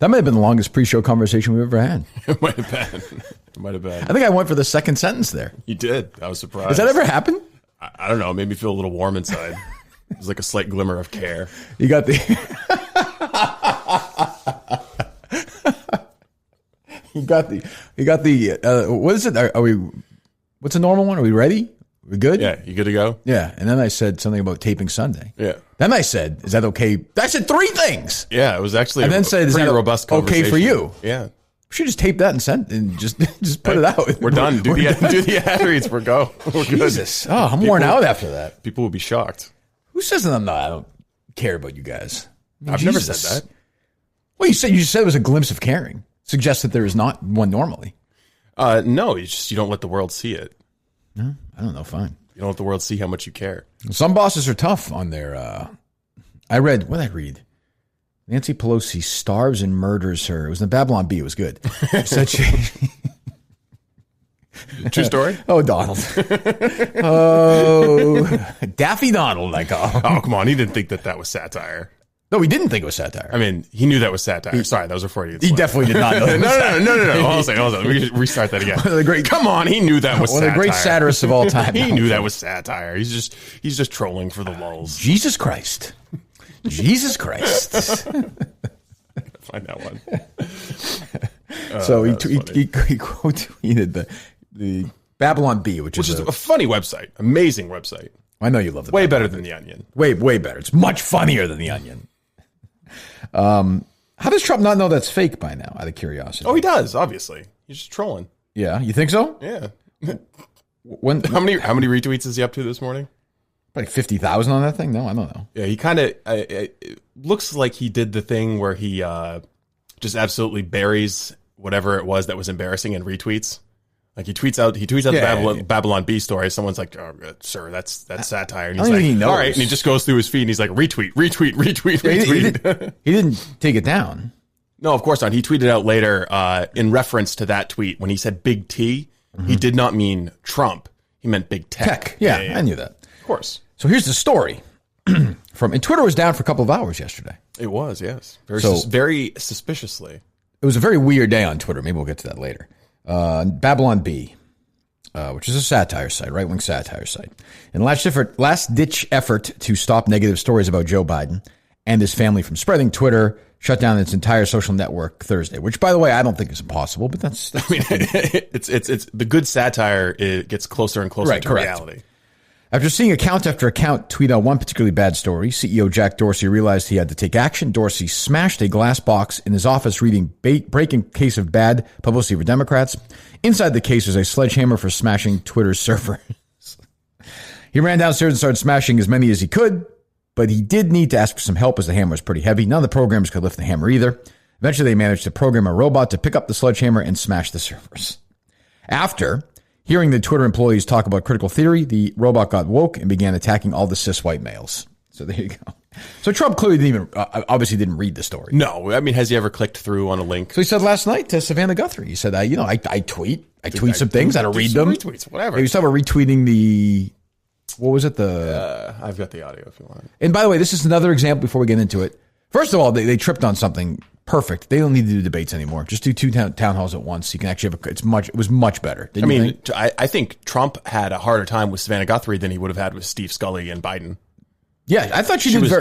That might have been the longest pre-show conversation we've ever had. It might have been. It might have been. I think I went for the second sentence there. You did. I was surprised. Has that ever happened? I don't know. It made me feel a little warm inside. It was like a slight glimmer of care. You got the... You got the, what is it? Are we, what's a normal one? Are we ready? We good? Yeah. You good to go? Yeah. And then I said something about taping Sunday. Yeah. Then I said, is that okay? I said 3 things. Yeah. It was actually and then said, is that robust conversation. Okay for you? Yeah. We should just tape that and send and just put it out. We're done. Do the ad reads. We're good. Jesus. Oh, I'm worn out after that. People will be shocked. Who says that? No, I don't care about you guys. I've never said that. Well, you said it was a glimpse of caring. Suggests that there is not one normally. No, you don't let the world see it. No, I don't know. Fine. You don't let the world see how much you care. Some bosses are tough on their. What did I read? Nancy Pelosi starves and murders her. It was in Babylon Bee. It was good. True story? Oh, Donald. Oh, Daffy Donald, I call him. Oh, come on. He didn't think that was satire. No, he didn't think it was satire. I mean, he knew that was satire. Sorry, that was a Freudian slip. He definitely did not know that was satire. No. Hold on. Let me restart that again. Come on, he knew that was satire. One of the great satirists of all time. He knew that was satire. He's just trolling for the lulls. Jesus Christ. Jesus Christ. Find that one. So he quote tweeted the Babylon Bee, which is a funny website, amazing website. I know you love it. Way better than The Onion. Way better. It's much funnier than The Onion. How does Trump not know that's fake by now, out of curiosity? Oh, he does, obviously. He's just trolling. Yeah, you think so? Yeah. How many retweets is he up to this morning? Probably 50,000 on that thing? No, I don't know. Yeah, he kind of it looks like he did the thing where he just absolutely buries whatever it was that was embarrassing and retweets. Like he tweets out the Babylon Bee story. Someone's like, "Oh, sir, that's satire." And he's like, "All right," and he just goes through his feed and he's like, "Retweet." He didn't take it down. No, of course not. He tweeted out later in reference to that tweet when he said "Big T." Mm-hmm. He did not mean Trump. He meant Big Tech. Yeah, I knew that. Of course. So here's the story. And Twitter was down for a couple of hours yesterday. It was, yes, very suspiciously. It was a very weird day on Twitter. Maybe we'll get to that later. Babylon Bee, which is a satire site, right-wing satire site. In a last-ditch effort to stop negative stories about Joe Biden and his family from spreading, Twitter shut down its entire social network Thursday, which, by the way, I don't think is impossible, but that's I mean, it's the good satire. It gets closer and closer to reality. After seeing account after account tweet out one particularly bad story, CEO Jack Dorsey realized he had to take action. Dorsey smashed a glass box in his office, reading breaking case of bad publicity for Democrats. Inside the case was a sledgehammer for smashing Twitter's servers. He ran downstairs and started smashing as many as he could, but he did need to ask for some help as the hammer was pretty heavy. None of the programmers could lift the hammer either. Eventually, they managed to program a robot to pick up the sledgehammer and smash the servers. After hearing the Twitter employees talk about critical theory, the robot got woke and began attacking all the cis white males. So there you go. So Trump clearly obviously didn't read the story. No, I mean, has he ever clicked through on a link? So he said last night to Savannah Guthrie, he said, I tweet some things, I don't read them. Retweets, whatever. He was talking about retweeting what was it? I've got the audio if you want. And by the way, this is another example before we get into it. First of all, they tripped on something perfect. They don't need to do debates anymore. Just do two town halls at once. You can actually have it was much better. I think Trump had a harder time with Savannah Guthrie than he would have had with Steve Scully and Biden. Yeah, I thought she was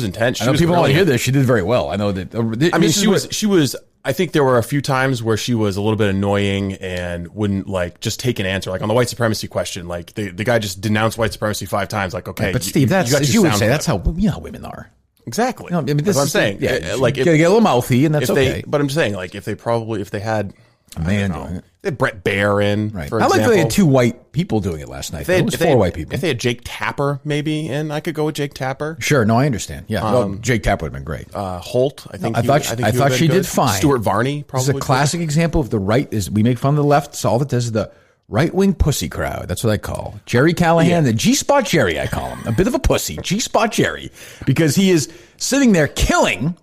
intense. I know people want to hear this. She did very well. I know that. She was. I think there were a few times where she was a little bit annoying and wouldn't just take an answer. Like on the white supremacy question, like the guy just denounced white supremacy 5 times. Like, okay, but Steve, that's as you would say. That's how women are. Exactly. That's what I'm saying. Yeah, like get a little mouthy, and that's okay. But I'm saying, if they had a man doing it, they had Brett Baer in, right? For I example. like they had 2 white people doing it last night. It was 4 white people. If they had Jake Tapper, maybe, and I could go with Jake Tapper. Sure, no, I understand. Yeah, Jake Tapper would have been great. Holt, I think. I thought she did fine. Stuart Varney, probably. This is a classic example of the right. We make fun of the left. So all it does is the right-wing pussy crowd. That's what I call Jerry Callahan, the G-spot Jerry, I call him. A bit of a pussy, G-spot Jerry, because he is sitting there killing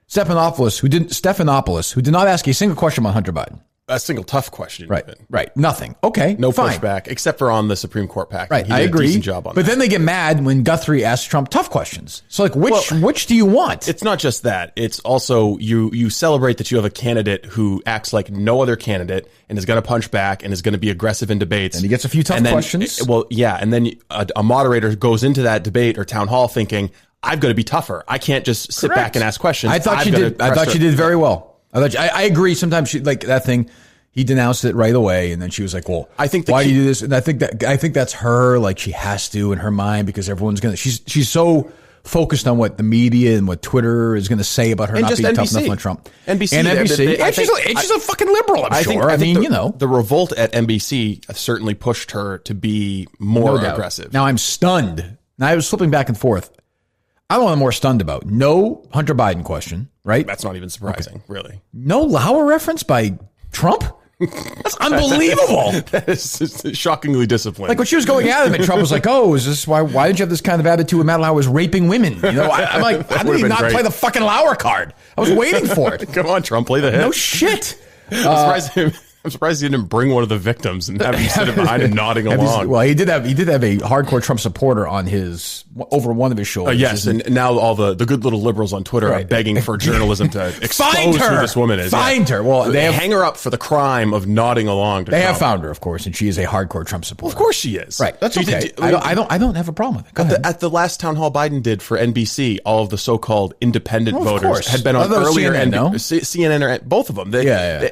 Stephanopoulos, who did not ask a single question about Hunter Biden. a single tough question. Right. Even. Right. Nothing. Okay. No fine. pushback, except for on the Supreme Court package. Right. He I did agree. A decent job on but that. then they get mad when Guthrie asks Trump tough questions. So like, which do you want? It's not just that. It's also you celebrate that you have a candidate who acts like no other candidate and is going to punch back and is going to be aggressive in debates. And he gets a few tough questions. Well, yeah. And then a moderator goes into that debate or town hall thinking, I've got to be tougher. I can't just sit back and ask questions. I thought you did very well. I agree. Sometimes she like that thing. He denounced it right away, and then she was like, "Well, I think why do you do this?" And I think that's her. Like she has to in her mind because everyone's gonna. She's so focused on what the media and what Twitter is going to say about her not being tough enough on Trump. NBC and NBC. And she's a fucking liberal. I'm sure. I mean, the revolt at NBC certainly pushed her to be more aggressive. Now I'm stunned. Now I was flipping back and forth. I don't know what I'm more stunned about. No Hunter Biden question, right? That's not even surprising, really. No Lauer reference by Trump? That's unbelievable. That is shockingly disciplined. Like when she was going at him and Trump was like, oh, is this why did you have this kind of attitude when Matt Lauer was raping women? You know, I'm like, how did he not play the fucking Lauer card? I was waiting for it. Come on, Trump, play the hit. No shit. I'm surprised he didn't bring one of the victims and have him sitting behind him nodding along. Well, he did have a hardcore Trump supporter on over one of his shoulders. Yes, and now all the good little liberals on Twitter are begging for journalism to expose who this woman is. Find her. Well, they hang her up for the crime of nodding along to They Trump. have found her, of course, and she is a hardcore Trump supporter. Well, of course she is. Right. That's okay. I don't have a problem with it. Go ahead. At the last town hall Biden did for NBC, all of the so-called independent voters had been on earlier CNN or both of them.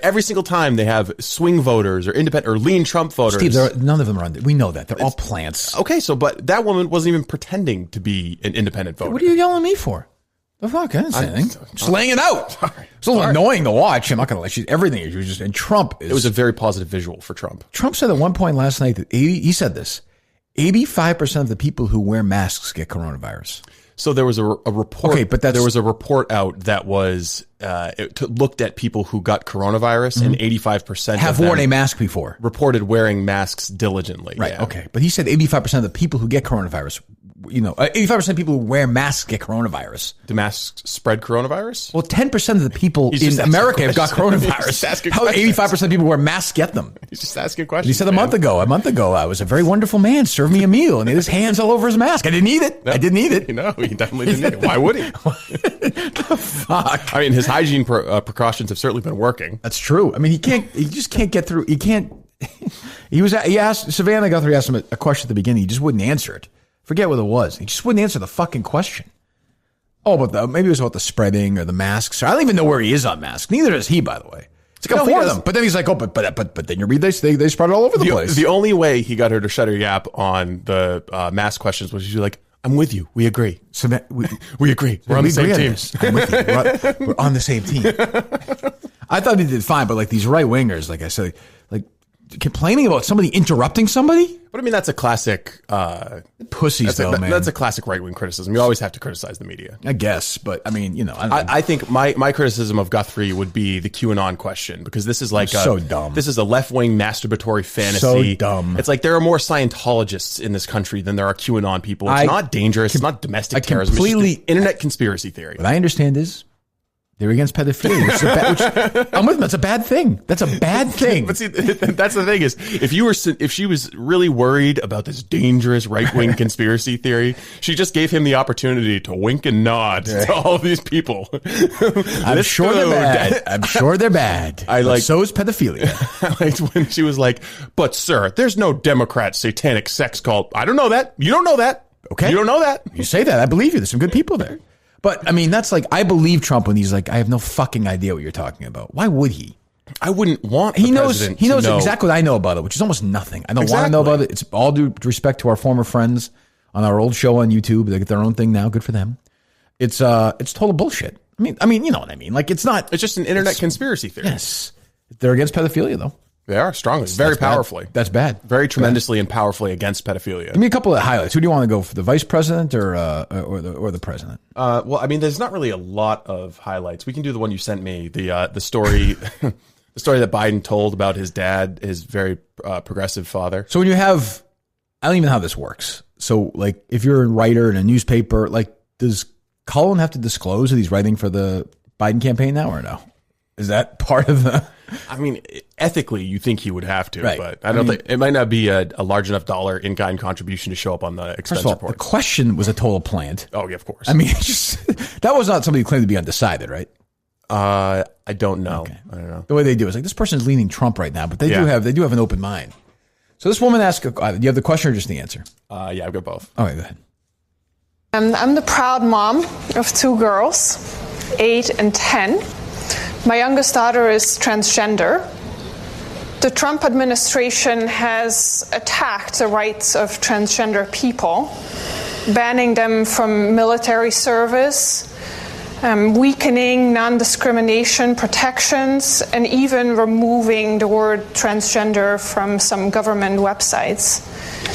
Every single time they have swing voters or independent or lean Trump voters. Steve, none of them are on. We know that. They're all plants. Okay, but that woman wasn't even pretending to be an independent voter. What are you yelling at me for? The fuck? I didn't say anything. Just laying it out. It's a little annoying to watch. I'm not going to let everything is just, and Trump is. It was a very positive visual for Trump. Trump said at one point last night that he said this, 85% of the people who wear masks get coronavirus. So there was a report. Okay, but there was a report out that was looked at people who got coronavirus, and 85% have worn a mask before. Reported wearing masks diligently. Right. Yeah. Okay, but he said 85% of the people who get coronavirus, 85% of people who wear masks get coronavirus. Do masks spread coronavirus? Well, 10% of the people in America have got coronavirus. How 85% of people who wear masks get them? He's just asking questions. He said a month ago, I was a very wonderful man, served me a meal, and he had his hands all over his mask. I didn't eat it. No, I didn't eat it. No, he definitely didn't eat it. Why would he? The fuck? I mean, his hygiene precautions have certainly been working. That's true. I mean, he just can't get through. He asked, Savannah Guthrie asked him a question at the beginning. He just wouldn't answer it. Forget what it was. He just wouldn't answer the fucking question. Oh, but maybe it was about the spreading or the masks. I don't even know where he is on masks. Neither does he, by the way. It's like, for them. But then he's like, but then you read this, they spread all over the place. The only way he got her to shut her yap on the mask questions was she's like, I'm with you. We agree. So we agree. We're on the same team. I'm with you. We're on the same team. I thought he did fine, but like these right wingers, like I said, like complaining about somebody interrupting somebody. But I mean, that's a classic pussies, man. That's a classic right wing criticism. You always have to criticize the media, I guess. But I mean, I think my criticism of Guthrie would be the QAnon question, because this is like so dumb. This is a left wing masturbatory fantasy. So dumb. It's like there are more Scientologists in this country than there are QAnon people. It's not dangerous. It's not domestic terrorism. It's just internet conspiracy theory. What I understand is they're against pedophilia, which I'm with them. That's a bad thing. That's a bad thing. But see, that's the thing is, if she was really worried about this dangerous right wing conspiracy theory, she just gave him the opportunity to wink and nod to all of these people. I'm sure they're bad. I'm sure they're bad. So is pedophilia. I liked when she was like, "But sir, there's no Democrat satanic sex cult." I don't know that. You don't know that. Okay, you don't know that. You say that. I believe you. There's some good people there. But, I mean, that's like, I believe Trump when he's like, I have no fucking idea what you're talking about. Why would he? I wouldn't want He knows exactly what I know about it, which is almost nothing. I don't want to know about it. It's all due respect to our former friends on our old show on YouTube. They get their own thing now. Good for them. It's total bullshit. I mean, you know what I mean? Like, it's just an internet conspiracy theory. Yes. They're against pedophilia, though. They are strongly, very powerfully. That's bad. Very tremendously and powerfully against pedophilia. Give me a couple of highlights. Who do you want to go for, the vice president or the president? Well, I mean, there's not really a lot of highlights. We can do the one you sent me, the story, the story that Biden told about his dad, his very progressive father. So when you have, I don't even know how this works. So like, if you're a writer in a newspaper, like, does Cullen have to disclose that he's writing for the Biden campaign now or no? Is that part of the? I mean, ethically, you think he would have to, Right. but I don't think it might not be a large enough dollar in-kind contribution to show up on the expense First of all, report. the question was a total plant. Oh, yeah, of course. I mean, that was not somebody who claimed to be undecided, right? I don't know. Okay. I don't know. The way they do is like, this person's leaning Trump right now, but they do have an open mind. So this woman asked, do you have the question or just the answer? Yeah, I've got both. All right, go ahead. I'm the proud mom of 2 girls, 8 and 10. My youngest daughter is transgender. The Trump administration has attacked the rights of transgender people, banning them from military service, weakening non-discrimination protections, and even removing the word transgender from some government websites.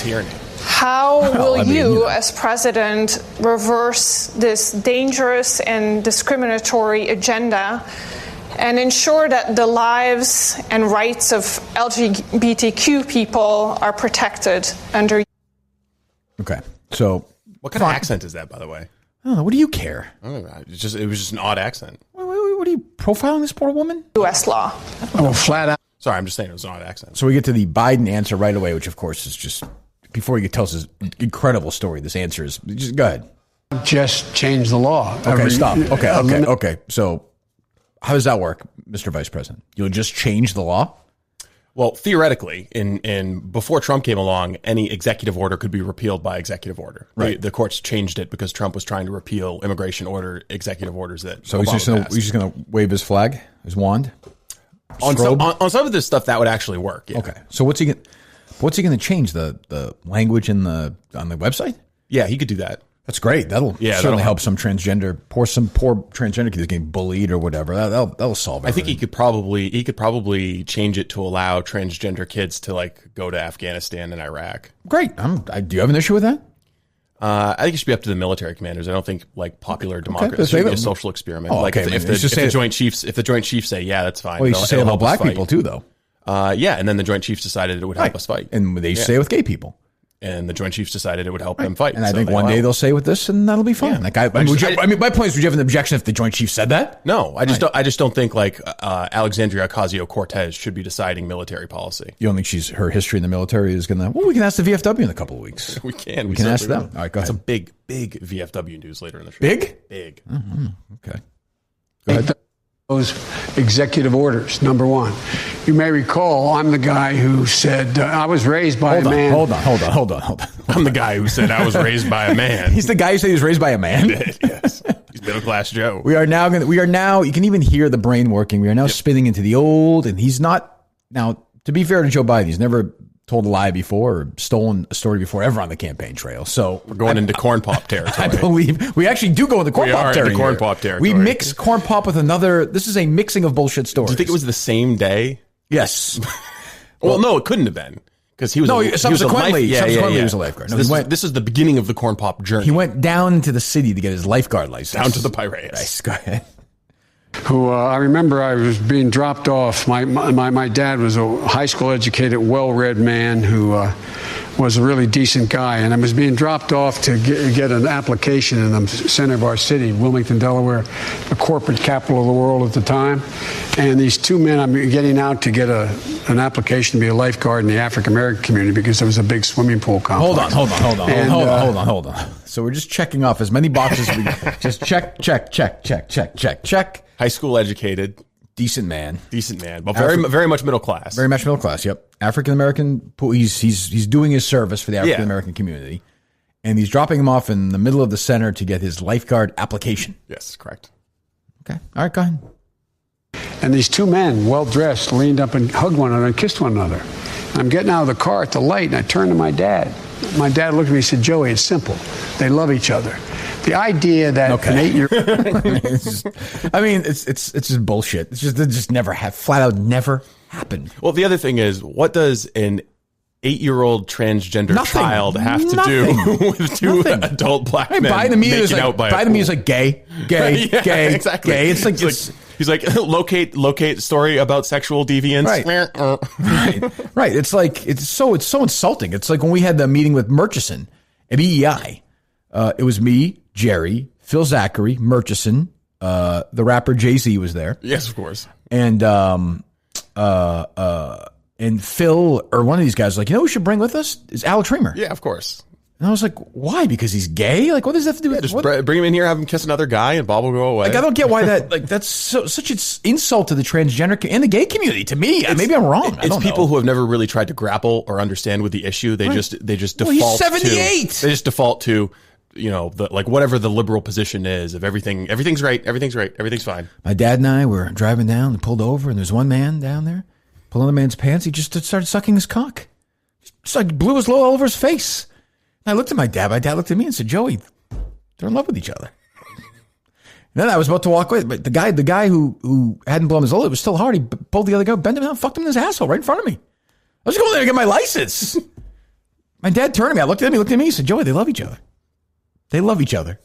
Tyranny. How will you, as president, reverse this dangerous and discriminatory agenda and ensure that the lives and rights of LGBTQ people are protected under? Okay, so What kind of accent is that, by the way? I don't know. What do you care? I don't know. It was just an odd accent. What are you profiling this poor woman? U.S. law. Oh, flat out. Sorry, I'm just saying it was an odd accent. So we get to the Biden answer right away, which of course is just, before he tells his incredible story, this answer is, just go ahead. Just change the law. Okay, stop. Okay. So how does that work, Mr. Vice President? You'll just change the law? Well, theoretically, in before Trump came along, any executive order could be repealed by executive order. Right. The courts changed it because Trump was trying to repeal executive orders that. So he's just going to wave his flag, his wand? On some of this stuff, that would actually work. Yeah. Okay. So what's he going to change? The language on the website? Yeah, he could do that. That's great. That'll certainly help some poor transgender kids getting bullied or whatever. That'll solve it. I think he could probably change it to allow transgender kids to like go to Afghanistan and Iraq. Great. Do you have an issue with that? I think it should be up to the military commanders. I don't think like popular democracy should be a social experiment. If the Joint Chiefs say that's fine. Well, you should say it about black people too, though. And then the Joint Chiefs decided it would help us fight, and they say it with gay people. And the Joint Chiefs decided it would help them fight. And I think one day they'll say with this, and that'll be fine. Yeah. My point is, would you have an objection if the Joint Chiefs said that? No, I just don't think like Alexandria Ocasio-Cortez should be deciding military policy. You don't think her history in the military is going to? Well, we can ask the VFW in a couple of weeks. We can ask them. All right, go ahead. It's a big VFW news later in the show. Big. Mm-hmm. Okay. Go ahead. Those executive orders, number one. You may recall, I'm the guy who said, I was raised by a man. Hold on. I'm the guy who said I was raised by a man. He's the guy who said he was raised by a man? Yes. He's middle-class Joe. We are now, you can even hear the brain working. We are now spinning into the old, and he's not, now, to be fair to Joe Biden, he's never told a lie before or stolen a story before ever on the campaign trail. So we're going into corn pop territory. I believe we actually do go into corn pop territory. Corn pop territory. We mix corn pop with another. This is a mixing of bullshit stories. Do you think it was the same day? Yes. Well, no, it couldn't have been because he was. Subsequently, he was a lifeguard. So this is the beginning of the corn pop journey. He went down to the city to get his lifeguard license. Down to the Piraeus. Nice. Go ahead. Who I remember I was being dropped off. My dad was a high school educated, well-read man who was a really decent guy, and I was being dropped off to get an application in the center of our city, Wilmington, Delaware, the corporate capital of the world at the time. And these two men, I'm getting out to get an application to be a lifeguard in the African American community because there was a big swimming pool complex. Hold on. So we're just checking off as many boxes as we can. Just check. High school educated. Decent man, but very much middle class. Very much middle class. Yep, African American. He's doing his service for the African American community, and he's dropping him off in the middle of the center to get his lifeguard application. Yes, correct. Okay, all right, go ahead. And these two men, well dressed, leaned up and hugged one another and kissed one another. I'm getting out of the car at the light, and I turned to my dad. My dad looked at me and said, "Joey, it's simple. They love each other." The idea that an 8-year-old... I mean, it's just bullshit. It just never flat out never happened. Well, the other thing is, what does an 8-year-old transgender child have to do with two adult black men making out by a pool? By the music, gay, exactly. Gay. It's like he's like locate story about sexual deviance. Right. It's like it's so insulting. It's like when we had the meeting with Murchison at EEI. It was me, Jerry, Phil Zachary, Murchison, the rapper Jay-Z was there. Yes, of course. And and Phil or one of these guys was like, you know who we should bring with us? Is Alex Reamer. Yeah, of course. And I was like, why? Because he's gay? Like, what does that have to do with just bring him in here, have him kiss another guy, and Bob will go away. Like, I don't get why that, like, that's such an insult to the transgender and the gay community. To me, maybe I'm wrong. It's people who have never really tried to grapple or understand with the issue. They just default. He's 78. They just default to, like whatever the liberal position is of everything. Everything's right. Everything's fine. My dad and I were driving down and pulled over, and there's one man down there, pulled on the man's pants. He just started sucking his cock. Just like blew his load all over his face. I looked at my dad. My dad looked at me and said, Joey, they're in love with each other. And then I was about to walk away. But the guy who hadn't blown his load, it was still hard. He pulled the other guy, bent him down, fucked him in his asshole right in front of me. I was going there to get my license. My dad turned to me. I looked at me. He said, Joey, they love each other. They love each other.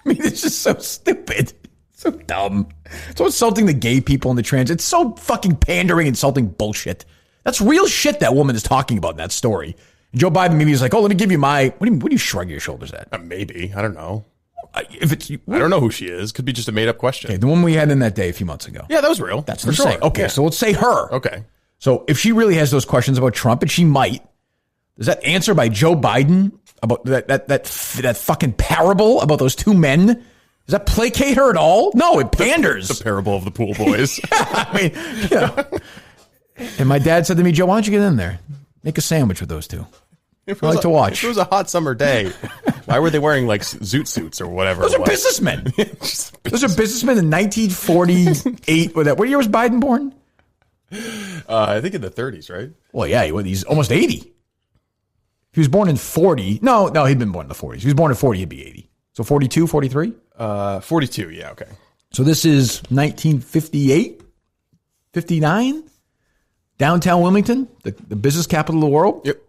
I mean, it's just so stupid. So dumb. So insulting the gay people and the trans. It's so fucking pandering, insulting bullshit. That's real shit that woman is talking about in that story. Joe Biden maybe is like, oh, let me give you my. What do you shrug your shoulders at? Maybe. I don't know. If it's, I don't know who she is. Could be just a made up question. Okay, the one we had in that day a few months ago. Yeah, that was real. That's what I'm saying. Okay, so let's say her. Okay. So if she really has those questions about Trump, and she might, does that answer by Joe Biden about that fucking parable about those two men? Does that placate her at all? No, it panders. The parable of the pool boys. I mean, And my dad said to me, Joe, why don't you get in there? Make a sandwich with those two. I like to watch. If it was a hot summer day, why were they wearing like zoot suits or whatever? Those are businessmen. Those are businessmen in 1948. What year was Biden born? I think in the 30s, right? Well, yeah, he's almost 80. He was born in 40. No, he'd been born in the 40s. He was born in 40, he'd be 80. So 42, 43? 42, yeah, okay. So this is 1958, 59? Downtown Wilmington, the business capital of the world? Yep.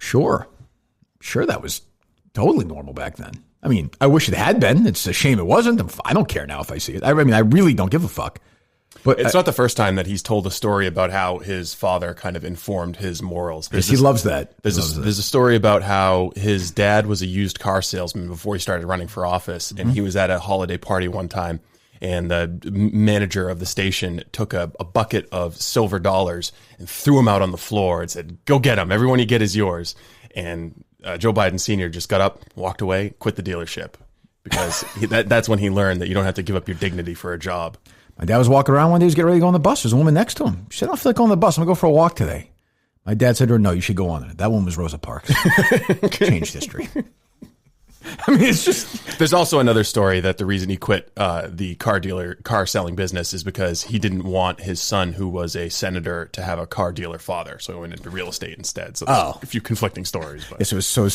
Sure, that was totally normal back then. I mean, I wish it had been. It's a shame it wasn't. I don't care now if I see it. I mean, I really don't give a fuck. But it's not the first time that he's told a story about how his father kind of informed his morals. He loves that. There's a story about how his dad was a used car salesman before he started running for office, and he was at a holiday party one time, and the manager of the station took a bucket of silver dollars and threw them out on the floor and said, "Go get them. Everyone you get is yours." And Joe Biden Sr. just got up, walked away, quit the dealership because that's when he learned that you don't have to give up your dignity for a job. My dad was walking around one day. He was getting ready to go on the bus. There's a woman next to him. She said, "I don't feel like going on the bus. I'm going to go for a walk today." My dad said to her, "No, you should go on it." That one was Rosa Parks. Changed history. I mean, it's just. There's also another story that the reason he quit the car selling business is because he didn't want his son, who was a senator, to have a car dealer father. So he went into real estate instead. So there's a few conflicting stories. But. Yes, it was so.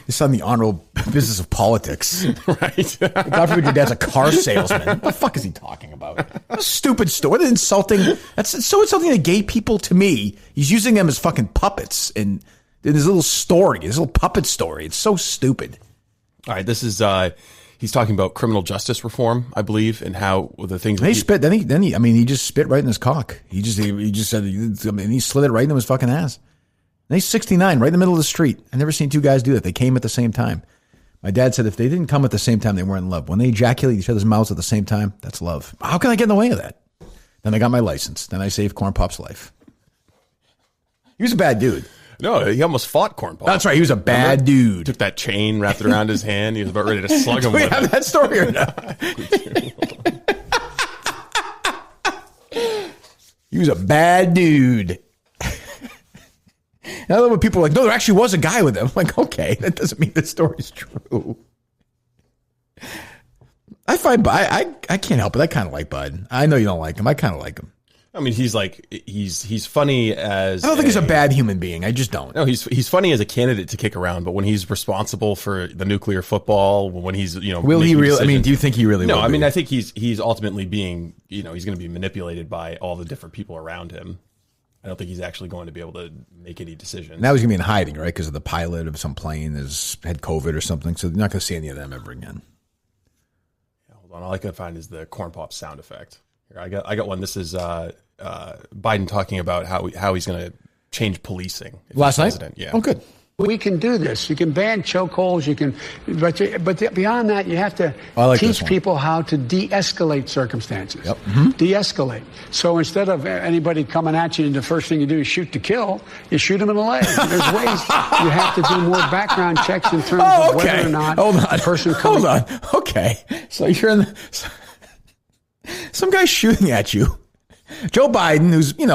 His son, the honorable business of politics. Right. God forbid your dad's a car salesman. What the fuck is he talking about? What a stupid story. What insulting. That's so insulting to gay people to me. He's using them as fucking puppets in his little story, his little puppet story. It's so stupid. All right, this is he's talking about criminal justice reform, I believe, and how the things. And he spit. Then he just spit right in his cock. He just said. I mean, he slid it right into his fucking ass. And he's 69, right in the middle of the street. I've never seen two guys do that. They came at the same time. My dad said if they didn't come at the same time, they weren't in love. When they ejaculate each other's mouths at the same time, that's love. How can I get in the way of that? Then I got my license. Then I saved Corn Pop's life. He was a bad dude. No, he almost fought Corn Pop. That's right. He was a bad dude. Took that chain, wrapped it around his hand. He was about ready to slug him with it. Do we have that story or not? He was a bad dude. I love when people are like, no, there actually was a guy with him. I'm like, okay, that doesn't mean the story's true. I can't help it. I kind of like Biden. I know you don't like him. I kind of like him. I mean, he's funny as. I don't think he's a bad human being. I just don't. No, he's funny as a candidate to kick around, but when he's responsible for the nuclear football, when he's will he really? I mean, do you think he really? No, will I mean, be? I think he's ultimately being he's going to be manipulated by all the different people around him. I don't think he's actually going to be able to make any decisions. Now he's going to be in hiding, right? Because of the pilot of some plane had COVID or something. So you're not going to see any of them ever again. Yeah, hold on. All I can find is the Corn Pop sound effect. Here, I got one. This is Biden talking about how he's going to change policing. Last night? Yeah. Oh, good. We can do this. You can ban chokeholds. You can, but beyond that, you have to teach people how to de-escalate circumstances. Yep. De-escalate. So instead of anybody coming at you, and the first thing you do is shoot to kill, you shoot them in the leg. There's ways you have to do more background checks in terms of whether or not a person coming. Hold on. Okay. So you're in the, some guy shooting at you. Joe Biden, who's, been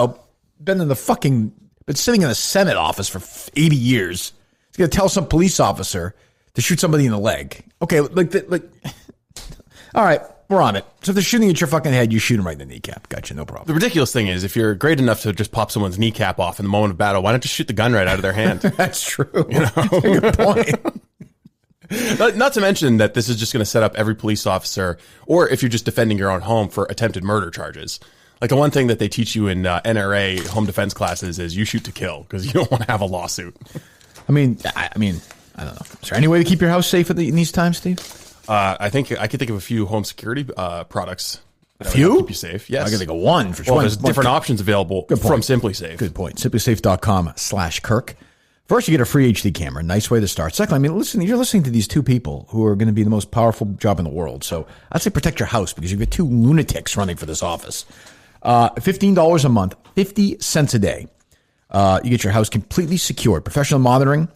sitting in a Senate office for 80 years. He's going to tell some police officer to shoot somebody in the leg. Okay, all right, we're on it. So if they're shooting at your fucking head, you shoot them right in the kneecap. Gotcha, no problem. The ridiculous thing is, if you're great enough to just pop someone's kneecap off in the moment of battle, why not just shoot the gun right out of their hand? That's true. That's a good point. Not to mention that this is just going to set up every police officer, or if you're just defending your own home, for attempted murder charges. Like the one thing that they teach you in NRA home defense classes is you shoot to kill, because you don't want to have a lawsuit. I mean, I don't know. Is there any way to keep your house safe in these times, Steve? I think I could think of a few home security products. A few? Keep you safe. Yes. I can think of one for sure. Well, there's different options available from SimpliSafe. Good point. SimpliSafe.com/Kirk. First, you get a free HD camera. Nice way to start. Second, listen, you're listening to these two people who are going to be the most powerful job in the world. So I'd say protect your house, because you've got two lunatics running for this office. $15 a month, 50 cents a day. You get your house completely secured. Professional monitoring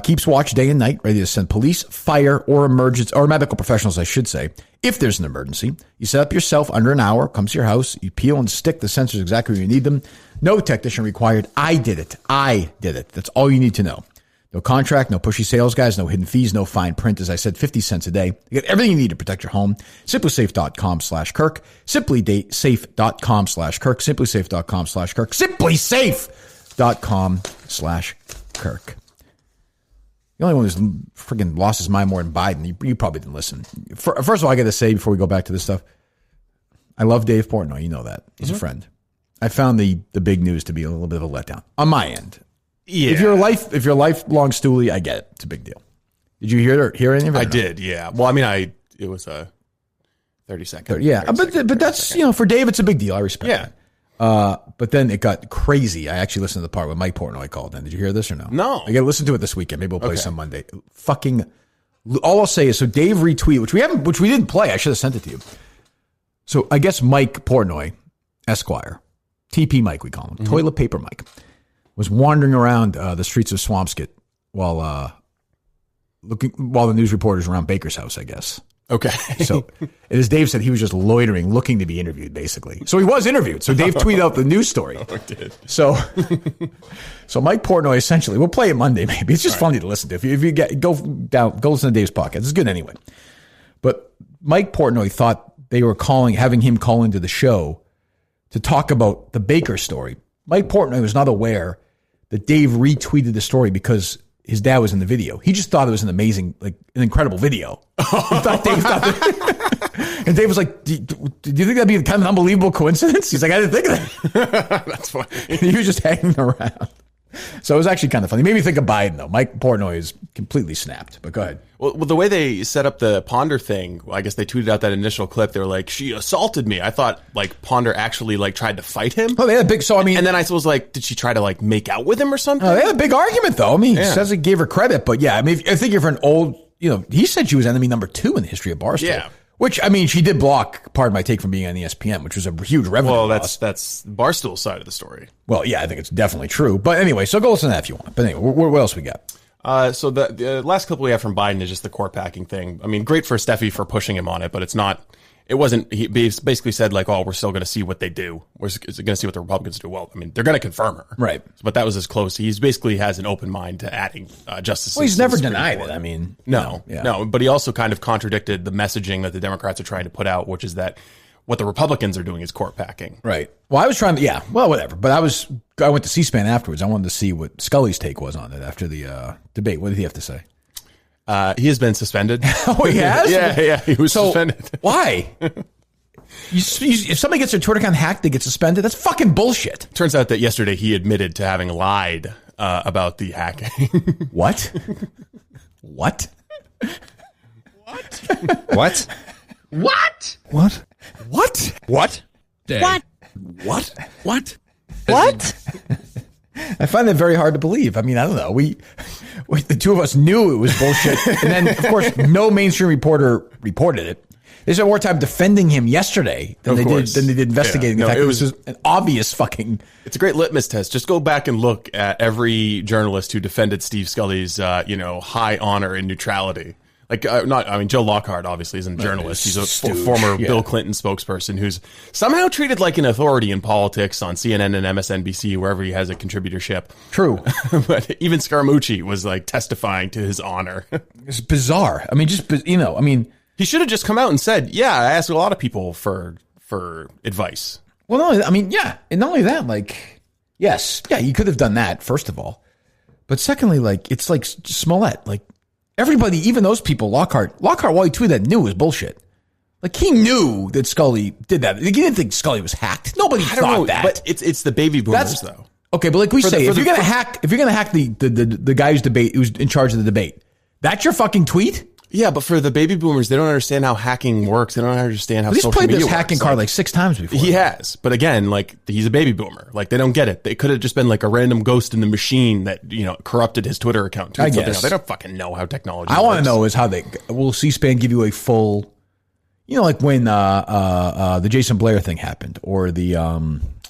keeps watch day and night, ready to send police, fire, or medical professionals, I should say, if there's an emergency. You set up yourself under an hour, comes to your house, you peel and stick the sensors exactly where you need them. No technician required. I did it. That's all you need to know. No contract, no pushy sales guys, no hidden fees, no fine print. As I said, 50 cents a day. You get everything you need to protect your home. SimpliSafe.com/Kirk. SimpliSafe.com/Kirk. SimpliSafe.com/Kirk. SimpliSafe.com/Kirk. The only one who's friggin' lost his mind more than Biden. You probably didn't listen. First of all, I got to say before we go back to this stuff, I love Dave Portnoy. You know that. He's a friend. I found the big news to be a little bit of a letdown on my end. Yeah. If you're a lifelong stoolie, I get it. It's a big deal. Did you hear any of it? I did, yeah. Well, it was a 30-second. Yeah, but that's, for Dave, it's a big deal. I respect it. But then it got crazy. I actually listened to the part where Mike Portnoy called in. Did you hear this or no? No. I got to listen to it this weekend. Maybe we'll play some Monday. All I'll say is, so Dave retweeted, which we didn't play. I should have sent it to you. So I guess Mike Portnoy, Esquire, TP Mike, we call him, toilet paper Mike, was wandering around the streets of Swampscott while the news reporters were around Baker's house, I guess. Okay. So, as Dave said, he was just loitering, looking to be interviewed, basically. So he was interviewed. So Dave tweeted out the news story. Oh, it did. So Mike Portnoy, essentially, we'll play it Monday, maybe. It's just funny to listen to. If you go listen to Dave's podcast. It's good anyway. But Mike Portnoy thought they were having him call into the show to talk about the Baker story. Mike Portnoy was not aware that Dave retweeted the story because his dad was in the video. He just thought it was an incredible video. Dave thought that, and Dave was like, do you think that'd be kind of an unbelievable coincidence? He's like, I didn't think of that. That's funny. And he was just hanging around. So it was actually kind of funny. Made me think of Biden, though. Mike Portnoy is completely snapped, but go ahead. Well, the way they set up the Ponder thing, I guess they tweeted out that initial clip. They were like, she assaulted me. I thought Ponder actually tried to fight him. Oh, they had a big, and then I was like, did she try to make out with him or something? They had a big argument though. He says he gave her credit, but yeah, I think if you're an old, he said she was enemy number 2 in the history of Barstool. Yeah. Which, she did block, pardon my take, from being on ESPN, which was a huge revenue loss. That's Barstool's side of the story. Well, yeah, I think it's definitely true. But anyway, so go listen to that if you want. But anyway, what else we got? So the last clip we have from Biden is just the court packing thing. Great for Steffi for pushing him on it, but it wasn't, he basically said we're still going to see what they do. We're going to see what the Republicans do. Well, they're going to confirm her. Right. But that was as close. He's basically has an open mind to adding justices. Well, he's never denied it. No, but he also kind of contradicted the messaging that the Democrats are trying to put out, which is that what the Republicans are doing is court packing. Right. Well, I was trying to, whatever. But I went to C-SPAN afterwards. I wanted to see what Scully's take was on it after the debate. What did he have to say? He has been suspended. Oh, he has? Yeah, he was suspended. Why? If somebody gets their Twitter account hacked, they get suspended? That's fucking bullshit. Turns out that yesterday he admitted to having lied about the hacking. What? What? What? What? What? What? What? What? What? What? What? I find that very hard to believe. I don't know. The two of us knew it was bullshit. And then, of course, no mainstream reporter reported it. They spent more time defending him yesterday than they did investigating the fact that this was an obvious fucking... It's a great litmus test. Just go back and look at every journalist who defended Steve Scully's, high honor and neutrality. Joe Lockhart obviously isn't a journalist. He's a former Bill Clinton spokesperson who's somehow treated like an authority in politics on CNN and MSNBC, wherever he has a contributorship. True. But even Scaramucci was like testifying to his honor. It's bizarre. I mean, he should have just come out and said, yeah, I asked a lot of people for advice. Well, no, I mean, yeah. And not only that, yes, you could have done that, first of all. But secondly, it's like Smollett, everybody, even those people, Lockhart, while he tweeted that, knew it was bullshit. He knew that Scully did that. He didn't think Scully was hacked. Nobody thought that. But it's the baby boomers, though. Okay, but if you're gonna hack the guy who's in charge of the debate, that's your fucking tweet? Yeah, but for the baby boomers, they don't understand how hacking works. They don't understand how social media works. He's played this hacking card 6 times before. He has. But again, he's a baby boomer. They don't get it. They could have just been a random ghost in the machine that, corrupted his Twitter account. I guess. They don't fucking know how technology works. I want to know is how will C-SPAN give you a full, when the Jason Blair thing happened or the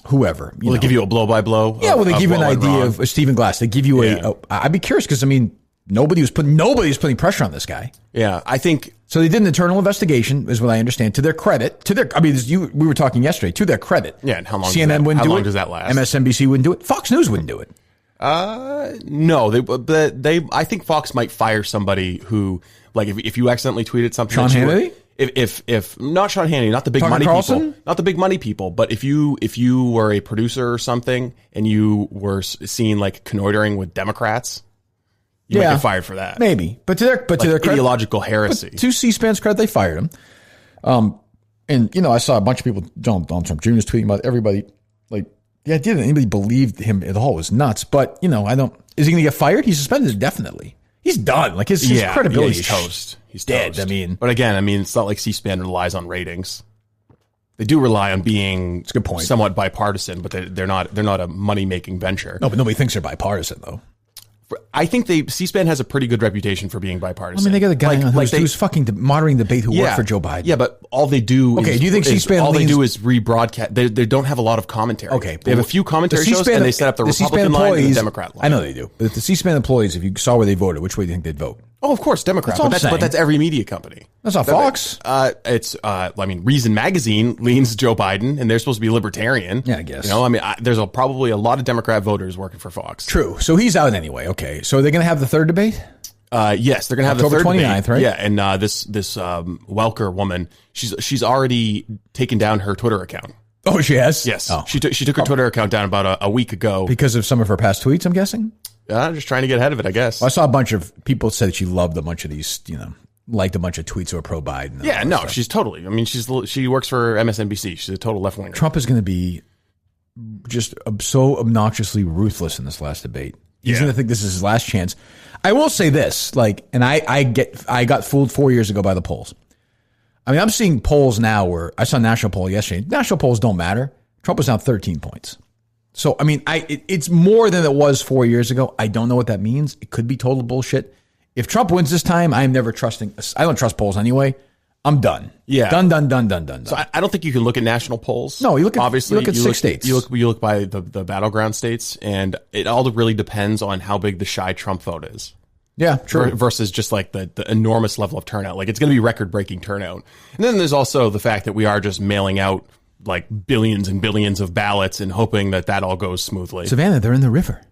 whoever. Will they give you a blow-by-blow? Yeah, will they give you an idea of Stephen Glass? They give you I'd be curious because, nobody's putting pressure on this guy. Yeah, I think so. They did an internal investigation, is what I understand. To their credit, we were talking yesterday. To their credit, yeah. And how long? CNN wouldn't do it. How long does that last? MSNBC wouldn't do it. Fox News wouldn't do it. No. They. I think Fox might fire somebody who, if you accidentally tweeted something. Sean Hannity. If not Sean Hannity, not the big money people, not the big money people, but if you were a producer or something and you were seen connoitering with Democrats. You might get fired for that. Maybe. But to their credit, ideological heresy. To C-SPAN's credit, they fired him. And I saw a bunch of people, Donald Trump Jr. was tweeting about everybody. The idea that anybody believed him at all was nuts. But, is he going to get fired? He's suspended indefinitely. He's done. His credibility is toast. He's dead. Toast. But again, it's not like C-SPAN relies on ratings. They do rely on being somewhat bipartisan, but they're not a money-making venture. No, but nobody thinks they're bipartisan, though. I think C-SPAN has a pretty good reputation for being bipartisan. They got a guy who's fucking moderating debate who worked for Joe Biden. Yeah, but all they do do you think C-SPAN all they do is rebroadcast. They don't have a lot of commentary. Okay. They have a few commentary shows, and they set up the Republican line and the Democrat line. I know they do. But the C-SPAN employees, if you saw where they voted, which way do you think they'd vote? Oh, of course, Democrat. But that's every media company. That's not Fox. It's Reason Magazine leans Joe Biden, and they're supposed to be libertarian. Yeah, I guess. There's probably a lot of Democrat voters working for Fox. True. So he's out anyway. Okay. So are they going to have the third debate? Yes, they're going to have October the third 29th, debate. right? Yeah, and this Welker woman, she's already taken down her Twitter account. Oh, she has? Yes. Oh. She took her Twitter account down about a week ago. Because of some of her past tweets, I'm guessing? Just trying to get ahead of it, I guess. Well, I saw a bunch of people said that she loved a bunch of these, liked a bunch of tweets that were pro-Biden. Yeah, no, she's totally. She works for MSNBC. She's a total left-winger. Trump is going to be just so obnoxiously ruthless in this last debate. He's going to think this is his last chance. I will say this, and I got fooled 4 years ago by the polls. I'm seeing polls now where I saw a national poll yesterday. National polls don't matter. Trump was down 13 points. So, it's more than it was 4 years ago. I don't know what that means. It could be total bullshit. If Trump wins this time, I'm never trusting. I don't trust polls anyway. I'm done. Yeah. Done. So I don't think you can look at national polls. No, you look at 6 states. You look by the battleground states, and it all really depends on how big the shy Trump vote is. Yeah, true. Versus just the enormous level of turnout. It's going to be record-breaking turnout. And then there's also the fact that we are just mailing out billions and billions of ballots and hoping that all goes smoothly. Savannah, they're in the river.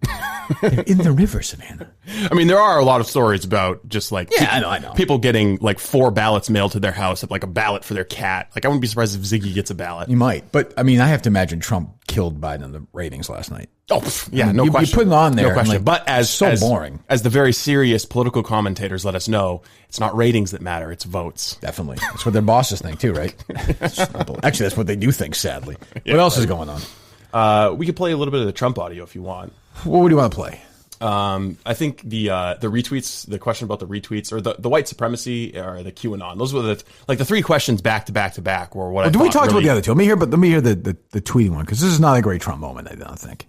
They're in the river, Savannah. There are a lot of stories about just I know. people getting 4 ballots mailed to their house, a ballot for their cat. I wouldn't be surprised if Ziggy gets a ballot. You might, but I have to imagine Trump killed Biden in the ratings last night. Oh, yeah, no question. You put it on there. No question. But as boring. As the very serious political commentators let us know, it's not ratings that matter, it's votes. Definitely. That's what their bosses think too, right? Actually, that's what they do think, sadly. What else is going on? We could play a little bit of the Trump audio if you want. What would you want to play? I think the retweets, the question about the retweets, or the white supremacy, or the QAnon. Those were the 3 questions back to back to back. Were what? We talked about the other two? Let me hear the tweeting one, because this is not a great Trump moment. I don't think.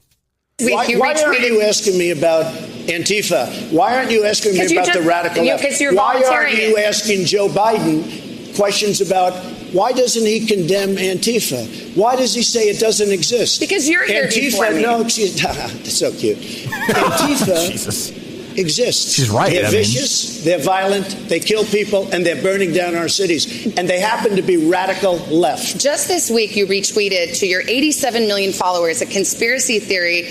Why aren't you asking me about Antifa? Why aren't you asking me about the radical left? Why aren't you asking Joe Biden questions about why doesn't he condemn Antifa? Why does he say it doesn't exist? Because you're here before me. No, that's so cute. Antifa exists. She's right. They're vicious, they're violent, they kill people, and they're burning down our cities. And they happen to be radical left. Just this week, you retweeted to your 87 million followers a conspiracy theory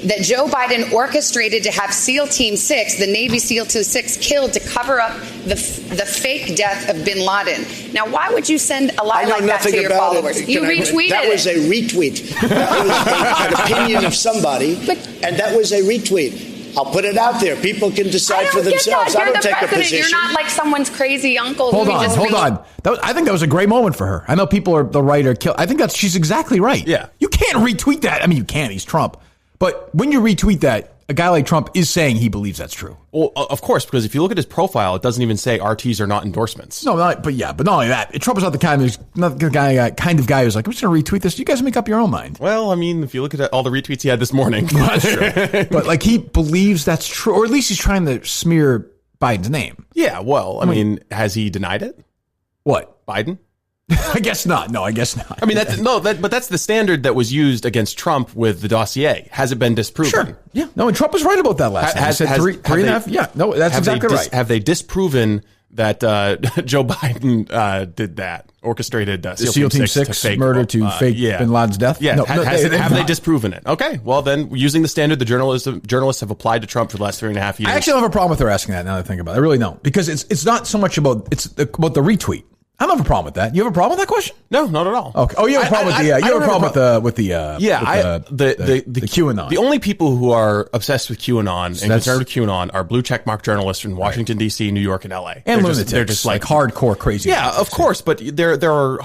that Joe Biden orchestrated to have SEAL Team 6, the Navy SEAL Team 6, killed to cover up the fake death of bin Laden. Now, why would you send a lie like that to your followers? You retweeted it. That was a retweet. That was an opinion of somebody, and that was a retweet. I'll put it out there. People can decide for themselves. I don't take a position. You're not like someone's crazy uncle. Hold on. I think that was a great moment for her. I know people are the right or kill. I think she's exactly right. Yeah. You can't retweet that. I mean, you can. He's Trump. But when you retweet that, a guy like Trump is saying he believes that's true. Well, of course, because if you look at his profile, it doesn't even say RTs are not endorsements. No, but not only that, Trump is not the kind of guy who's like, I'm just going to retweet this. You guys make up your own mind. Well, I mean, if you look at all the retweets he had this morning. That's true. But like he believes that's true, or at least he's trying to smear Biden's name. Yeah, well, I mean, has he denied it? What? Biden? I guess not. No, I guess not. I mean, but that's the standard that was used against Trump with the dossier. Has it been disproven? Sure. Yeah. No, and Trump was right about that last time. He said three and a half. Yeah. No, that's exactly right. Have they disproven that Joe Biden did that, orchestrated SEAL Team 6 murder to fake bin Laden's death? Yeah. No, have they disproven it? Okay. Well, then, using the standard the journalists have applied to Trump for the last 3.5 years. I actually don't have a problem with her asking that now that I think about it. I really don't. Because it's not so much about the retweet. I don't have a problem with that. You have a problem with that question? No, not at all. Okay. Oh, you have a problem with the QAnon. The only people who are obsessed with QAnon and concerned with QAnon are blue checkmark journalists in Washington, D.C., New York, and L.A. And lunatics. They're just like hardcore crazy. Yeah, of course. But there are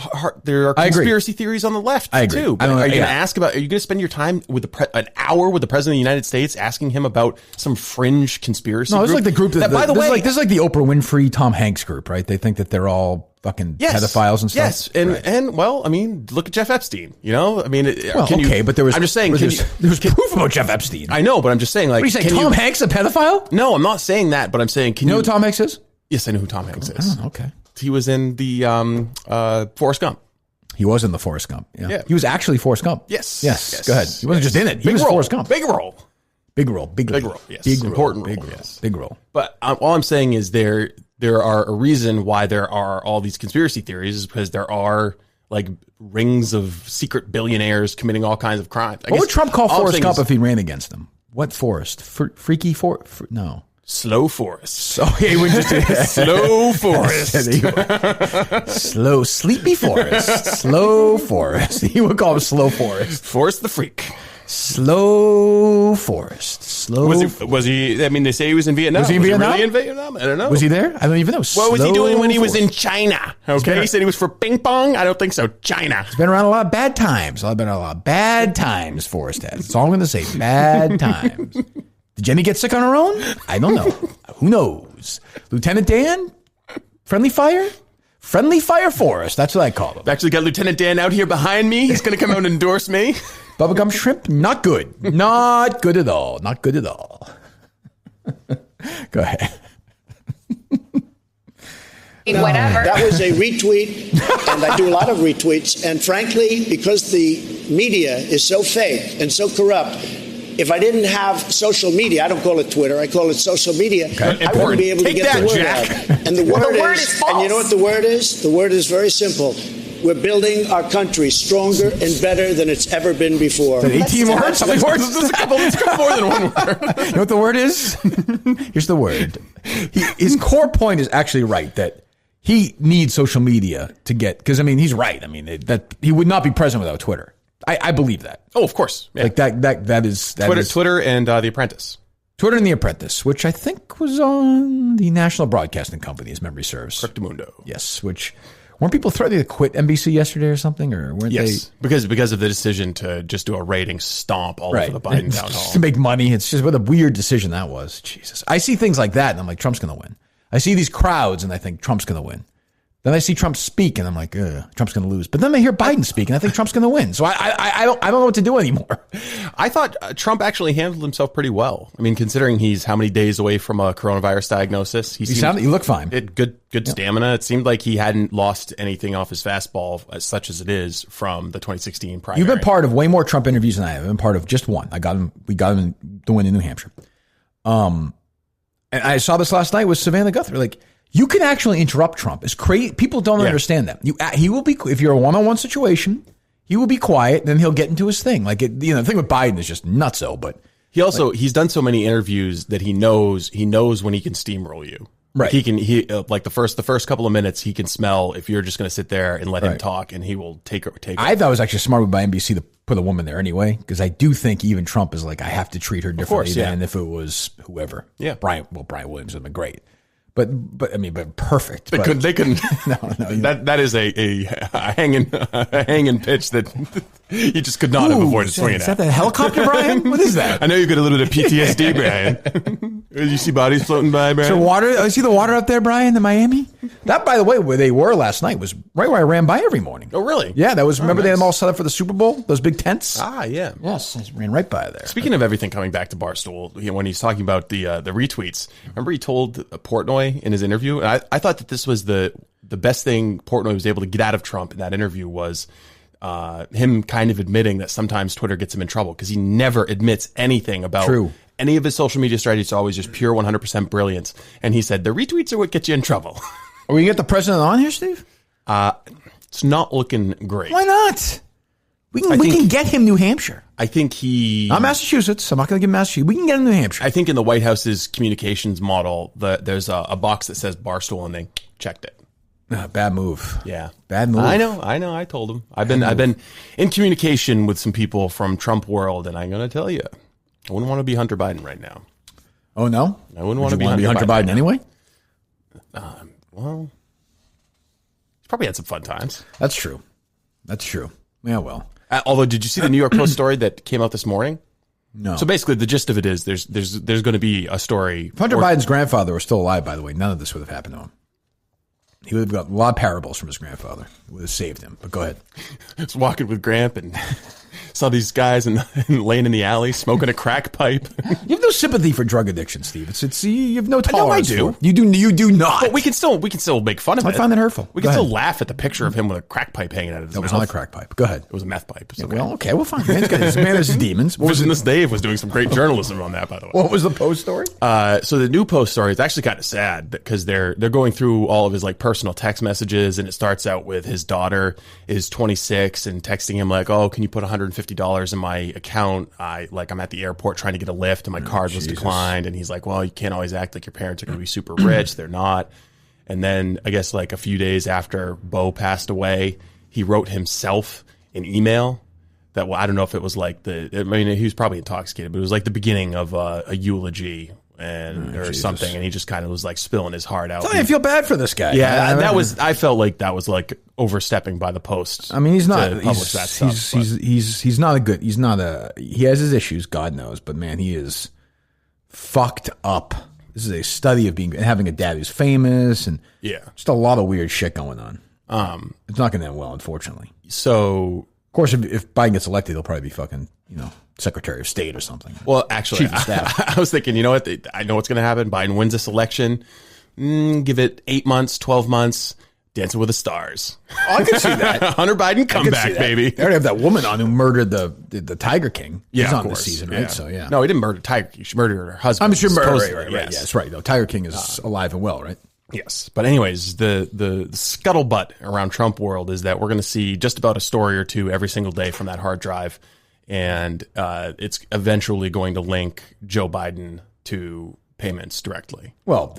conspiracy theories on the left too. But are you going to ask about? Are you going to spend your time with an hour with the president of the United States asking him about some fringe conspiracy? No, it's like the group that by the way, this is like the Oprah Winfrey, Tom Hanks group, right? They think that they're all fucking pedophiles and stuff. Yes, and well, I mean, look at Jeff Epstein. You know, I mean, but there was. I'm just saying, there was proof about Jeff Epstein. I know, but I'm just saying, like, what are you saying? Tom Hanks a pedophile? No, I'm not saying that, but I'm saying, you know who Tom Hanks is? Yes, I know who Tom Hanks is. Oh, okay, he was in the Forrest Gump. He was in the Forrest Gump. Yeah, he was actually Forrest Gump. Yes. Go ahead. He wasn't just in it. He was Forrest Gump. Big role. Yes, important role. Yes, big role. But all I'm saying is there are a reason why there are all these conspiracy theories is because there are like rings of secret billionaires committing all kinds of crimes. What would Trump call Forrest Gump if he ran against him? What forest? Freaky forest? No. Slow forest. So he would just slow forest. Slow sleepy forest. Slow forest. He would call him slow forest. Forrest the freak. Slow forest. Was he? I mean, they say he was in Vietnam. Was he in Vietnam? Really in Vietnam? I don't know. Was he there? I don't even know. What was he doing when he was in China? Okay, he said he was for ping pong. I don't think so. China. He's been around a lot of bad times. Forrest has. That's all I'm going to say. Bad times. Did Jenny get sick on her own? I don't know. Who knows? Lieutenant Dan? Friendly fire? Friendly fire Forrest. That's what I call him. I've actually got Lieutenant Dan out here behind me. He's going to come out and endorse me. Bubblegum shrimp? Not good. Not good at all. Not good at all. Go ahead. Whatever. That was a retweet, and I do a lot of retweets. And frankly, because the media is so fake and so corrupt, if I didn't have social media, I don't call it Twitter, I call it social media, I wouldn't be able to get the word out. And the word is false. And you know what the word is? The word is very simple. We're building our country stronger and better than it's ever been before. 18 words? How many words? It's a couple more than one word. You know what the word is? Here's the word. His core point is actually right, that he needs social media to get, because, I mean, he's right. I mean, that he would not be president without Twitter. I believe that. Oh, of course. Yeah. Like that is Twitter and The Apprentice. Twitter and The Apprentice, which I think was on the National Broadcasting Company, as memory serves. Correctamundo. Yes, which weren't people threatening to quit NBC yesterday or something, or weren't they? Because of the decision to just do a rating stomp all over the Biden town hall to make money. It's just what a weird decision that was. Jesus, I see things like that, and I'm like, Trump's going to win. I see these crowds, and I think Trump's going to win. Then I see Trump speak, and I'm like, Trump's going to lose. But then I hear Biden speak, and I think Trump's going to win. So I don't know what to do anymore. I thought Trump actually handled himself pretty well. I mean, considering he's how many days away from a coronavirus diagnosis, he looked fine. Good stamina. It seemed like he hadn't lost anything off his fastball, as such as it is, from the 2016 primary. You've been part of way more Trump interviews than I have. I've been part of just one. We got him the win in New Hampshire. And I saw this last night with Savannah Guthrie. Like, you can actually interrupt Trump. It's crazy. People don't understand that. He will be, if you're a one-on-one situation, he will be quiet, then he'll get into his thing. Like, the thing with Biden is just nutso, but he's done so many interviews that he knows when he can steamroll you. Right. Like the first couple of minutes, he can smell if you're just going to sit there and let him talk, and he will take. I thought it was actually smart by NBC to put a woman there anyway, because I do think even Trump is like, I have to treat her differently than if it was whoever. Yeah. Brian Williams would have been great. But perfect. They couldn't. No. That is a hanging pitch that you just could not have avoided swinging at. Is that the helicopter, Brian? What is that? I know you got a little bit of PTSD, Brian. You see bodies floating by, Brian? So I see the water up there, Brian, in Miami? That, by the way, where they were last night was right where I ran by every morning. Oh, really? Yeah, that was, remember they had them all set up for the Super Bowl? Those big tents? Ah, yeah. Yes, I ran right by there. Speaking of everything coming back to Barstool, when he's talking about the retweets, remember he told Portnoy in his interview, and I thought that this was the best thing Portnoy was able to get out of Trump in that interview was him kind of admitting that sometimes Twitter gets him in trouble, because he never admits anything about any of his social media strategies. It's always just pure 100% brilliance. And he said, the retweets are what get you in trouble. Are we going to get the president on here, Steve? It's not looking great. Why not? We can get him New Hampshire. I think not Massachusetts. I'm not going to give him Massachusetts. We can get him New Hampshire. I think in the White House's communications model, there's a box that says Barstool, and they checked it. Bad move. Yeah. Bad move. I know. I told him. I've been in communication with some people from Trump world, and I'm going to tell you, I wouldn't want to be Hunter Biden right now. Oh, no? I wouldn't want to be Hunter Biden anyway? Well, he's probably had some fun times. That's true. Yeah, well. Although, did you see the New York Post story that came out this morning? No. So basically, the gist of it is there's going to be a story. If Hunter Biden's grandfather was still alive, by the way, none of this would have happened to him. He would have got a lot of parables from his grandfather. It would have saved him. But go ahead. Just walking with Gramp and saw these guys and laying in the alley smoking a crack pipe. You have no sympathy for drug addiction, Steve. It's you have no tolerance. I do. You do not. But we can still make fun of it. I find that hurtful. We can still laugh at the picture of him with a crack pipe hanging out of his mouth. It was not a crack pipe. Go ahead. It was a meth pipe. Okay. Well, okay, well, fine. Man has his demons. This Dave was doing some great journalism on that, by the way. What was the Post story? So the new Post story is actually kind of sad because they're going through all of his like personal text messages, and it starts out with his daughter is 26 and texting him like, "Oh, can you put $150 in my account? I'm at the airport trying to get a lift and my card was declined." And he's like, "Well, you can't always act like your parents are going to be super rich. They're not." And then I guess like a few days after Bo passed away, he wrote himself an email that, well, I don't know if it was like he was probably intoxicated, but it was like the beginning of a eulogy or something. And he just kind of was like spilling his heart out. I feel bad for this guy. Yeah, I felt like that was like overstepping by the Post. I mean, he's not, he has his issues, God knows, but man, he is fucked up. This is a study of having a dad who's famous and just a lot of weird shit going on. It's not going to end well, unfortunately. So, of course, if Biden gets elected, he'll probably be fucking, Secretary of State or something. Well, actually, I was thinking, you know what? I know what's going to happen. Biden wins this election. Give it 8 months, 12 months. Dancing with the Stars. Oh, I can see that. Hunter Biden comeback, baby. They already have that woman on who murdered the Tiger King. Yeah, He's on this season, right? So, yeah. No, he didn't murder Tiger King. She murdered her husband. I'm sure right. Yes. Yeah, that's right. Though Tiger King is alive and well, right? Yes. But anyways, the scuttlebutt around Trump world is that we're going to see just about a story or two every single day from that hard drive. And it's eventually going to link Joe Biden to payments directly. Well,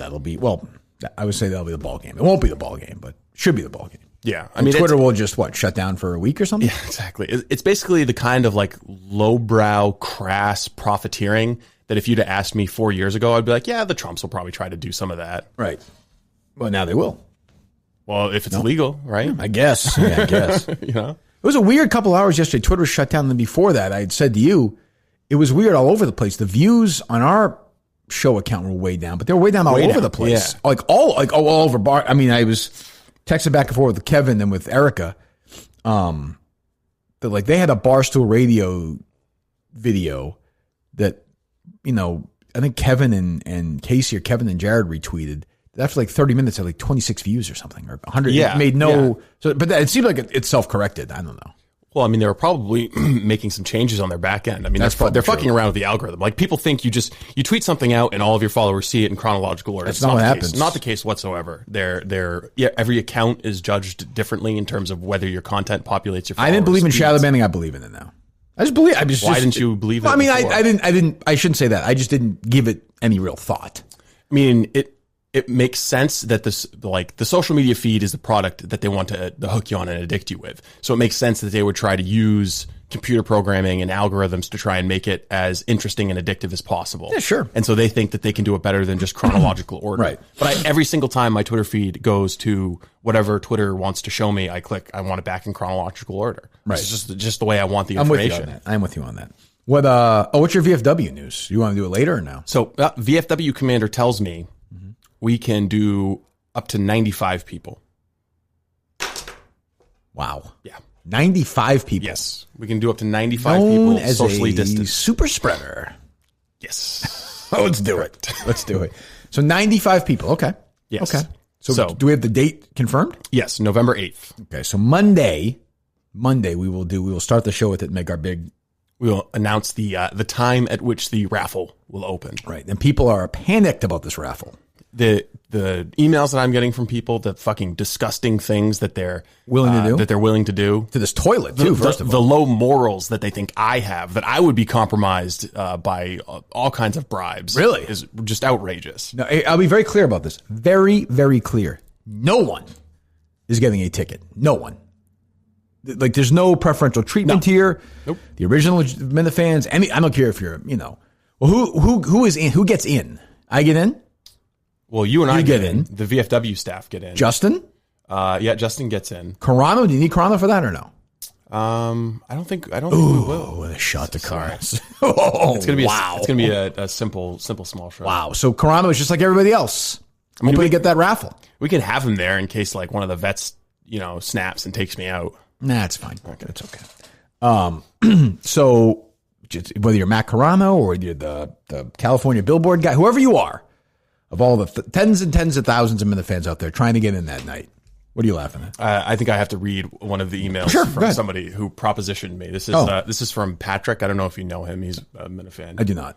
I would say that'll be the ball game. It won't be the ball game, but should be the ball game. Yeah. I mean, Twitter will just shut down for a week or something? Yeah, exactly. It's basically the kind of like lowbrow, crass profiteering that if you'd have asked me 4 years ago, I'd be like, yeah, the Trumps will probably try to do some of that. Right. Well, now they will. Well, if it's legal, right? I guess. Yeah, I guess. It was a weird couple hours yesterday. Twitter was shut down. And then before that, I had said to you, it was weird all over the place. The views on our show account were way down, but they were way down all over the place. Yeah. All over bar. I mean, texted back and forth with Kevin and with Erica. That like they had a Barstool Radio video that, you know, I think Kevin and Casey or Kevin and Jared retweeted. After like 30 minutes, had like 26 views or something, or 100. Yeah, it made no. Yeah. So, but it seemed like it's self-corrected. I don't know. Well, I mean, they were probably making some changes on their back end. I mean, they're fucking around with the algorithm. Like, people think you tweet something out and all of your followers see it in chronological order. That's not what happens. Not the case whatsoever. Every account is judged differently in terms of whether your content populates your followers. I didn't believe in shadow banning. I believe in it now. Why didn't you believe it? I mean, before? I didn't. I shouldn't say that. I just didn't give it any real thought. I mean, it makes sense that the social media feed is the product that they want to hook you on and addict you with. So it makes sense that they would try to use computer programming and algorithms to try and make it as interesting and addictive as possible. Yeah, sure. And so they think that they can do it better than just chronological order. Right. But every single time my Twitter feed goes to whatever Twitter wants to show me, I click, I want it back in chronological order. Right. It's just the way I want the information. I'm with you on that. What's your VFW news? You want to do it later or now? So VFW commander tells me we can do up to 95 people. Wow. Yeah. 95 people. Yes. We can do up to 95 people as socially a distanced. Super spreader. Yes. Let's do it. Let's do it. So 95 people. Okay. Yes. Okay. So do we have the date confirmed? Yes, November 8th. Okay. So Monday we will start the show with it and make our big. We will announce the time at which the raffle will open. Right. And people are panicked about this raffle. The emails that I'm getting from people, the fucking disgusting things that they're willing to do to this toilet too. First of all, the low morals that they think I have, that I would be compromised by all kinds of bribes. Really, is just outrageous. No, I'll be very clear about this. Very, very clear. No one is getting a ticket. No one. Like, there's no preferential treatment here. Nope. The original Minifans. I don't care if you're, well, who is in? Who gets in? I get in. Well, you and I get in. The VFW staff get in. Justin? Yeah, Justin gets in. Carano? Do you need Carano for that or no? I don't think we will. What a shot to Carano. It's gonna be it's gonna be a simple small show. Wow. So Carano is just like everybody else. Hopefully get that raffle. We can have him there in case like one of the vets, snaps and takes me out. Nah, it's fine. Okay. It's okay. So just, whether you're Matt Carano or you're the California Billboard guy, whoever you are, of all the tens and tens of thousands of Minifans out there trying to get in that night. What are you laughing at? I think I have to read one of the emails from somebody who propositioned me. This is from Patrick. I don't know if you know him. He's a Minifan. I do not.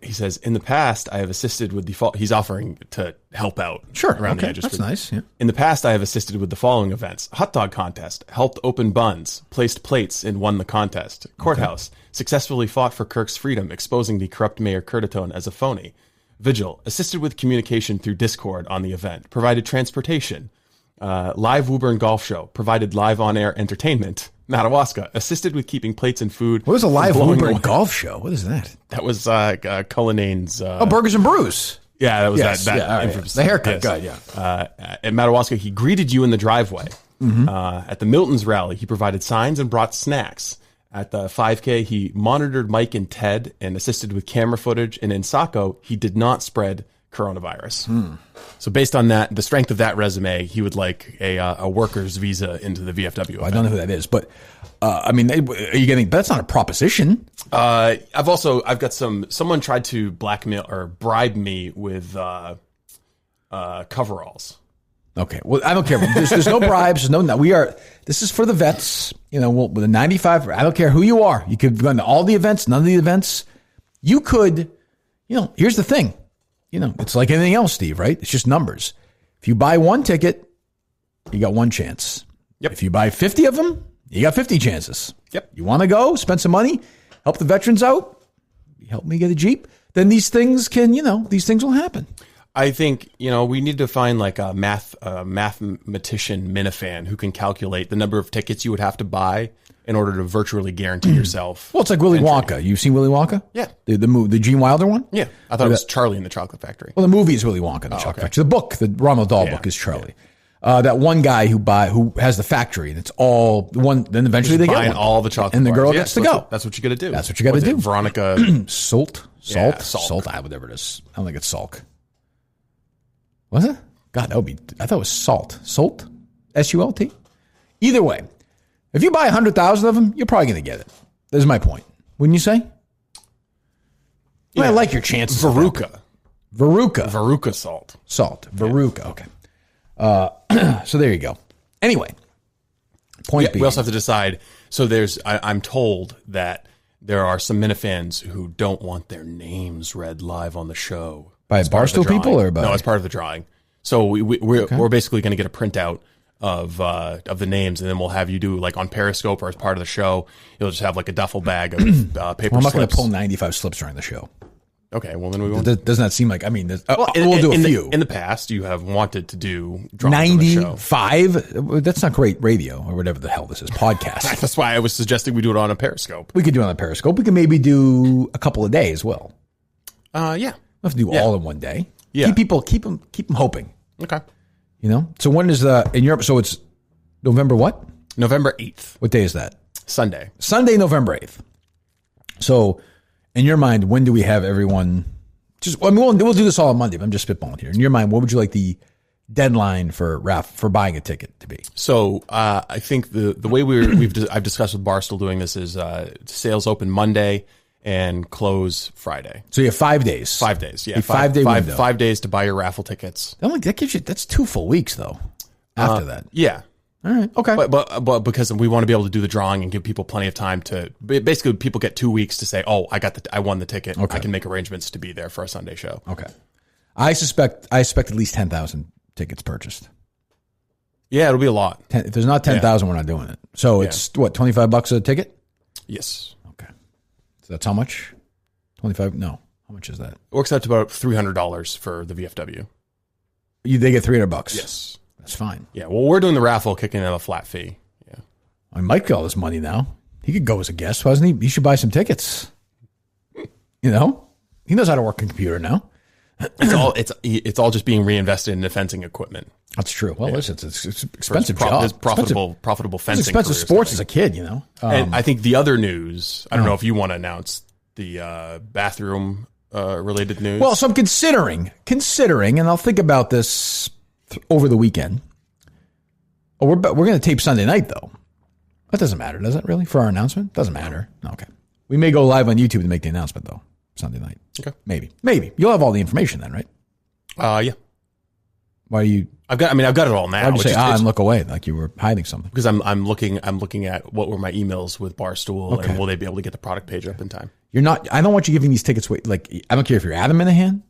He says, in the past, I have assisted with he's offering to help out. Around the edges. That's nice. Yeah. In the past, I have assisted with the following events: hot dog contest, helped open buns, placed plates and won the contest, courthouse, successfully fought for Kirk's freedom, exposing the corrupt Mayor Curtatone as a phony. Vigil, assisted with communication through Discord on the event, provided transportation. Live Woburn Golf Show, provided live on-air entertainment. Madawaska, assisted with keeping plates and food. What was a live Woburn Golf Show? What is that? That was Cullinane's... Burgers and Brews. Yeah, that was that infamous. The haircut guy, yeah. At Madawaska, he greeted you in the driveway. Mm-hmm. At the Milton's rally, he provided signs and brought snacks. At the 5K, he monitored Mike and Ted and assisted with camera footage. And in Saco, he did not spread coronavirus. So based on that, the strength of that resume, he would like a worker's visa into the VFW. Well, I don't know who that is, but are you getting? That's not a proposition. I've got someone tried to blackmail or bribe me with coveralls. Okay. Well, I don't care. There's no bribes. No. This is for the vets. With the 95. I don't care who you are. You could go to all the events, none of the events. You could. Here's the thing. It's like anything else, Steve. Right? It's just numbers. If you buy one ticket, you got one chance. Yep. If you buy 50 of them, you got 50 chances. Yep. You want to go spend some money, help the veterans out, help me get a Jeep. Then these things these things will happen. I think, we need to find like a mathematician Minifan who can calculate the number of tickets you would have to buy in order to virtually guarantee yourself. Well, it's like Willy Wonka. You've seen Willy Wonka? Yeah. The Gene Wilder one? Yeah. I thought it was Charlie in the Chocolate Factory. Well, the movie is Willy Wonka in the Chocolate Factory. The book, the Ronald Dahl book is Charlie. Yeah. That one guy who has the factory and it's all one. Then eventually they get one. all the chocolate and the girl bars. gets to go. That's what you got to do. That's what you got to do. Veronica Salt, whatever it is. I don't think it's Salk. Was it? God, that would be, I thought it was salt. Salt? S-U-L-T? Either way, if you buy 100,000 of them, you're probably going to get it. That's my point. Wouldn't you say? Well, I like your chances. Veruca. Veruca salt. Veruca. Okay. So there you go. Anyway, point being. We also have to decide. So I'm told that there are some Minifans who don't want their names read live on the show. By Barstool people or by? No, as part of the drawing. So we're basically going to get a printout of the names, and then we'll have you do like on Periscope or as part of the show. You'll just have like a duffel bag of paper. I'm not going slips. to pull 95 slips during the show. Okay, well then we won't. Doesn't that seem like? I mean, we'll do a few. In the past, you have wanted to do drawings on the show. 95. That's not great radio or whatever the hell this is. Podcast. That's why I was suggesting we do it on a Periscope. We could do it on a Periscope. We could maybe do a couple a day as well. Yeah. We have to do all in one day. Yeah. Keep them hoping. Okay. You know. So when is in Europe? So it's November what? November 8th. What day is that? Sunday, November 8th. So, in your mind, when do we have everyone? We'll do this all on Monday. But I'm just spitballing here. In your mind, what would you like the deadline for buying a ticket to be? So, I think the way I've discussed with Barstool doing this is sales open Monday and close Friday. So you have 5 days. 5 days, yeah. 5 day window. 5 days to buy your raffle tickets. That's 2 full weeks though. After that, yeah. All right. Okay. But because we want to be able to do the drawing and give people plenty of time to basically people get 2 weeks to say, oh, I won the ticket. Okay. I can make arrangements to be there for a Sunday show. Okay. I expect at least 10,000 tickets purchased. Yeah, it'll be a lot. If there's not 10,000, we're not doing it. So it's what, $25 a ticket? Yes. Okay. So that's how much? 25? No. How much is that? It works out to about $300 for the VFW. They get $300. Yes. That's fine. Yeah, well, we're doing the raffle, kicking in a flat fee. Yeah, I mean, Mike got all this money now. He could go as a guest, wasn't he? He should buy some tickets. You know, he knows how to work a computer now. It's all just being reinvested in fencing equipment. That's true. Well, listen, it's expensive job. It's profitable fencing. It's expensive sports as a kid, you know. And I think the other news. I don't know if you want to announce the bathroom related news. Well, so I'm considering, and I'll think about this over the weekend. Oh, we're going to tape Sunday night, though. That doesn't matter, does it, really, for our announcement? Doesn't matter. Okay. We may go live on YouTube to make the announcement, though, Sunday night. Okay. Maybe. You'll have all the information then, right? Yeah. Why are you... I've got it all now. Why'd you say, and look away, like you were hiding something? Because I'm looking at what were my emails with Barstool, and will they be able to get the product page up in time? I don't want you giving these tickets away. Like, I don't care if you're Adam Minahan,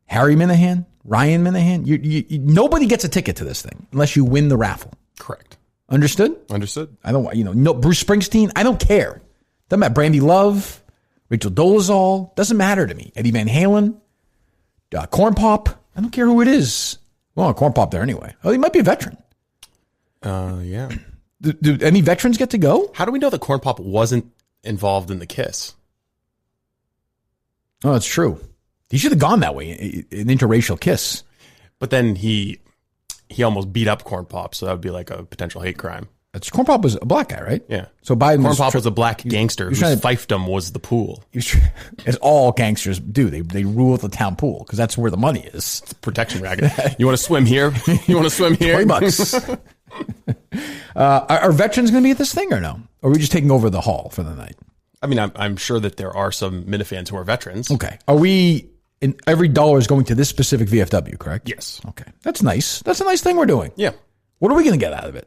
Harry Minahan, Ryan Minahan. You nobody gets a ticket to this thing unless you win the raffle. Correct. Understood? Understood. I don't want, no Bruce Springsteen. I don't care. Doesn't matter. Brandy Love, Rachel Dolezal. Doesn't matter to me. Eddie Van Halen, Corn Pop. I don't care who it is. Well, Corn Pop there anyway. Oh, he might be a veteran. Yeah. Do any veterans get to go? How do we know that Corn Pop wasn't involved in the kiss? Oh, that's true. He should have gone that way, an interracial kiss. But then he almost beat up Corn Pop, so that would be like a potential hate crime. Corn Pop was a black guy, right? Yeah. So Biden Corn Pop was a black gangster whose fiefdom was the pool. As all gangsters do. They rule the town pool because that's where the money is. It's a protection racket. You want to swim here? You want to swim here? $20. Are veterans going to be at this thing or no? Or are we just taking over the hall for the night? I mean, I'm sure that there are some Minifans who are veterans. Okay. Are we... every dollar is going to this specific VFW, correct? Yes. Okay. That's nice. That's a nice thing we're doing. Yeah. What are we going to get out of it?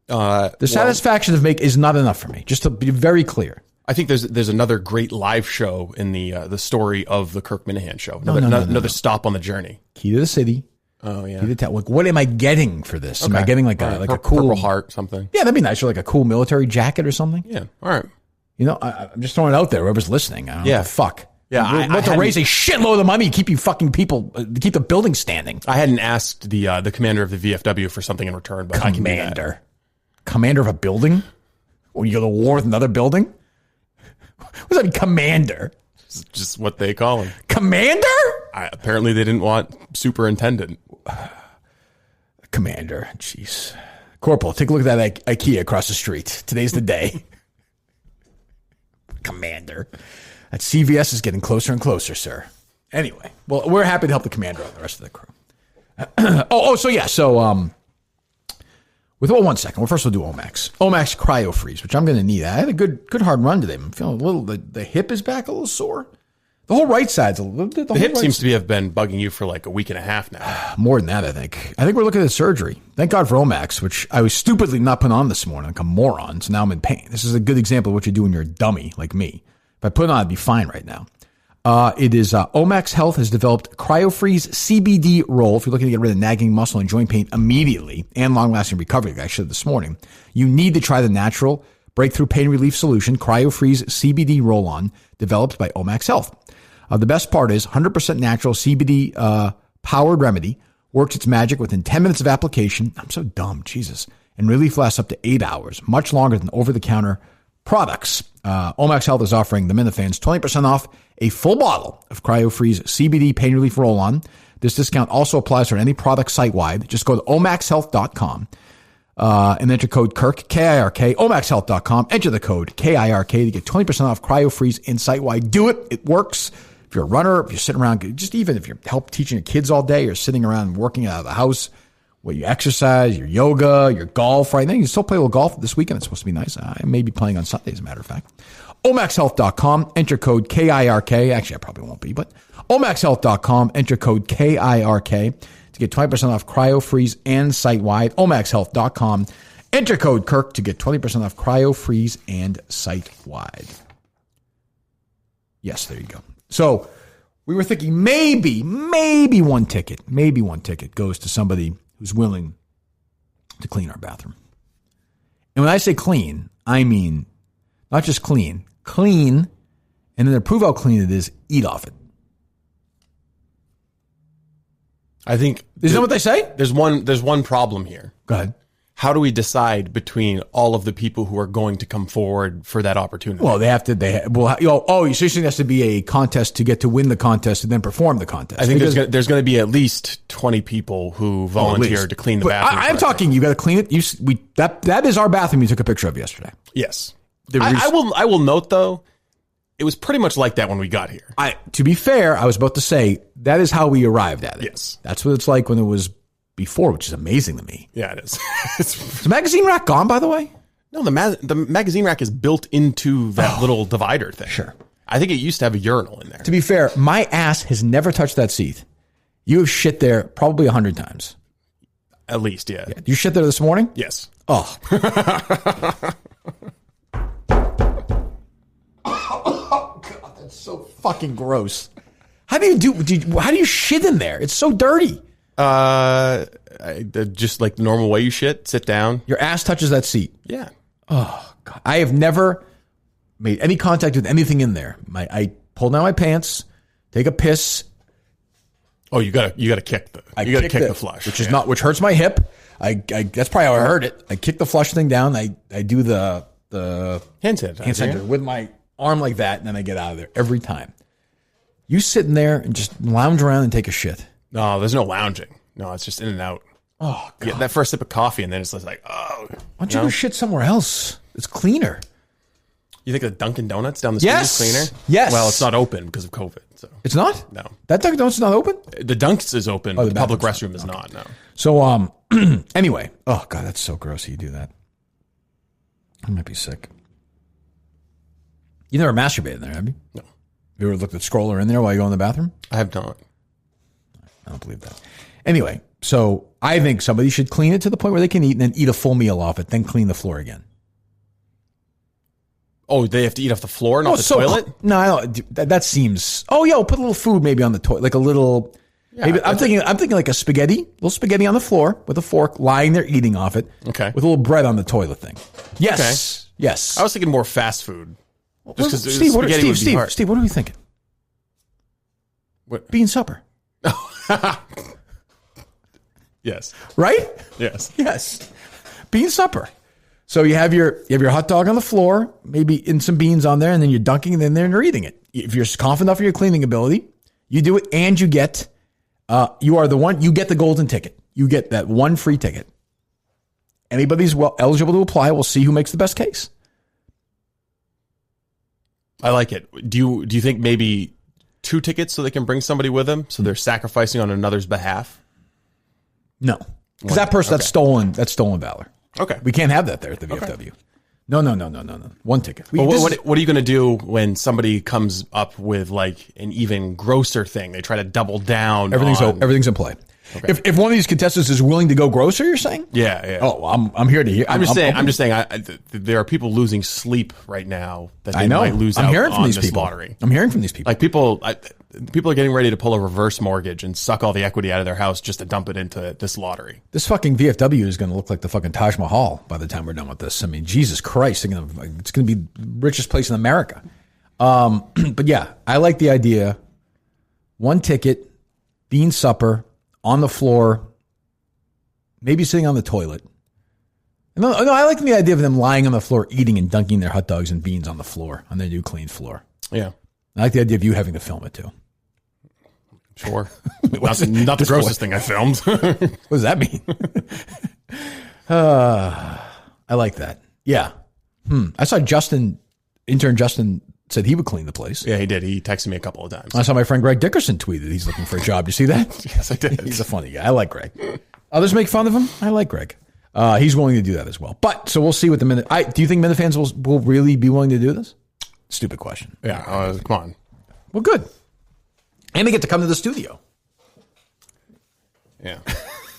The satisfaction of make is not enough for me, just to be very clear. I think there's another great live show in the story of the Kirk Minahan show. Another stop on the journey. Key to the city. Oh, yeah. Key to town. Like, what am I getting for this? Okay. Am I getting like a cool... Purple Heart, something? Yeah, that'd be nice. Or like a cool military jacket or something. Yeah. All right. You know, I'm just throwing it out there. Whoever's listening. I don't know what the fuck. Yeah, I want to raise a shitload of money to keep you fucking people, to keep the building standing. I hadn't asked the commander of the VFW for something in return, but I can do that. Commander of a building? When you go to war with another building? What does that mean, commander? It's just what they call him. Commander? Apparently they didn't want superintendent. Commander, jeez. Corporal, take a look at that IKEA across the street. Today's the day. Commander. That CVS is getting closer and closer, sir. Anyway, well, we're happy to help the commander and the rest of the crew. One second. Well, first we'll do Omax. Omax Cryo Freeze, which I'm going to need. I had a good hard run today. I'm feeling a little, the hip is back a little sore. The whole right side's a little bit. The hip seems to have been bugging you for like a week and a half now. More than that, I think. I think we're looking at surgery. Thank God for Omax, which I was stupidly not putting on this morning like a moron. So now I'm in pain. This is a good example of what you do when you're a dummy like me. If I put it on, I'd be fine right now. It is Omax Health has developed CryoFreeze CBD roll if you're looking to get rid of nagging muscle and joint pain immediately and long-lasting recovery, like I said this morning. You need to try the natural breakthrough pain relief solution, CryoFreeze CBD roll-on, developed by Omax Health. The best part is 100% natural CBD powered remedy, works its magic within 10 minutes of application. I'm so dumb, Jesus. And relief lasts up to 8 hours, much longer than over-the-counter products. Omax Health is offering the Minifans 20% off a full bottle of CryoFreeze CBD Pain Relief Roll-On. This discount also applies for any product site-wide. Just go to omaxhealth.com and enter code KIRK, K-I-R-K, omaxhealth.com. Enter the code K-I-R-K to get 20% off CryoFreeze and site-wide. Do it. It works. If you're a runner, if you're sitting around, just even if you're help teaching your kids all day or sitting around working out of the house, what you exercise, your yoga, your golf, right now. You still play a little golf this weekend. It's supposed to be nice. I may be playing on Sunday, as a matter of fact. omaxhealth.com, enter code KIRK. Actually, I probably won't be, but omaxhealth.com, enter code KIRK to get 20% off CryoFreeze and site-wide. omaxhealth.com, enter code KIRK to get 20% off CryoFreeze and site-wide. Yes, there you go. So we were thinking maybe one ticket goes to somebody who's willing to clean our bathroom. And when I say clean, I mean not just clean, and then to prove how clean it is, eat off it. I think isn't that what they say? There's one problem here. Go ahead. How do we decide between all of the people who are going to come forward for that opportunity? Well, so you're saying has to be a contest to get to win the contest and then perform the contest. I think there's going to be at least 20 people who volunteer to clean the bathroom. I'm talking. You got to clean it. That is our bathroom you took a picture of yesterday. Yes. I will note though, it was pretty much like that when we got here. To be fair, I was about to say that is how we arrived at it. Yes, that's what it's like when it was before, which is amazing to me. Yeah, it is. Is the magazine rack gone, by the way? No, the magazine rack is built into that little divider thing. Sure. I think it used to have a urinal in there. To be fair, my ass has never touched that seat. You have shit there probably 100 times. At least, yeah. You shit there this morning? Yes. Oh. God, that's so fucking gross. How do you shit in there? It's so dirty. Just like the normal way you shit, sit down. Your ass touches that seat. Yeah. Oh God. I have never made any contact with anything in there. I pull down my pants, take a piss. Oh, you gotta kick the flush, which hurts my hip. That's probably how I heard it. I kick the flush thing down. I do the hand sanitizer with my arm like that, and then I get out of there every time. You sitting there and just lounge around and take a shit. No, there's no lounging. No, it's just in and out. Oh, God. Yeah, that first sip of coffee, and then it's just like, oh. Why don't you go shit somewhere else? It's cleaner. You think the Dunkin' Donuts down the street is cleaner? Yes. Well, it's not open because of COVID. So it's not? No. That Dunkin' Donuts is not open? The Dunks is open. The public restroom is not, no. So, anyway. Oh, God, that's so gross that you do that. I might be sick. You never masturbated in there, have you? No. You ever looked at Scroller in there while you go in the bathroom? I have not. I don't believe that. Anyway, so I think somebody should clean it to the point where they can eat and then eat a full meal off it, then clean the floor again. Oh, they have to eat off the floor, not the toilet? No, I don't. That seems. Oh, yeah, we'll put a little food maybe on the toilet, like a little. Yeah, maybe I'm thinking like a little spaghetti on the floor with a fork, lying there eating off it. Okay. With a little bread on the toit thing. Yes. Okay. Yes. I was thinking more fast food. Just Steve, what are we thinking? What? Bean supper. Yes. Right? Yes. Yes. Bean supper. So you have your hot dog on the floor, maybe in some beans on there, and then you're dunking it in there and you're eating it. If you're confident enough in your cleaning ability, you do it and you get you get the golden ticket. You get that one free ticket. Anybody's eligible to apply. We'll see who makes the best case. I like it. Do you think maybe 2 tickets so they can bring somebody with them, so they're sacrificing on another's behalf? No, because that person that's stolen valor. Okay. We can't have that there at the VFW. No. One ticket. What are you going to do when somebody comes up with like an even grosser thing? They try to double down. Everything's in play. Okay. If one of these contestants is willing to go grosser, you're saying? Yeah. Oh, I'm here to hear. I'm just saying. There are people losing sleep right now that they might lose I'm out hearing from on these this people. lottery. I'm hearing from these people. Like people are getting ready to pull a reverse mortgage and suck all the equity out of their house just to dump it into this lottery. This fucking VFW is going to look like the fucking Taj Mahal by the time we're done with this. I mean, Jesus Christ, it's going to be the richest place in America. But yeah, I like the idea. One ticket, bean supper on the floor. Maybe sitting on the toilet. No, I like the idea of them lying on the floor, eating and dunking their hot dogs and beans on the floor, on their new clean floor. Yeah. I like the idea of you having to film it too. Sure. not the grossest thing I filmed. What does that mean? I like that. Yeah. I saw intern Justin said he would clean the place. Yeah, he did. He texted me a couple of times. I saw my friend Greg Dickerson tweeted he's looking for a job. You see that? Yes, I did. He's a funny guy. I like Greg. Others make fun of him. I like Greg. He's willing to do that as well. But so we'll see what do you think Minifans will really be willing to do this? Stupid question. Yeah. Come on. Well, good. And they get to come to the studio. Yeah.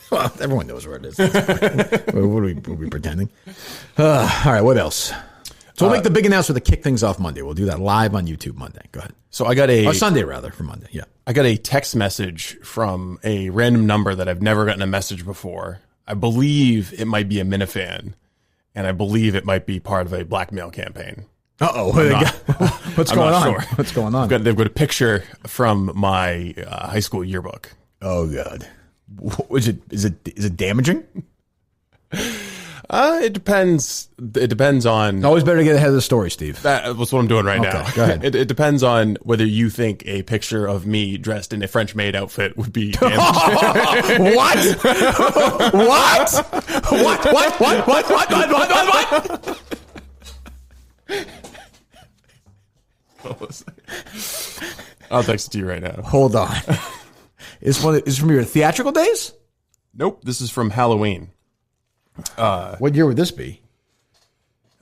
Well, everyone knows where it is. What are we pretending? All right. What else? So we'll make the big announcement to kick things off Monday. We'll do that live on YouTube Monday. Go ahead. So I got Sunday rather for Monday. Yeah. I got a text message from a random number that I've never gotten a message before. I believe it might be a Minifan, and I believe it might be part of a blackmail campaign. Uh-oh. What's going on? Sure. What's going on? They've got a picture from my high school yearbook. Oh, God. Is it damaging? It depends. It depends on. Always better to get ahead of the story, Steve. That's what I'm doing right now. Go ahead. It depends on whether you think a picture of me dressed in a French maid outfit would be damaging. What? I'll text it to you right now. Hold on. Is from your theatrical days? Nope. This is from Halloween. What year would this be?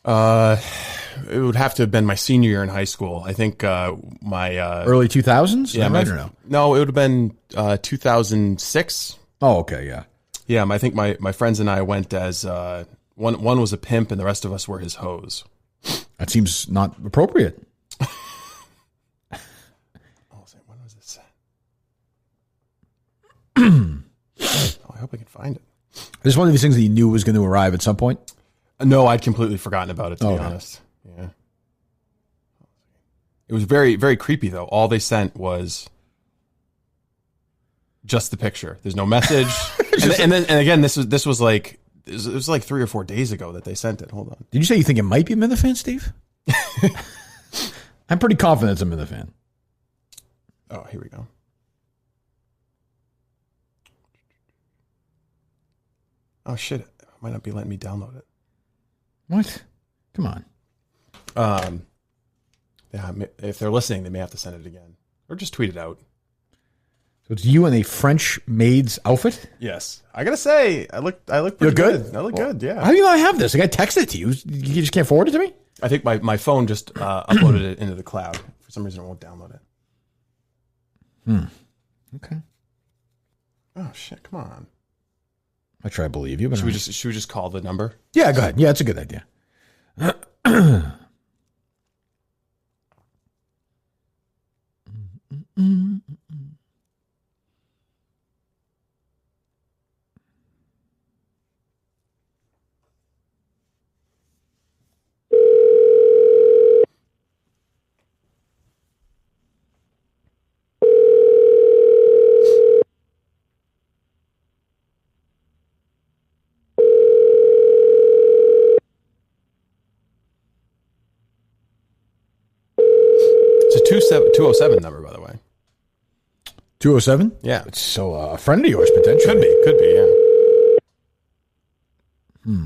It would have to have been my senior year in high school. I think my early 2000s. Yeah, no, it would have been 2006. Oh, okay, yeah, yeah. I think my friends and I went as one was a pimp and the rest of us were his hoes. That seems not appropriate. When was this? I hope I can find it. This is one of these things that you knew was going to arrive at some point? No, I'd completely forgotten about it, to be honest. Yeah. It was very, very creepy, though. All they sent was just the picture. There's no message. and again, this was like 3 or 4 days ago that they sent it. Hold on. Did you say you think it might be a Minifan, Steve? I'm pretty confident it's a Minifan. Oh, here we go. Oh, shit. It might not be letting me download it. What? Come on. Yeah, if they're listening, they may have to send it again. Or just tweet it out. So it's you in a French maid's outfit? Yes. I got to say, I look pretty good. I look good, yeah. How do you not have this? Like, I texted it to you. You just can't forward it to me? I think my phone just uploaded it into the cloud. For some reason, it won't download it. Okay. Oh, shit. Come on. I try to believe you, but should we just call the number? Yeah, go ahead. Yeah, that's a good idea. It's a 207 number, by the way. 207? Yeah. So a friend of yours, potentially. Could be, yeah.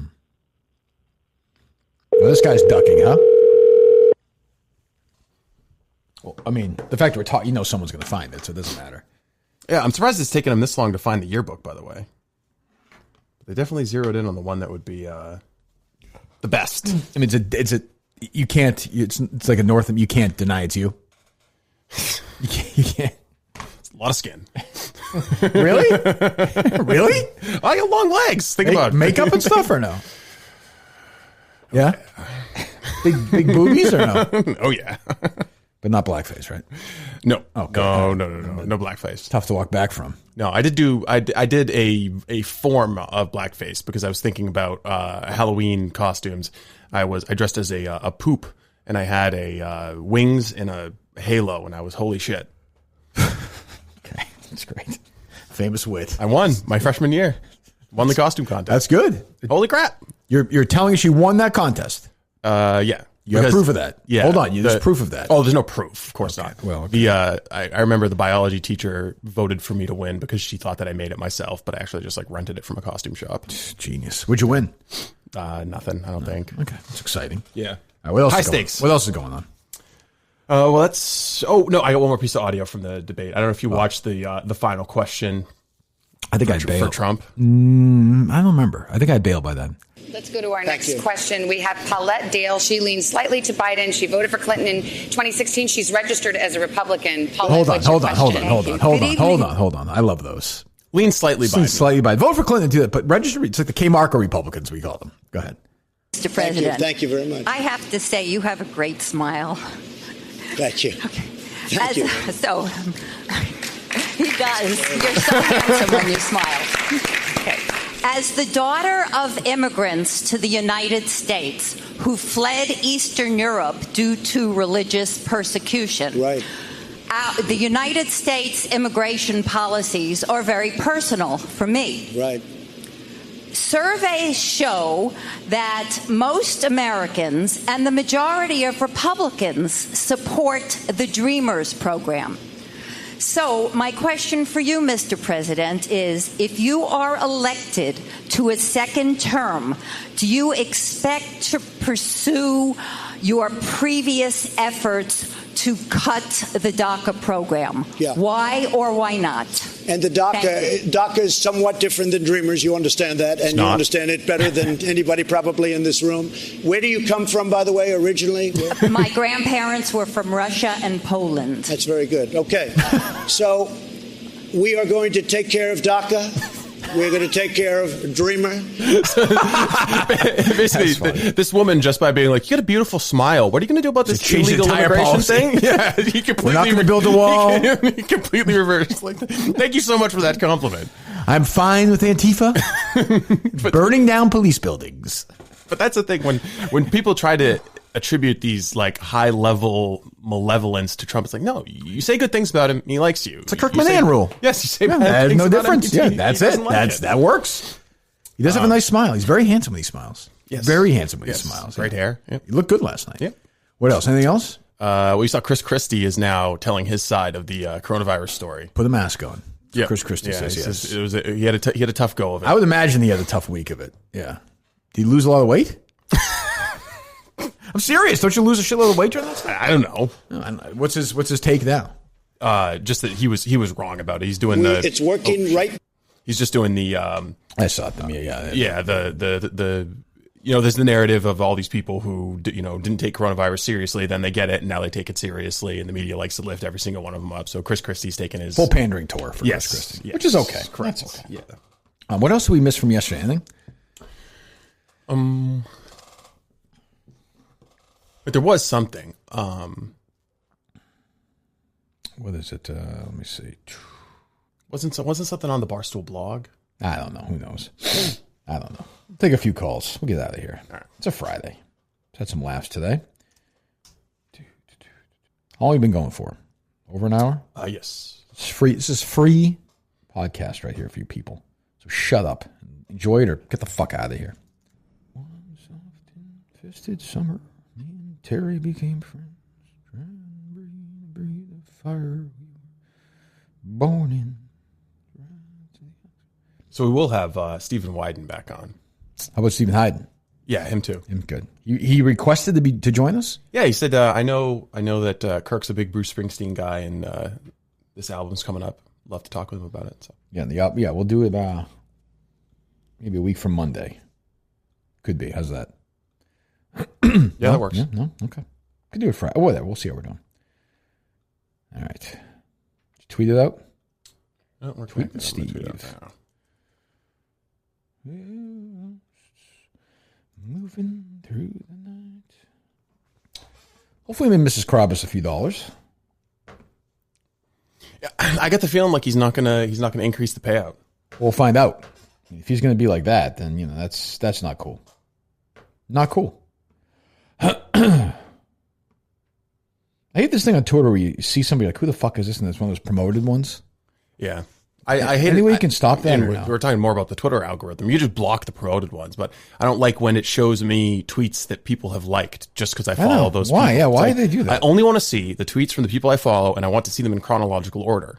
Well, this guy's ducking, huh? Well, I mean, the fact we're talking, someone's going to find it, so it doesn't matter. Yeah, I'm surprised it's taken him this long to find the yearbook, by the way. They definitely zeroed in on the one that would be the best. I mean, you can't. It's like a North. You can't deny it's you. You can't. It's a lot of skin. Really? Really? I got long legs. Think about it. Makeup and stuff or no? Yeah. Big boobies or no? Oh yeah. But not blackface, right? No. Okay. No blackface. Tough to walk back from. No, I did a form of blackface because I was thinking about Halloween costumes. I dressed as a poop, and I had a wings and a halo, and I was holy shit. Okay, that's great. Famous wit. I won my freshman year. Won the costume contest. That's good. Holy crap! You're telling us you won that contest? Yeah. You have proof of that? Yeah. Hold on. There's proof of that. Oh, there's no proof. Of course not. Well, okay. I remember the biology teacher voted for me to win because she thought that I made it myself, but I actually just rented it from a costume shop. Genius. What'd you win? Nothing. I don't think. Okay, that's exciting. Yeah. All right, what else? High stakes. What else is going on? Well, that's. Oh no, I got one more piece of audio from the debate. I don't know if you watched the final question. I think I bailed for Trump. I don't remember. I think I bailed by then. Let's go to our next question. We have Paulette Dale. She leans slightly to Biden. She voted for Clinton in 2016. She's registered as a Republican. Paulette, hold on. I love those. Lean slightly Biden. Slightly Biden. Vote for Clinton, do that. But register. It's like the K Marco Republicans, we call them. Go ahead. Mr. President. Thank you very much. I have to say, you have a great smile. Thank you. Okay. Thank you. So, he does. You're so handsome when you smile. Okay. As the daughter of immigrants to the United States who fled Eastern Europe due to religious persecution, right. The United States immigration policies are very personal for me. Right. Surveys show that most Americans and the majority of Republicans support the Dreamers program. So my question for you, Mr. President, is if you are elected to a second term, do you expect to pursue your previous efforts to cut the DACA program? Yeah. Why or why not? And the DACA is somewhat different than Dreamers. You understand that, and you understand it better than anybody probably in this room. Where do you come from, by the way, originally? My grandparents were from Russia and Poland. That's very good. Okay. So we are going to take care of DACA. We're going to take care of Dreamer. Basically, this woman, just by being like, you got a beautiful smile. What are you going to do about this illegal immigration thing? Yeah, we're not going to build a wall. He completely reversed. Like, thank you so much for that compliment. I'm fine with Antifa burning down police buildings. But that's the thing when people try to attribute these high level malevolence to Trump. It's like, no, you say good things about him, he likes you. It's a Kirk Moran rule. Yes, you say bad things no about difference. him. Yeah, that's it. That works. He does have a nice smile. He's very handsome when he smiles. Yes. Very handsome when he smiles. Great hair. Yep. You looked good last night. Yep. What else? Anything else? We saw Chris Christie is now telling his side of the coronavirus story. Put a mask on. Yeah. Chris Christie says yes. He had a tough go of it. I would imagine he had a tough week of it. Yeah. Did he lose a lot of weight? I'm serious. Don't you lose a shitload of weight during that stuff? I don't know. What's his take now? Just that he was wrong about it. He's doing it's working right. He's just doing the. I saw it. Yeah. The there's the narrative of all these people who didn't take coronavirus seriously. Then they get it, and now they take it seriously, and the media likes to lift every single one of them up. So Chris Christie's taking his full pandering tour for Chris Christie, which is okay. Correct. That's okay. Yeah. What else did we miss from yesterday? Anything? But there was something. What is it? Let me see. Wasn't something on the Barstool blog? I don't know. Who knows? I don't know. Take a few calls. We'll get out of here. All right. It's a Friday. Had some laughs today. How long have you been going for? Over an hour? Yes. It's free. This is free podcast right here for you people. So shut up. Enjoy it or get the fuck out of here. One soft-fisted summer. Me and Terry became friends. Trying to breathe the fire we were born in. So we will have Stephen Wyden back on. How about Stephen Hyden? Yeah, him too. Him good. He requested to join us? Yeah, he said, I know that Kirk's a big Bruce Springsteen guy, and this album's coming up. Love to talk with him about it. So. Yeah, we'll do it. Maybe a week from Monday. Could be. How's that? Yeah, that works. Yeah, no? Okay. Could do it Friday. Whatever. We'll see how we're doing. All right. Did you tweet it out? No, we're Tweet tweeting Steve. Moving through the night. Hopefully, Mrs. Krabs a few dollars. I get the feeling like he's not gonna increase the payout. We'll find out. If he's going to be like that, then that's not cool. Not cool. I hate this thing on Twitter where you see somebody like, who the fuck is this? And it's one of those promoted ones. Yeah. I hate Any it. way you can stop that? We're talking more about the Twitter algorithm. You just block the promoted ones, but I don't like when it shows me tweets that people have liked just because I follow those people. Why? Yeah, why do they do that? I only want to see the tweets from the people I follow, and I want to see them in chronological order.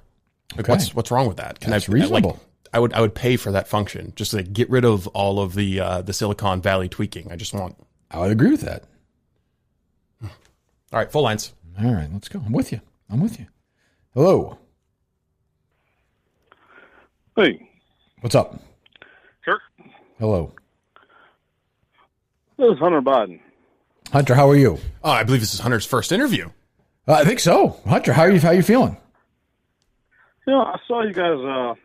Like, Okay. what's wrong with that? That's reasonable. I would pay for that function just to get rid of all of the Silicon Valley tweaking. I would agree with that. All right, full lines. All right, let's go. I'm with you. Hello. Hey. What's up? Kirk. Hello. This is Hunter Biden. Hunter, how are you? Oh, I believe this is Hunter's first interview. I think so. Hunter, how are you feeling? I saw you guys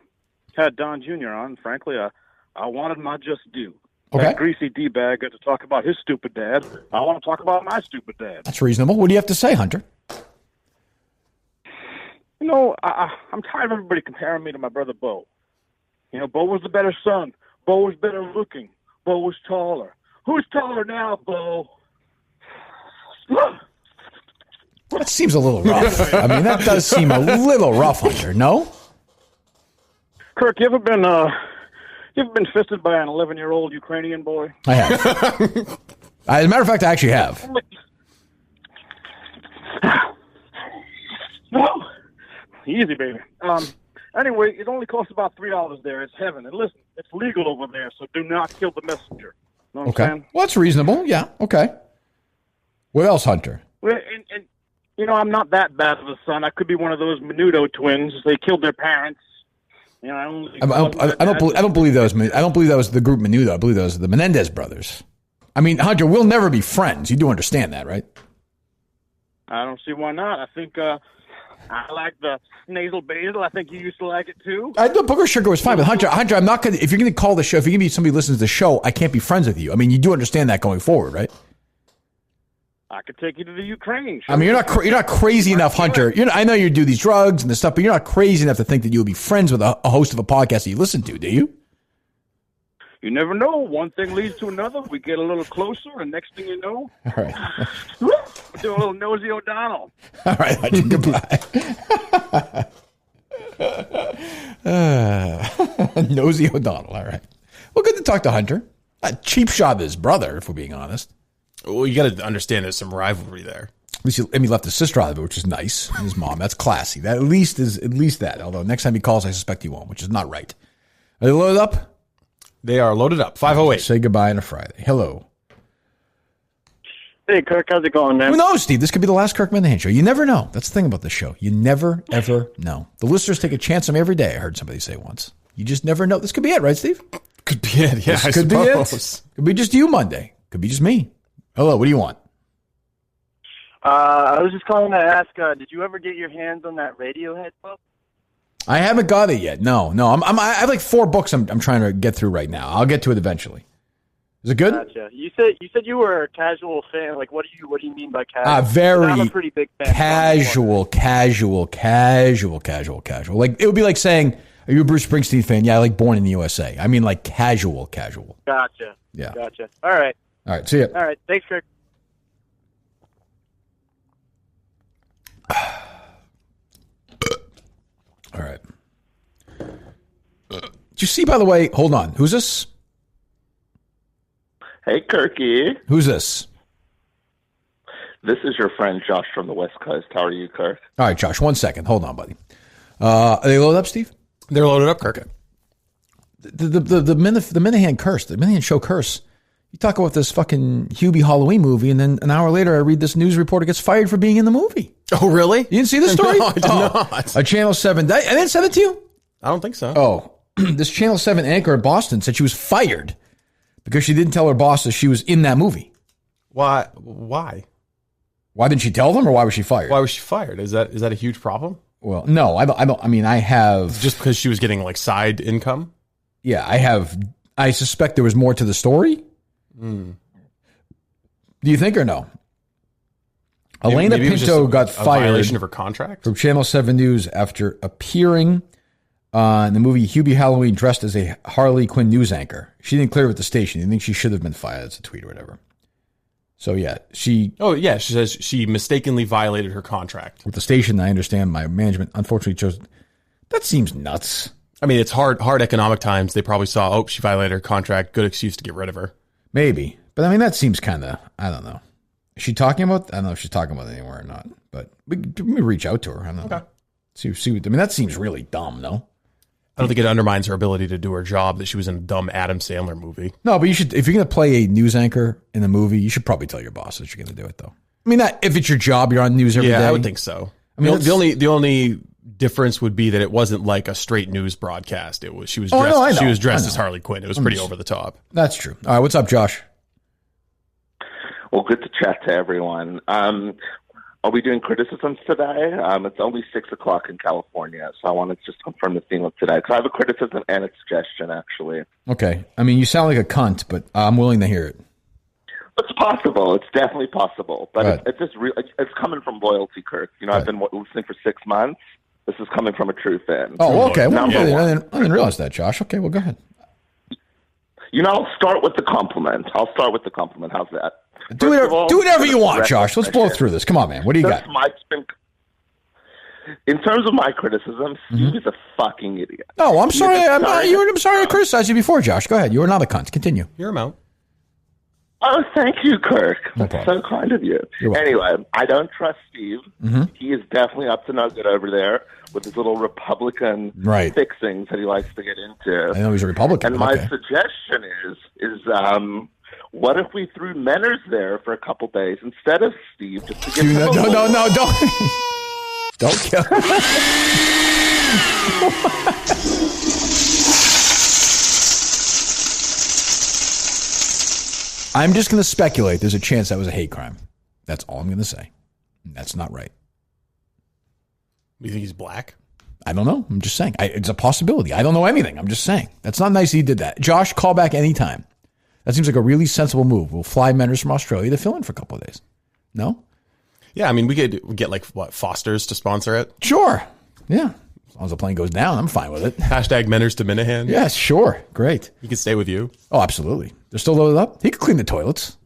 had Don Jr. on. Frankly, I wanted my just due. Okay. That greasy D-bag got to talk about his stupid dad. I want to talk about my stupid dad. That's reasonable. What do you have to say, Hunter? I'm tired of everybody comparing me to my brother Bo. Bo was the better son. Bo was better looking. Bo was taller. Who's taller now, Bo? That seems a little rough. I mean, that does seem a little rough, Hunter. No? Kirk, you ever been fisted by an 11-year-old Ukrainian boy? I have. As a matter of fact, I actually have. No. Easy, baby. Anyway, it only costs about $3 there. It's heaven. And listen, it's legal over there, so do not kill the messenger. Know what I'm saying? Well, that's reasonable. Yeah, okay. What else, Hunter? Well, and I'm not that bad of a son. I could be one of those Menudo twins. They killed their parents. I don't believe that was. I don't believe that was the group Menudo. I believe that was the Menendez brothers. I mean, Hunter, we'll never be friends. You do understand that, right? I don't see why not. I think I like the nasal basil. I think you used to like it too. I know Booger Sugar was fine, but Hunter, I'm not going to. If you're going to call the show, if you're going to be somebody who listens to the show, I can't be friends with you. I mean, you do understand that going forward, right? I could take you to the Ukraine. I mean, you're not crazy enough, Hunter. I know you do these drugs and this stuff, but you're not crazy enough to think that you'll be friends with a host of a podcast that you listen to, do you? You never know. One thing leads to another. We get a little closer, and next thing you know, all right, do a little Nosy O'Donnell. All right, Hunter, goodbye. Nosy O'Donnell. All right. Well, good to talk to Hunter. A cheap shot of his brother, if we're being honest. Well, you got to understand there's some rivalry there. At least he left his sister out of it, which is nice. And his mom. That's classy. That at least that. Although next time he calls, I suspect he won't, which is not right. Are they loaded up? They are loaded up. 508. Say goodbye on a Friday. Hello. Hey, Kirk, how's it going, man? Who knows, Steve? This could be the last Kirk Minahan show. You never know. That's the thing about this show. You never, ever know. The listeners take a chance on me every day, I heard somebody say once. You just never know. This could be it, right, Steve? Could be it, yeah, This could be it. Could be just you Monday. Could be just me. Hello, what do you want? I was just calling to ask, did you ever get your hands on that Radiohead book? I haven't got it yet. No. I have like 4 books I'm trying to get through right now. I'll get to it eventually. Is it good? Gotcha. You said you were a casual fan. Like, what do you mean by casual? Very I'm a pretty big fan. casual. Like, it would be like saying, are you a Bruce Springsteen fan? Yeah, I like Born in the USA. I mean, like casual. Gotcha. Yeah. Gotcha. All right. See ya. All right. Thanks, Kirk. All right. Did you see, by the way, hold on. Who's this? Hey, Kirky. Who's this? This is your friend Josh from the West Coast. How are you, Kirk? All right, Josh, 1 second. Hold on, buddy. Are they loaded up, Steve? They're loaded up, Kirk. The Minahan curse, the Minahan show curse. You talk about this fucking Hubie Halloween movie, and then an hour later I read this news reporter gets fired for being in the movie. Oh, really? You didn't see this story? No, I did not. A Channel 7. I didn't send it to you? I don't think so. Oh. this Channel 7 anchor in Boston said she was fired because she didn't tell her bosses she was in that movie. Why? Why didn't she tell them, or why was she fired? Why was she fired? Is that a huge problem? Well, no, I don't. I mean, I have just because she was getting like side income. Yeah, I have. I suspect there was more to the story. Do you think or no? Elena Pinto got fired. Violation of her contract from Channel 7 News after appearing in the movie Hubie Halloween dressed as a Harley Quinn news anchor. She didn't clear with the station. You think she should have been fired? That's a tweet or whatever. So yeah, she says she mistakenly violated her contract with the station. I understand my management unfortunately chose. That seems nuts. I mean, it's hard economic times. They probably saw, she violated her contract. Good excuse to get rid of her. Maybe. But I mean, that seems kind of, I don't know. Is she talking about, I don't know if she's talking about it anymore or not, but we reach out to her. I don't know. See what, I mean, that seems really dumb, no? I don't think it undermines her ability to do her job that she was in a dumb Adam Sandler movie. No, but you should, if you're going to play a news anchor in a movie, you should probably tell your boss that you're going to do it, though. I mean, if it's your job, you're on news every day. Yeah, I would think so. I mean, the only difference would be that it wasn't like a straight news broadcast. It was she was dressed as Harley Quinn. It was pretty over the top. That's true. All right, what's up, Josh? Well, good to chat to everyone. Are we doing criticisms today? It's only 6:00 in California, so I want to just confirm the theme of today. Because I have a criticism and a suggestion, actually. Okay. I mean, you sound like a cunt, but I'm willing to hear it. It's possible. It's definitely possible. But it's just it's coming from loyalty, Kirk. You know, I've been listening for 6 months. This is coming from a true fan. Oh, okay. Well, I didn't realize that, Josh. Okay, well, go ahead. You know, I'll start with the compliment. How's that? Do whatever you want, Josh. Let's blow through this. Come on, man. What do you got? In terms of my criticism, Steve is a fucking idiot. No, I'm sorry. I'm sorry I criticized you before, Josh. Go ahead. You are not a cunt. Continue. Hear him out. Oh, thank you, Kirk. That's so kind of you. Anyway, I don't trust Steve. He is definitely up to no good over there with his little Republican fixings that he likes to get into. I know he's a Republican. And my suggestion is what if we threw Menners there for a couple days instead of Steve? Just to get no, don't. Don't kill him. I'm just going to speculate there's a chance that was a hate crime. That's all I'm going to say. That's not right. You think he's black? I don't know. I'm just saying. It's a possibility. I don't know anything. I'm just saying. That's not nice he did that. Josh, call back anytime. That seems like a really sensible move. We'll fly Menners from Australia to fill in for a couple of days. No? Yeah, I mean, we could get like Foster's to sponsor it. Sure. Yeah. As long as the plane goes down, I'm fine with it. Hashtag Menners to Minahan. Yeah, sure. Great. He can stay with you. Oh, absolutely. They're still loaded up. He could clean the toilets.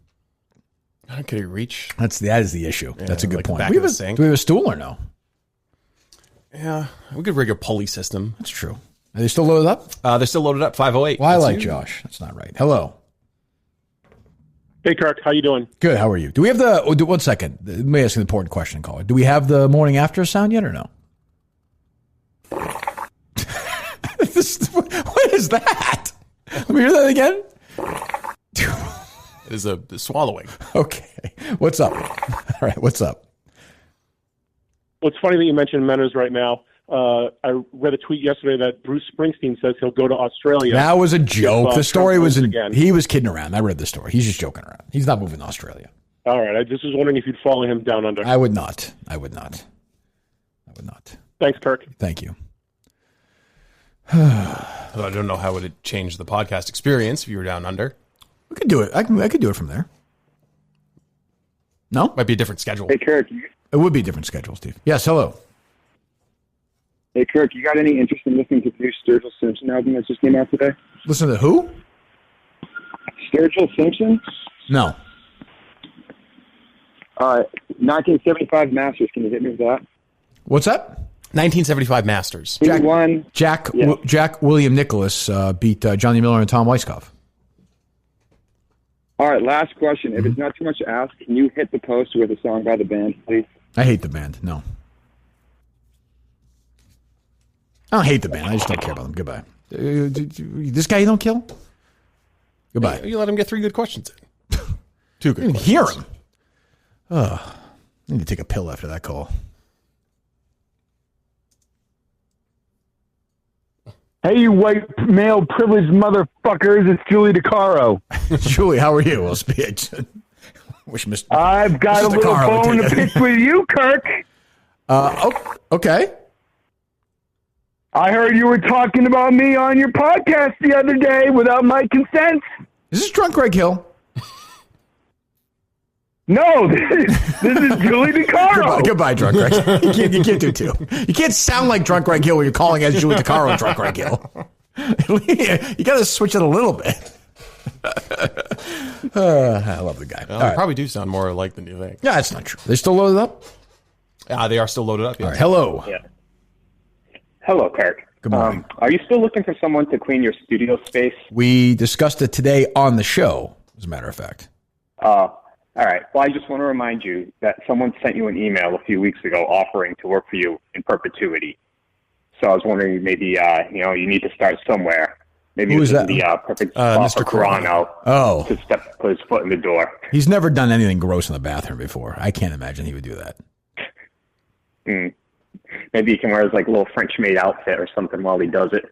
Could he reach? That is the issue. Yeah, that's a good point. Do we have a stool or no? Yeah, we could rig a pulley system. That's true. Are they still loaded up? They're still loaded up. 508. Well, I like Josh. That's not right. Hello. Hey, Kirk. How you doing? Good. How are you? Do we have the? 1 second. Let me ask you an important question, caller. Do we have the morning after sound yet or no? What is that? Let me hear that again. It is a swallowing. Okay. What's up? All right. What's up? Well, it's funny that you mentioned Menners right now. I read a tweet yesterday that Bruce Springsteen says he'll go to Australia. That was a joke. The story was he was kidding around. I read the story. He's just joking around. He's not moving to Australia. All right. I just was wondering if you'd follow him down under. I would not. Thanks, Kirk. Thank you. I don't know how it would change the podcast experience if you were down under. We could do it. I could do it from there. No? Might be a different schedule. Hey, Kirk. It would be a different schedule, Steve. Yes, hello. Hey, Kirk, you got any interest in listening to the new Sturgill Simpson album that just came out today? Listen to who? Sturgill Simpson? No. 1975 Masters. Can you hit me with that? What's that? 1975 Masters. Jack William Nicholas beat Johnny Miller and Tom Weiskopf. All right, last question. If it's not too much to ask, can you hit the post with a song by the band, please? I hate the band. No. I don't hate the band. I just don't care about them. Goodbye. This guy you don't kill? Goodbye. You let him get 3 good questions in. 2 good questions. Hear him. I need to take a pill after that call. Hey, you white male privileged motherfuckers! It's Julie DeCaro. Julie, how are you? We'll speak. Wish Mr. I've got Mr. a little bone to pick with you, Kirk. Okay. I heard you were talking about me on your podcast the other day without my consent. Is this Drunk Greg Hill? No, this is Julie DeCaro. Goodbye, Drunk Greg. You can't do two. You can't sound like Drunk Greg Hill when you're calling as Julie DeCaro Drunk Greg Hill. You got to switch it a little bit. I love the guy. Well, they probably do sound more like the new thing. Yeah, that's not true. They're still loaded up? They are still loaded up. Yes. All right, hello. Yeah. Hello, Kirk. Good morning. Are you still looking for someone to clean your studio space? We discussed it today on the show, as a matter of fact. All right. Well, I just want to remind you that someone sent you an email a few weeks ago offering to work for you in perpetuity. So I was wondering, maybe you need to start somewhere. Maybe Who is that? The perfect spot for Carano to put his foot in the door. He's never done anything gross in the bathroom before. I can't imagine he would do that. Maybe he can wear his little French maid outfit or something while he does it.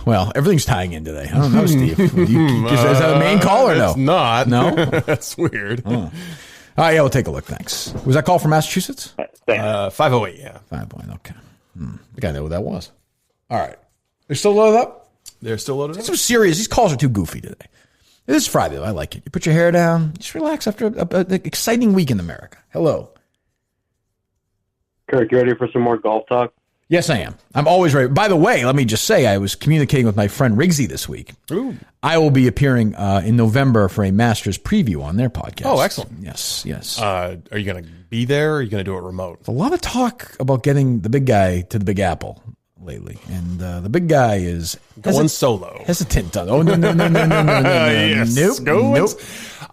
Well, everything's tying in today. I don't know, Steve. Is that a main call or no? It's not. No? That's weird. Oh. All right, yeah, we'll take a look. Thanks. Was that call from Massachusetts? 508, yeah. 508, okay. I think I know what that was. All right. They're still loaded up? They're still loaded up? Some serious. These calls are too goofy today. It is Friday, though. I like it. You put your hair down. Just relax after an exciting week in America. Hello. Kirk, you ready for some more golf talk? Yes, I am. I'm always ready. By the way, let me just say, I was communicating with my friend Riggsy this week. Ooh. I will be appearing in November for a Masters preview on their podcast. Oh, excellent. Yes. Are you going to be there or are you going to do it remote? A lot of talk about getting the big guy to the Big Apple lately. And the big guy is going solo. Hesitant. Oh, no. Yes. Nope.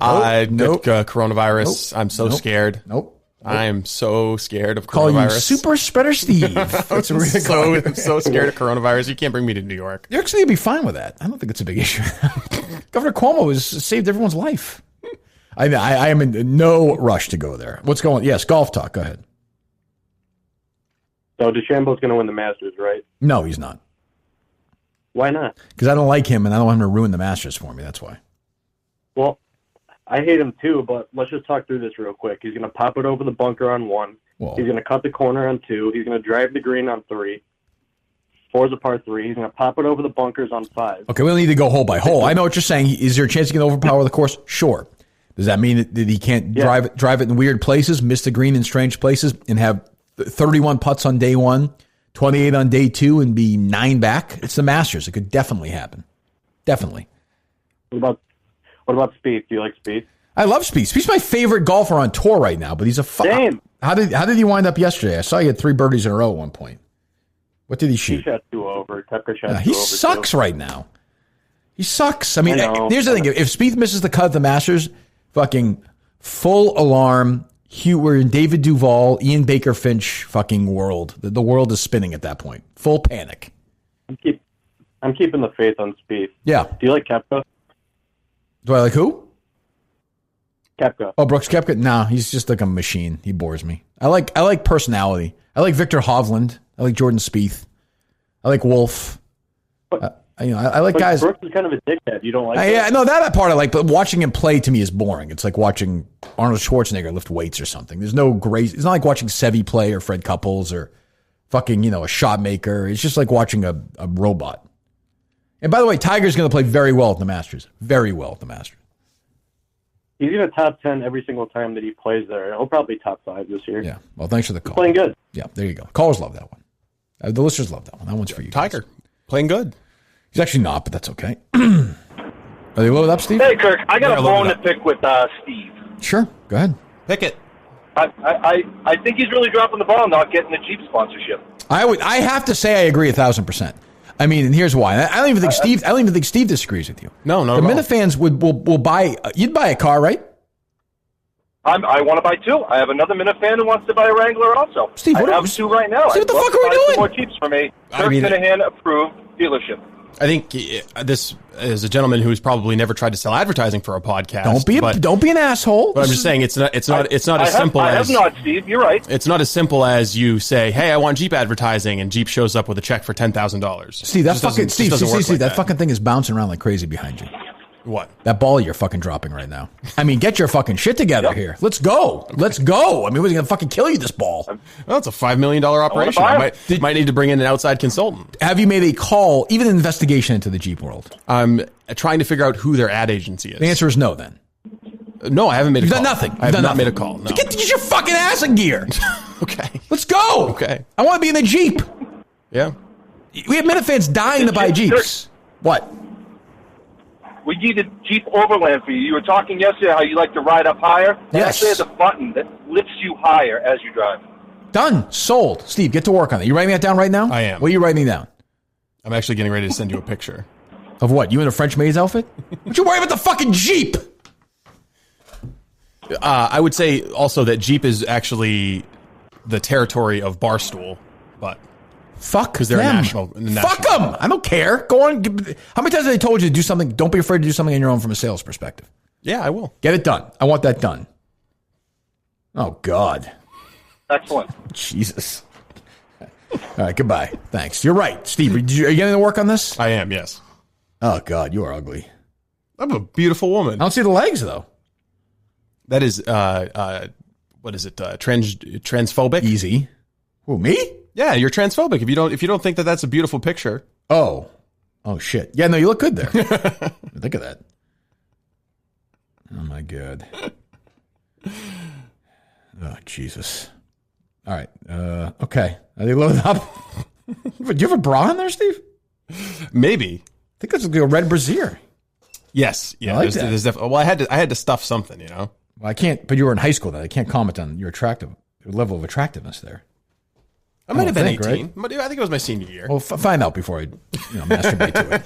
Coronavirus. I'm so scared. Nope. I am so scared of coronavirus. Call you Super Spreader Steve. I'm so scared of coronavirus. You can't bring me to New York. You're actually going to be fine with that. I don't think it's a big issue. Governor Cuomo has saved everyone's life. I am in no rush to go there. What's going on? Yes, golf talk. Go ahead. So DeChambeau's going to win the Masters, right? No, he's not. Why not? Because I don't like him, and I don't want him to ruin the Masters for me. That's why. Well, I hate him too, but let's just talk through this real quick. He's going to pop it over the bunker on 1. Whoa. He's going to cut the corner on 2. He's going to drive the green on 3. 4's a par 3. He's going to pop it over the bunkers on 5. Okay, we don't need to go hole by hole. I know what you're saying. Is there a chance he can overpower the course? Sure. Does that mean that he can't drive it in weird places, miss the green in strange places, and have 31 putts on day 1, 28 on day 2, and be 9 back? It's the Masters. It could definitely happen. Definitely. What about Spieth? Do you like Spieth? I love Spieth. Spieth's my favorite golfer on tour right now, but he's a Same. How did he wind up yesterday? I saw he had 3 birdies in a row at one point. What did he shoot? He shot 2 over. Koepka shot 2 over. He sucks right now. He sucks. I mean, here's the thing. If Spieth misses the cut at the Masters, fucking full alarm. We're in David Duval, Ian Baker Finch fucking world. The world is spinning at that point. Full panic. I'm keeping the faith on Spieth. Yeah. Do you like Koepka? Do I like who? Koepka. Oh, Brooks Koepka? No, he's just like a machine. He bores me. I like personality. I like Victor Hovland. I like Jordan Spieth. I like Wolf. I like guys. Brooks is kind of a dickhead. You don't like that? Yeah, no, that part I like, but watching him play to me is boring. It's like watching Arnold Schwarzenegger lift weights or something. There's no grace. It's not like watching Seve play or Fred Couples or fucking, a shot maker. It's just like watching a robot. And by the way, Tiger's going to play very well at the Masters. Very well at the Masters. He's going to top 10 every single time that he plays there. He'll probably top 5 this year. Yeah. Well, thanks for the call. He's playing good. Yeah, there you go. Callers love that one. The listeners love that one. That one's for you. Tiger. Playing good. He's actually not, but that's okay. Are they loaded up, Steve? Hey, Kirk, I got a bone to pick with Steve. Sure. Go ahead. Pick it. I think he's really dropping the ball, not getting the Jeep sponsorship. I have to say I agree 1,000%. I mean, and here's why. I don't even think Steve disagrees with you. No. The Minifans will buy. You'd buy a car, right? I want to buy 2. I have another Minifan who wants to buy a Wrangler also. Steve, I have 2 right now. Steve, what the fuck are we doing? 2 more Jeeps from a Kirk Minahan approved dealership. I think this is a gentleman who's probably never tried to sell advertising for a podcast. Don't be an asshole. But I'm just saying it's not as simple as. I have not, Steve. You're right. It's not as simple as you say, "Hey, I want Jeep advertising," and Jeep shows up with a check for $10,000. Steve, that fucking thing is bouncing around like crazy behind you. What? That ball you're fucking dropping right now. I mean, get your fucking shit together here. Let's go. Okay. Let's go. I mean, we're going to fucking kill you, this ball. Well, it's a $5 million operation. I might need to bring in an outside consultant. Have you made a call, even an investigation into the Jeep world? I'm trying to figure out who their ad agency is. The answer is no, then. No, I haven't made a call. You've done nothing. I have not made a call. No. Get your fucking ass in gear. Okay. Let's go. Okay. I want to be in the Jeep. Yeah. We have Minifans dying to buy Jeeps. What? We need a Jeep Overland for you. You were talking yesterday how you like to ride up higher. Yes. There's a button that lifts you higher as you drive. Done. Sold. Steve, get to work on it. You writing that down right now? I am. What are you writing down? I'm actually getting ready to send you a picture. Of what? You in a French maid's outfit? Don't you worry about the fucking Jeep. I would say also that Jeep is actually the territory of Barstool, but... Fuck because they're them. national. Fuck them. I don't care. Go on. How many times have they told you to do something? Don't be afraid to do something on your own from a sales perspective. Yeah, I will. Get it done. I want that done. Oh, God. Excellent. Jesus. All right, goodbye. Thanks. You're right. Steve, are you getting to work on this? I am, yes. Oh, God, you are ugly. I'm a beautiful woman. I don't see the legs, though. That is, what is it? Transphobic? Easy. Who, me? Yeah, you're transphobic if you don't think that that's a beautiful picture. Oh shit. Yeah, no, you look good there. Think of that. Oh my God. Oh Jesus. All right. Okay. Are they loaded up? Do you have a bra in there, Steve? Maybe. I think that's a red brassiere. Yes. Yeah. I like that. Well, I had to stuff something, you know. Well, I can't. But you were in high school then. I can't comment on your level of attractiveness there. I might have been 18. Right? I think it was my senior year. Well, find out before I masturbate to it.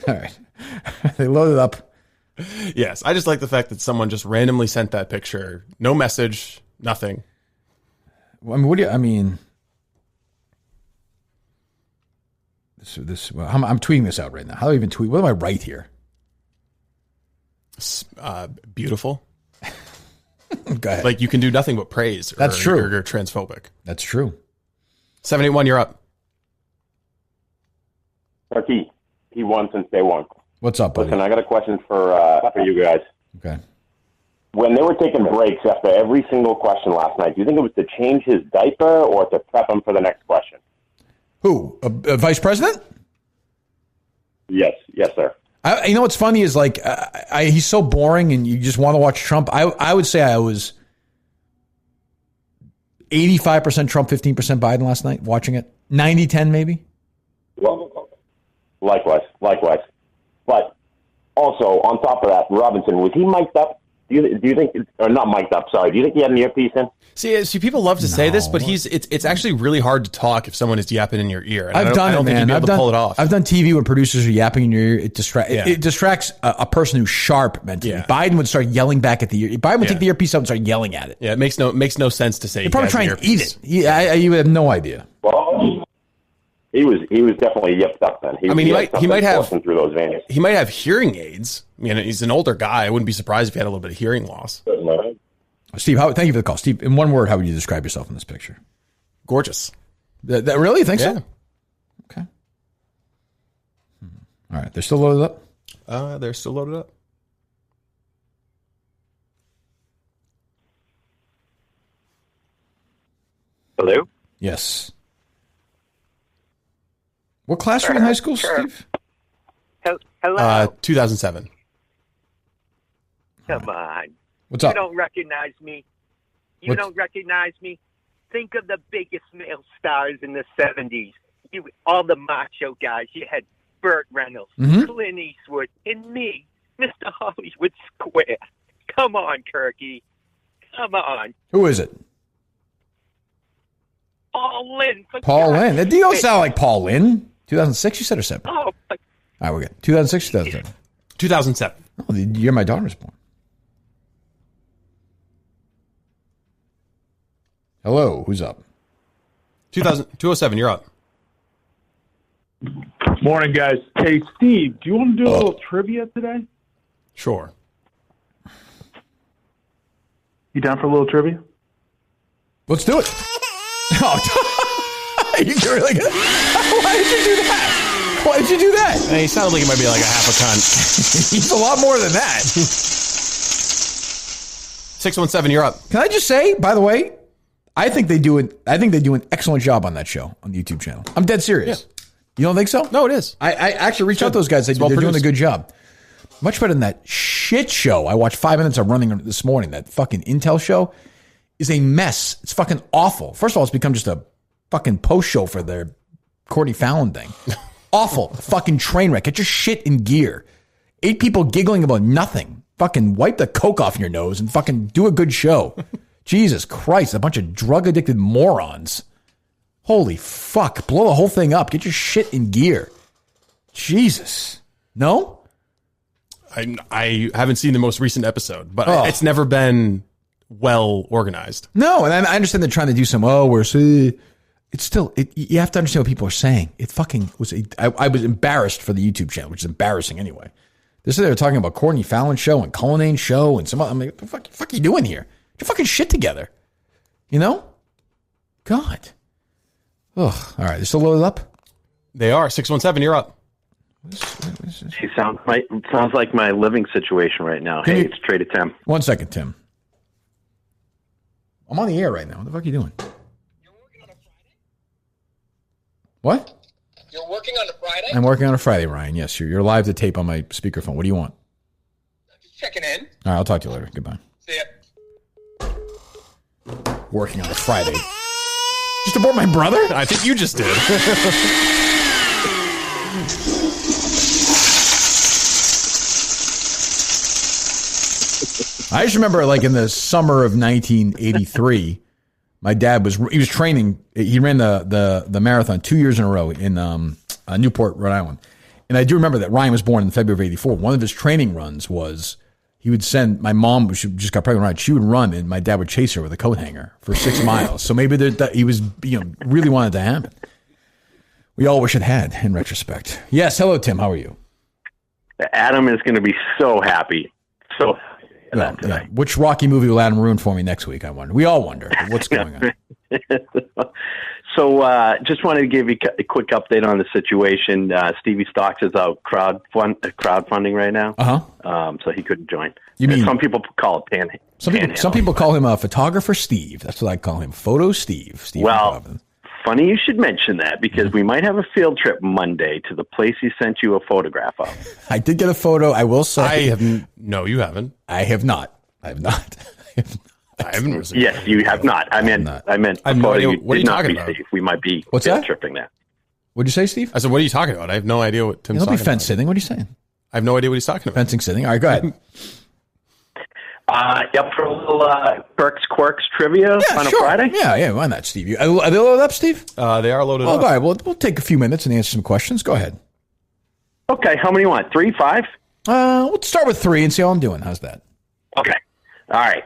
All right. They loaded up. Yes. I just like the fact that someone just randomly sent that picture. No message. Nothing. Well, I mean, I'm tweeting this out right now. How do I even tweet? What do I write here? Beautiful. Go ahead. Like you can do nothing but praise. That's true. You're transphobic. That's true. 781, you're up. Turkey, he won since day one. What's up, buddy? Listen, I got a question for you guys. Okay. When they were taking breaks after every single question last night, do you think it was to change his diaper or to prep him for the next question? Who? A vice president? Yes, sir. You know what's funny is like he's so boring, and you just want to watch Trump. I would say I was 85% Trump, 15% Biden last night. Watching it, 90-10 maybe. Well, likewise. But also on top of that, Robinson, was he mic'd up? Do you think, or not mic'd up? Sorry. Do you think he had an earpiece in? See, people love to say this, but it's actually really hard to talk if someone is yapping in your ear. And I've done it, man. I've pull it off. I've done TV when producers are yapping in your ear. It distracts a person who's sharp mentally. Yeah. Biden would start yelling back at the ear. Biden would take the earpiece out and start yelling at it. Yeah, it makes no sense to say. They're probably trying to eat it. You have no idea. Well, he was definitely yipped up then. He might have through those veins. He might have hearing aids. I mean, he's an older guy. I wouldn't be surprised if he had a little bit of hearing loss. Steve, thank you for the call. Steve, in one word, how would you describe yourself in this picture? Gorgeous. That really? You think so? Okay. All right. They're still loaded up? They're still loaded up. Hello? Yes. What class were you in high school, Steve? Hello? 2007. Come on. What's up? You don't recognize me. Don't recognize me. Think of the biggest male stars in the 70s. All the macho guys. You had Burt Reynolds, Clint Eastwood, and me, Mr. Hollywood Square. Come on, Kirky. Come on. Who is it? Paul Lynn. Paul Lynn. You don't sound like Paul Lynn. 2006, you said, or 7? Oh, all right, we're good. 2006, 2007. 2007. Oh, the year my daughter was born. Hello, who's up? 207, you're up. Morning, guys. Hey, Steve, do you want to do a little trivia today? Sure. You down for a little trivia? Let's do it. Oh, you're really good. Why did you do that? Why did you do that? He sounded like he might be like a half a cunt. He's a lot more than that. 617, you're up. Can I just say, by the way, I think they do an excellent job on that show on the YouTube channel. I'm dead serious. Yeah. You don't think so? No, it is. I actually reached out to those guys. They're doing a good job. Much better than that shit show. I watched 5 minutes of running this morning. That fucking Intel show is a mess. It's fucking awful. First of all, it's become just a fucking post show for their Courtney Fallon thing. Awful. Fucking train wreck. Get your shit in gear. 8 people giggling about nothing. Fucking wipe the coke off your nose and fucking do a good show. Jesus Christ. A bunch of drug addicted morons. Holy fuck. Blow the whole thing up. Get your shit in gear. Jesus. No? I haven't seen the most recent episode, but it's never been well organized. No, and I understand they're trying to do some, it's still, you have to understand what people are saying. It fucking was, I was embarrassed for the YouTube channel, which is embarrassing anyway. They were talking about Courtney Fallon show and Cullinane show and some other, I'm like, what the fuck are you doing here? Get your fucking shit together. You know? God. Ugh. All right. They're still loaded up? They are. 617, you're up. She sounds like my living situation right now. Hey, it's Trader Tim. 1 second, Tim. I'm on the air right now. What the fuck are you doing? You're working on a Friday? What? You're working on a Friday? I'm working on a Friday, Ryan. Yes, you're live to tape on my speakerphone. What do you want? Just checking in. All right, I'll talk to you later. Goodbye. See ya. Working on a Friday. Just abort my brother? I think you just did. I just remember, like, in the summer of 1983, my dad was training. He ran the marathon 2 years in a row in Newport, Rhode Island. And I do remember that Ryan was born in February of 84. One of his training runs was he would send my mom, she just got pregnant, right? She would run, and my dad would chase her with a coat hanger for 6 miles. So maybe he was, really wanted to happen. We all wish it had, in retrospect. Yes, hello, Tim. How are you? Adam is going to be so happy. So well, yeah. Which Rocky movie will Adam ruin for me next week, I wonder? We all wonder. What's going on? So just wanted to give you a quick update on the situation. Stevie Stocks is out crowdfunding right now. So he couldn't join. You mean some people call it some people call him a photographer Steve. That's what I call him. Photo Steve. Well, funny you should mention that because we might have a field trip Monday to the place he sent you a photograph of. I did get a photo. I will say. No, you haven't. I have not. I haven't received. Yes, you have not. I meant. I have no idea. What are you talking about? We might be tripping that. What'd you say, Steve? I said, what are you talking about? I have no idea what Tim's talking about. Don't be fence sitting. What are you saying? I have no idea what he's talking about. Fencing sitting. All right, go ahead. Up for a little Kirk's Quirks trivia on a Friday? Yeah, why not, Steve? Are they loaded up, Steve? They are loaded up. All right, we'll take a few minutes and answer some questions. Go ahead. Okay, how many you want? 3, 5? We'll start with 3 and see how I'm doing. How's that? Okay. All right.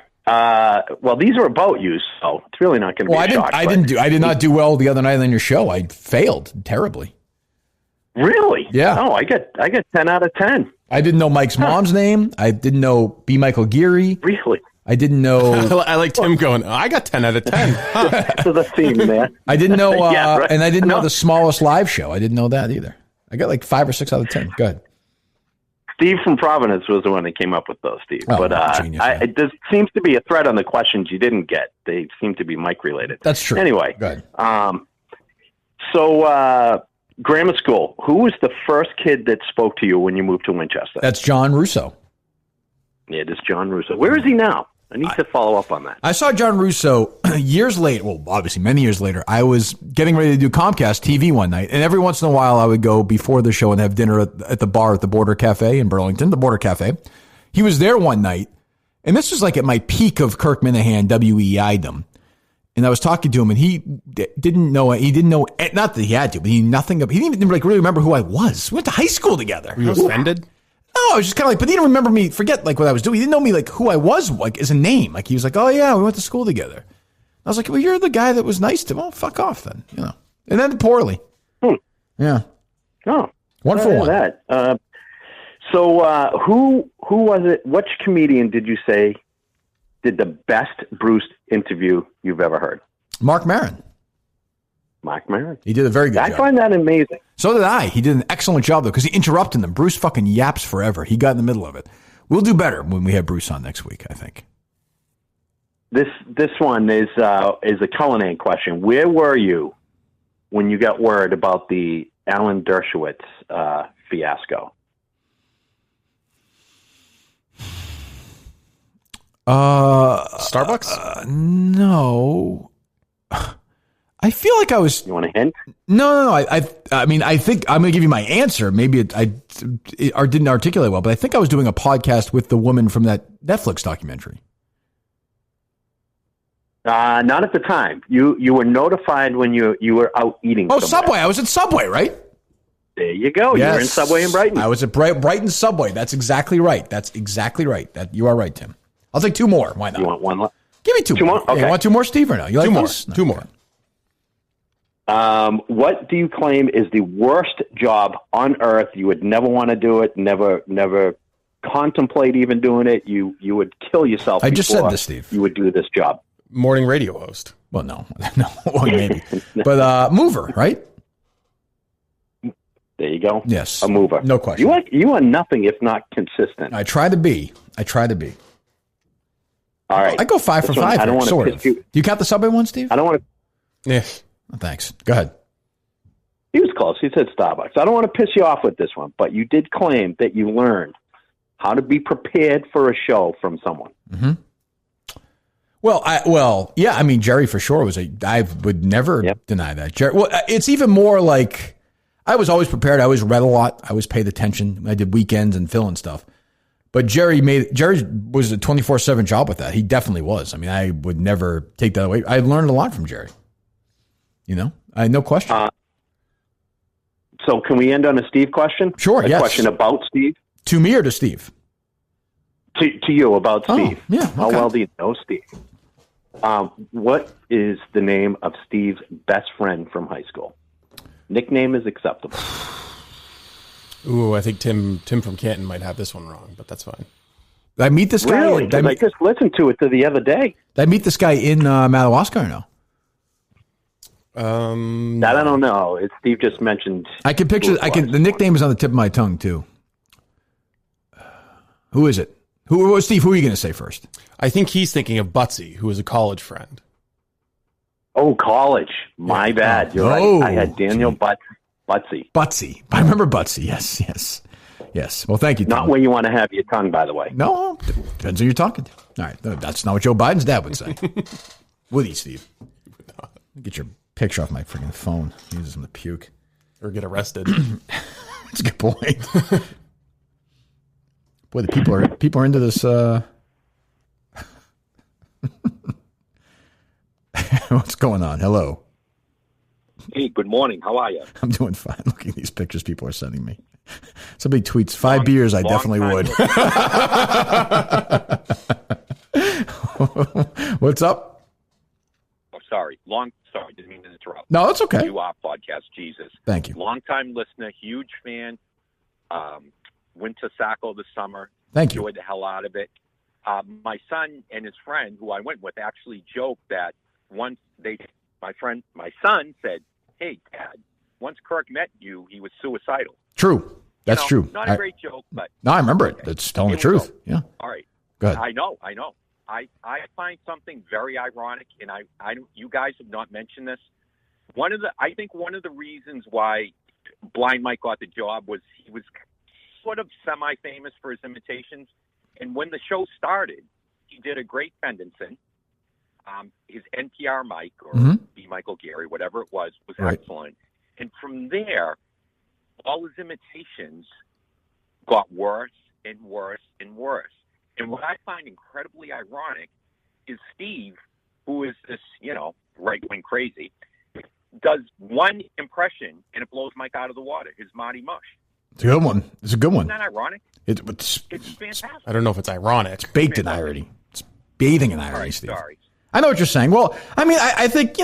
Well, these are about you, so it's really not going to be a shock. I did not do well the other night on your show. I failed terribly. Really? Yeah. Oh, I got 10 out of 10. I didn't know Mike's mom's name. I didn't know B. Michael Geary. Really? I didn't know. I like Tim going, I got 10 out of 10. So the theme, man. I didn't know, right. And I didn't know the smallest live show. I didn't know that either. I got like 5 or 6 out of 10. Go ahead. Steve from Providence was the one that came up with those, Steve. Oh, but genius, there seems to be a thread on the questions you didn't get. They seem to be Mike related. That's true. Anyway. Go ahead. So grammar school. Who was the first kid that spoke to you when you moved to Winchester? That's John Russo. Yeah, it is John Russo. Where is he now? I need to follow up on that. I saw John Russo years later. Well, obviously many years later. I was getting ready to do Comcast TV one night, and every once in a while I would go before the show and have dinner at the bar at the Border Cafe in Burlington, the Border Cafe. He was there one night, and this was like at my peak of Kirk Minahan WEI-dom. And I was talking to him, and he didn't know, not that he had to, but he knew nothing. He didn't even really remember who I was. We went to high school together. Were you offended? No, I was just kind of like, but he didn't remember me, forget like what I was doing. He didn't know me like who I was, like as a name. Like he was like, oh yeah, we went to school together. I was like, well, you're the guy that was nice to him. Well, fuck off then, And then poorly. Yeah. Oh. 1 for 1. That. So who was it? Which comedian did you say did the best Bruce interview you've ever heard? Mark Maron. Mark Maron. He did a very good job. I find that amazing. So did I. He did an excellent job, though, because he interrupted them. Bruce fucking yaps forever. He got in the middle of it. We'll do better when we have Bruce on next week, I think. This one is a culinary question. Where were you when you got word about the Alan Dershowitz fiasco? Starbucks? No. I feel like I was. You want a hint? No. I mean, I think I'm going to give you my answer. Maybe I didn't articulate well, but I think I was doing a podcast with the woman from that Netflix documentary. Not at the time. You were notified when you were out eating. Oh, somewhere. Subway. I was at Subway, right? There you go. Yes. You were in Subway in Brighton. I was at Brighton Subway. That's exactly right. You are right, Tim. I'll take 2 more. Why not? You want one? Give me 2 more. Okay. Yeah, you want 2 more, Steve, or no? You like 2 more. this? No. 2 more. What do you claim is the worst job on earth? You would never want to do it. Never contemplate even doing it. You would kill yourself. I just said this, Steve. You would do this job. Morning radio host. Well, no, well, maybe, but mover, right? There you go. Yes, a mover. No question. You are nothing if not consistent. I try to be. All right. I go 5 for 5. I don't want to sort of. Do you count the Subway one, Steve? I don't want to. Yeah. Oh, thanks. Go ahead. He was close. He said Starbucks. I don't want to piss you off with this one, but you did claim that you learned how to be prepared for a show from someone. Mm-hmm. Well, yeah. I mean, Jerry for sure I would never deny that. Jerry. Well, it's even more like I was always prepared. I always read a lot. I always paid attention. I did weekends and fill and stuff. But Jerry was a 24/7 job with that. He definitely was. I mean, I would never take that away. I learned a lot from Jerry. You know, no question. So can we end on a Steve question? Sure. A question about Steve. To me or to Steve? To you about Steve. Yeah. Okay. How well do you know Steve? What is the name of Steve's best friend from high school? Nickname is acceptable. Ooh, I think Tim from Canton might have this one wrong, but that's fine. Did I meet this guy? Really? I just listened to it the other day. Did I meet this guy in Madawaska or no? That I don't know. Steve just mentioned. I can picture. The nickname is on the tip of my tongue too. Who is it? Steve? Who are you going to say first? I think he's thinking of Butsy, who was a college friend. Oh, college. My bad. You're right. I had Daniel Butsy. Butsy. I remember Butsy. Yes. Well, thank you, Tom. Not where you want to have your tongue, by the way. No, depends who you're talking to. All right, that's not what Joe Biden's dad would say. Would he, Steve? Get your picture off my freaking phone. Jesus, I'm gonna puke or get arrested. That's a good point. Boy, the people are into this. What's going on? Hello. Hey, good morning. How are you? I'm doing fine. Looking at these pictures people are sending me. Somebody tweets 5 beers. I definitely would. What's up? Oh, sorry. Didn't mean to interrupt. No, it's okay. You are podcast Jesus. Thank you. Long-time listener, huge fan. Went to Saco this summer. Thank you. Enjoyed the hell out of it. My son and his friend, who I went with, actually joked that once my son said, "Hey, Dad, once Kirk met you, he was suicidal." True. That's true. Not a great joke, but no, I remember it. It's telling the truth. Yeah. All right. Go ahead. I know. I find something very ironic, and I you guys have not mentioned this. I think one of the reasons why Blind Mike got the job was he was sort of semi-famous for his imitations, and when the show started, he did a great Fendenson. His NPR mic or B. Michael Gary, whatever it was right. Excellent. And from there, all his imitations got worse and worse and worse. And what I find incredibly ironic is Steve, who is this, right-wing crazy, does one impression and it blows Mike out of the water. His Marty Mush. It's a good one. It's a good one. Isn't that ironic? It's fantastic. I don't know if it's ironic. It's baked in irony. It's bathing in irony, right, Steve. Sorry. I know what you're saying. Well, I mean, I think,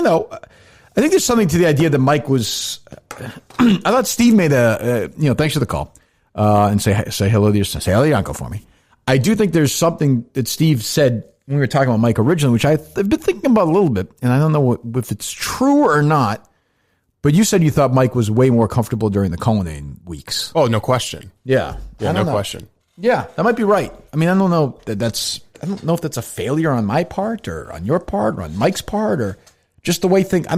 I think there's something to the idea that Mike was. I thought Steve made thanks for the call, and say hello to say hello to your uncle for me. I do think there's something that Steve said when we were talking about Mike originally, which I've been thinking about a little bit, and I don't know if it's true or not. But you said you thought Mike was way more comfortable during the Cullinane weeks. Oh, no question. Yeah, no question. Yeah, that might be right. I mean, I don't know I don't know if that's a failure on my part or on your part or on Mike's part or just the way things. I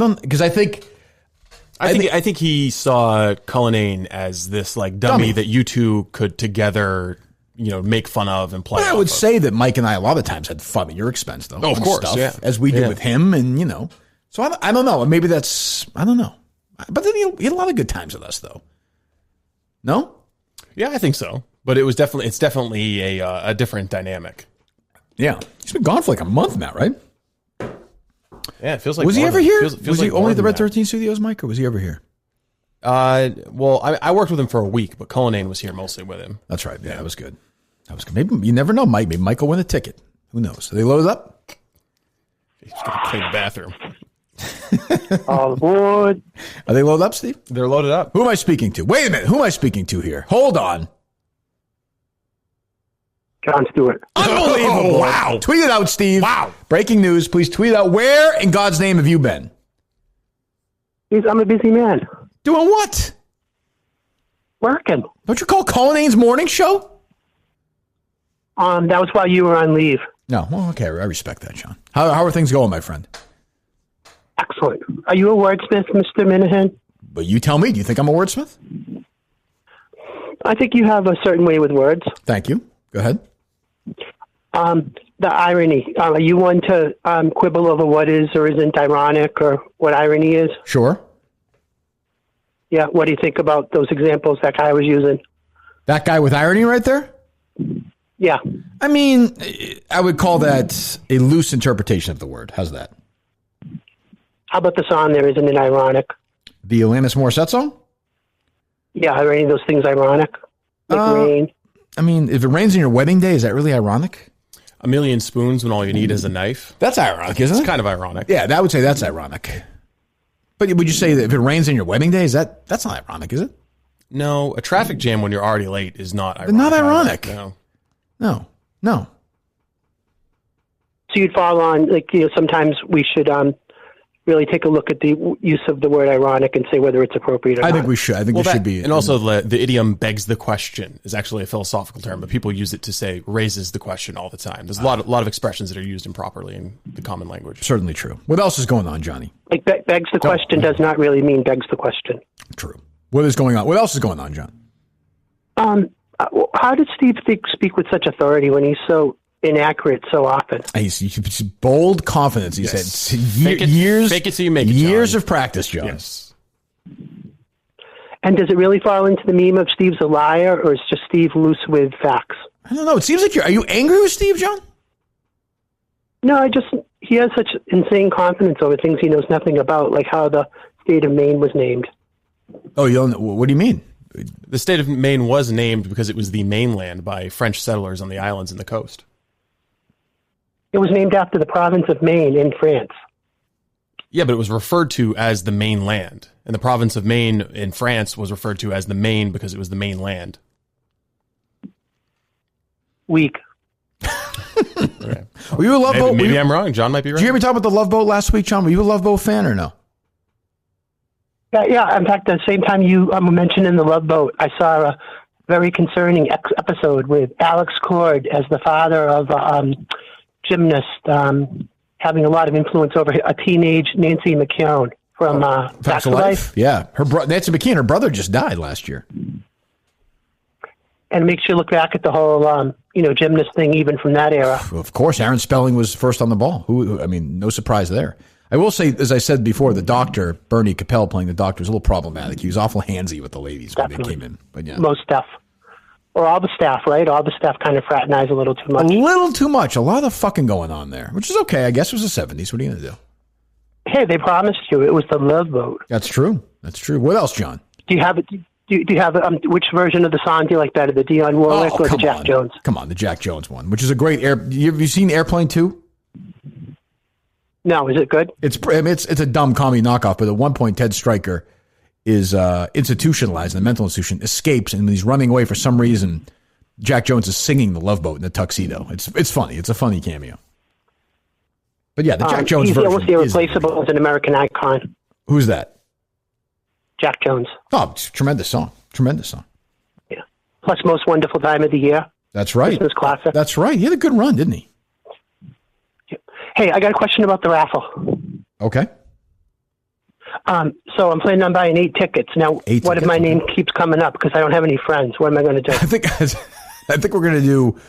think he saw Cullinane as this like dummy that you two could together, make fun of and play. Well, I would say that Mike and I a lot of times had fun at your expense, though. Oh, of course, stuff, as we did with him, and So I don't know. Maybe I don't know. But then he had a lot of good times with us, though. No? Yeah, I think so. But it's definitely a different dynamic. Yeah, he's been gone for like a month now, right? Yeah, it feels like. Was he ever here? Was he like only at the Red 13 Studios, Mike, or was he ever here? Well, I worked with him for a week, but Cullinane was here mostly with him. That's right. Yeah, that was good. Maybe you never know, Mike. Maybe Mike will win a ticket. Who knows? Are they loaded up? He's going to clean the bathroom. All aboard. Are they loaded up, Steve? They're loaded up. Who am I speaking to? Wait a minute. Who am I speaking to here? Hold on. John Stewart. Unbelievable. Oh, wow. Tweet it out, Steve. Wow. Breaking news. Please tweet out. Where in God's name have you been? I'm a busy man. Doing what? Working. Don't you call Cullinane's morning show? That was while you were on leave. No. Well, okay. I respect that, John. How are things going, my friend? Excellent. Are you a wordsmith, Mr. Minifan? But you tell me. Do you think I'm a wordsmith? I think you have a certain way with words. Thank you. Go ahead. The irony. Are you one to quibble over what is or isn't ironic or what irony is? Sure. Yeah. What do you think about those examples that guy was using? That guy with irony right there? Yeah. I mean, I would call that a loose interpretation of the word. How's that? How about the song there? Isn't it ironic? The Alanis Morissette song? Yeah. Are any of those things ironic? Like rain? I mean, if it rains on your wedding day, is that really ironic? A million spoons when all you need is a knife. That's ironic, isn't it? It's kind of ironic. Yeah, I would say that's ironic. But would you say that if it rains on your wedding day, that's not ironic, is it? No, a traffic jam when you're already late is not ironic. Not ironic. No. So you'd fall on, sometimes we should really take a look at the use of the word ironic and say whether it's appropriate or not. I think we should. I think it should be. And also the idiom begs the question is actually a philosophical term, but people use it to say raises the question all the time. There's a lot of expressions that are used improperly in the common language. Certainly true. What else is going on, Johnny? Like begs the question does not really mean begs the question. True. What is going on? What else is going on, John? How did Steve speak with such authority when he's so inaccurate so often? He's bold confidence. He said years. Fake it till you make it. Years of practice, John. Yes. And does it really fall into the meme of Steve's a liar, or is just Steve loose with facts? I don't know. It seems like are you angry with Steve, John? No, he has such insane confidence over things he knows nothing about, like how the state of Maine was named. Oh, you don't know, what do you mean? The state of Maine was named because it was the mainland by French settlers on the islands and the coast. It was named after the province of Maine in France. Yeah, but it was referred to as the mainland. And the province of Maine in France was referred to as the Maine because it was the mainland. Weak. Okay. Were you a Love Boat? Maybe I'm wrong. John might be right. Did you hear me talk about the Love Boat last week, John? Were you a Love Boat fan or no? Yeah. In fact, at the same time you mentioned in the Love Boat, I saw a very concerning episode with Alex Cord as the father of gymnast having a lot of influence over a teenage Nancy McKeown from Back to Life. Yeah, Nancy McKeown, her brother just died last year. And it makes you look back at the whole, gymnast thing, even from that era. Of course, Aaron Spelling was first on the ball. No surprise there. I will say, as I said before, the doctor, Bernie Capel playing the doctor, was a little problematic. He was awful handsy with the ladies when they came in. But yeah, most staff. Or all the staff, right? All the staff kind of fraternize a little too much. A little too much. A lot of fucking going on there, which is okay. I guess it was the 70s. What are you going to do? Hey, they promised you it was the Love Boat. That's true. What else, John? Do you have it? Do you have which version of the song do you like better, the Dionne Warwick or the Jack Jones? Come on, the Jack Jones one, which is a great have you seen Airplane 2? No, is it good? It's a dumb comedy knockoff, but at one point Ted Stryker is institutionalized in the mental institution, escapes, and when he's running away for some reason, Jack Jones is singing The Love Boat in a tuxedo. It's funny. It's a funny cameo. But yeah, the Jack Jones version. He's almost irreplaceable as an American icon. Who's that? Jack Jones. Oh, tremendous song. Tremendous song. Yeah. Plus Most Wonderful Time of the Year. That's right. Christmas classic. That's right. He had a good run, didn't he? Hey, I got a question about the raffle. Okay. So I'm planning on buying 8 tickets. Now, what if my name keeps coming up because I don't have any friends? What am I going to do? I think we're going to do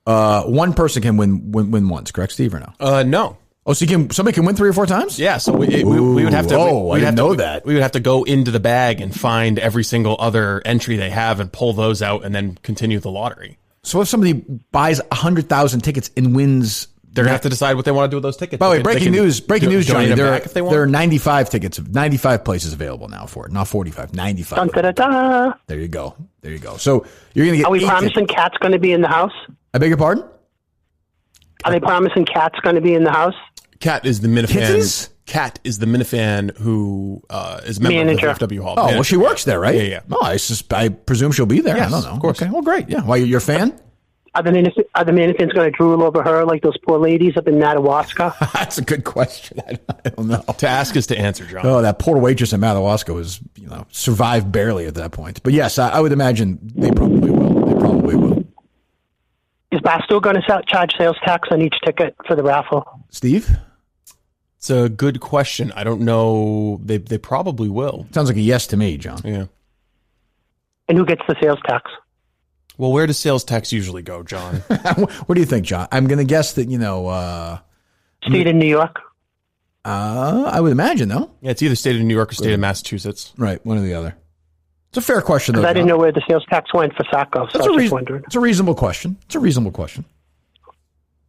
one person can win once, correct, Steve, or no? No. Oh, so somebody can win 3 or 4 times? Yeah, so we would have to. I didn't know that. We would have to go into the bag and find every single other entry they have and pull those out and then continue the lottery. So if somebody buys 100,000 tickets and wins, they're going to have to decide what they want to do with those tickets. By the way, breaking news, Johnny. There are 95 tickets, 95 places available now for it. Not 45, 95. Dun, da, da, da. There you go. So you're going to get. Are we promising Cat's going to be in the house? I beg your pardon? Are they promising Cat's going to be in the house? Cat is the Minifan. Kittens? Cat is the Minifan who is member Manager. of the FW Hall. Oh, well, she works there, right? Yeah. Oh, I presume she'll be there. Yes, I don't know. of course. Okay, well, great. Yeah. Why, you're a fan? Are the Minifans going to drool over her like those poor ladies up in Madawaska? That's a good question. I don't know. To ask is to answer, John. Oh, that poor waitress in Madawaska was, survived barely at that point. But yes, I would imagine they probably will. Is Barstool going to charge sales tax on each ticket for the raffle? Steve? It's a good question. I don't know. They probably will. Sounds like a yes to me, John. Yeah. And who gets the sales tax? Well, where does sales tax usually go, John? What do you think, John? I'm going to guess that, state of New York? I would imagine, though. Yeah, it's either state of New York or state of Massachusetts. Right, one or the other. It's a fair question, though. Because I didn't know where the sales tax went for Sacco, so I was just wondering. It's a reasonable question.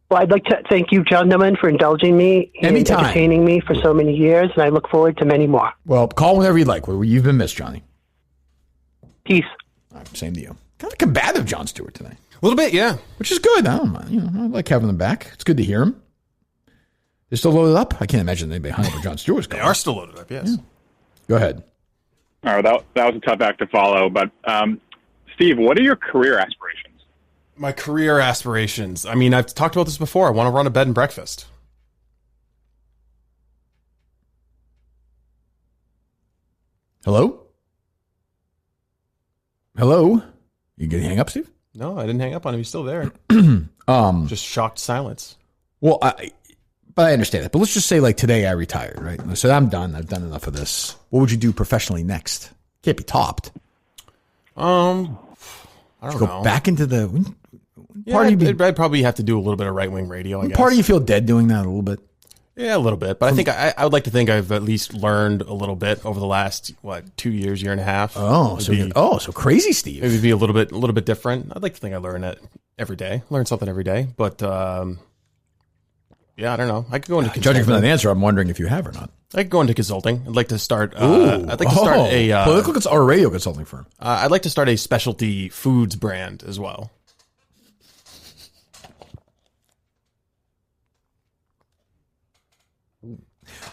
Well, I'd like to thank you, gentlemen, for indulging me and entertaining me for so many years, and I look forward to many more. Well, call whenever you'd like. You've been missed, Johnny. Peace. All right, same to you. Kind of combative, Jon Stewart, today. A little bit, yeah. Which is good. I don't mind. I like having them back. It's good to hear them. They're still loaded up? I can't imagine anybody hung up with Jon Stewart's call. They are still loaded up, yes. Yeah. Go ahead. All right, that was a tough act to follow. But, Steve, what are your career aspirations? My career aspirations. I mean, I've talked about this before. I want to run a bed and breakfast. Hello? You gonna hang up, Steve? No, I didn't hang up on him. He's still there. Just shocked silence. Well, but I understand it. But let's just say, like, today I retired, right? So I'm done. I've done enough of this. What would you do professionally next? Can't be topped. I don't know. Go back into the... I'd probably have to do a little bit of right-wing radio, I guess. Part of you feel dead doing that a little bit? Yeah, a little bit. But I think I would like to think I've at least learned a little bit over the last, 2 years, year and a half. So crazy, Steve. It would be a little bit different. I'd like to think I learn it every day. Learn something every day. But, yeah, I don't know. I could go into judging from that answer, I'm wondering if you have or not. I could go into consulting. I'd like to start. I'd like to start a political or radio consulting firm. I'd like to start a specialty foods brand as well.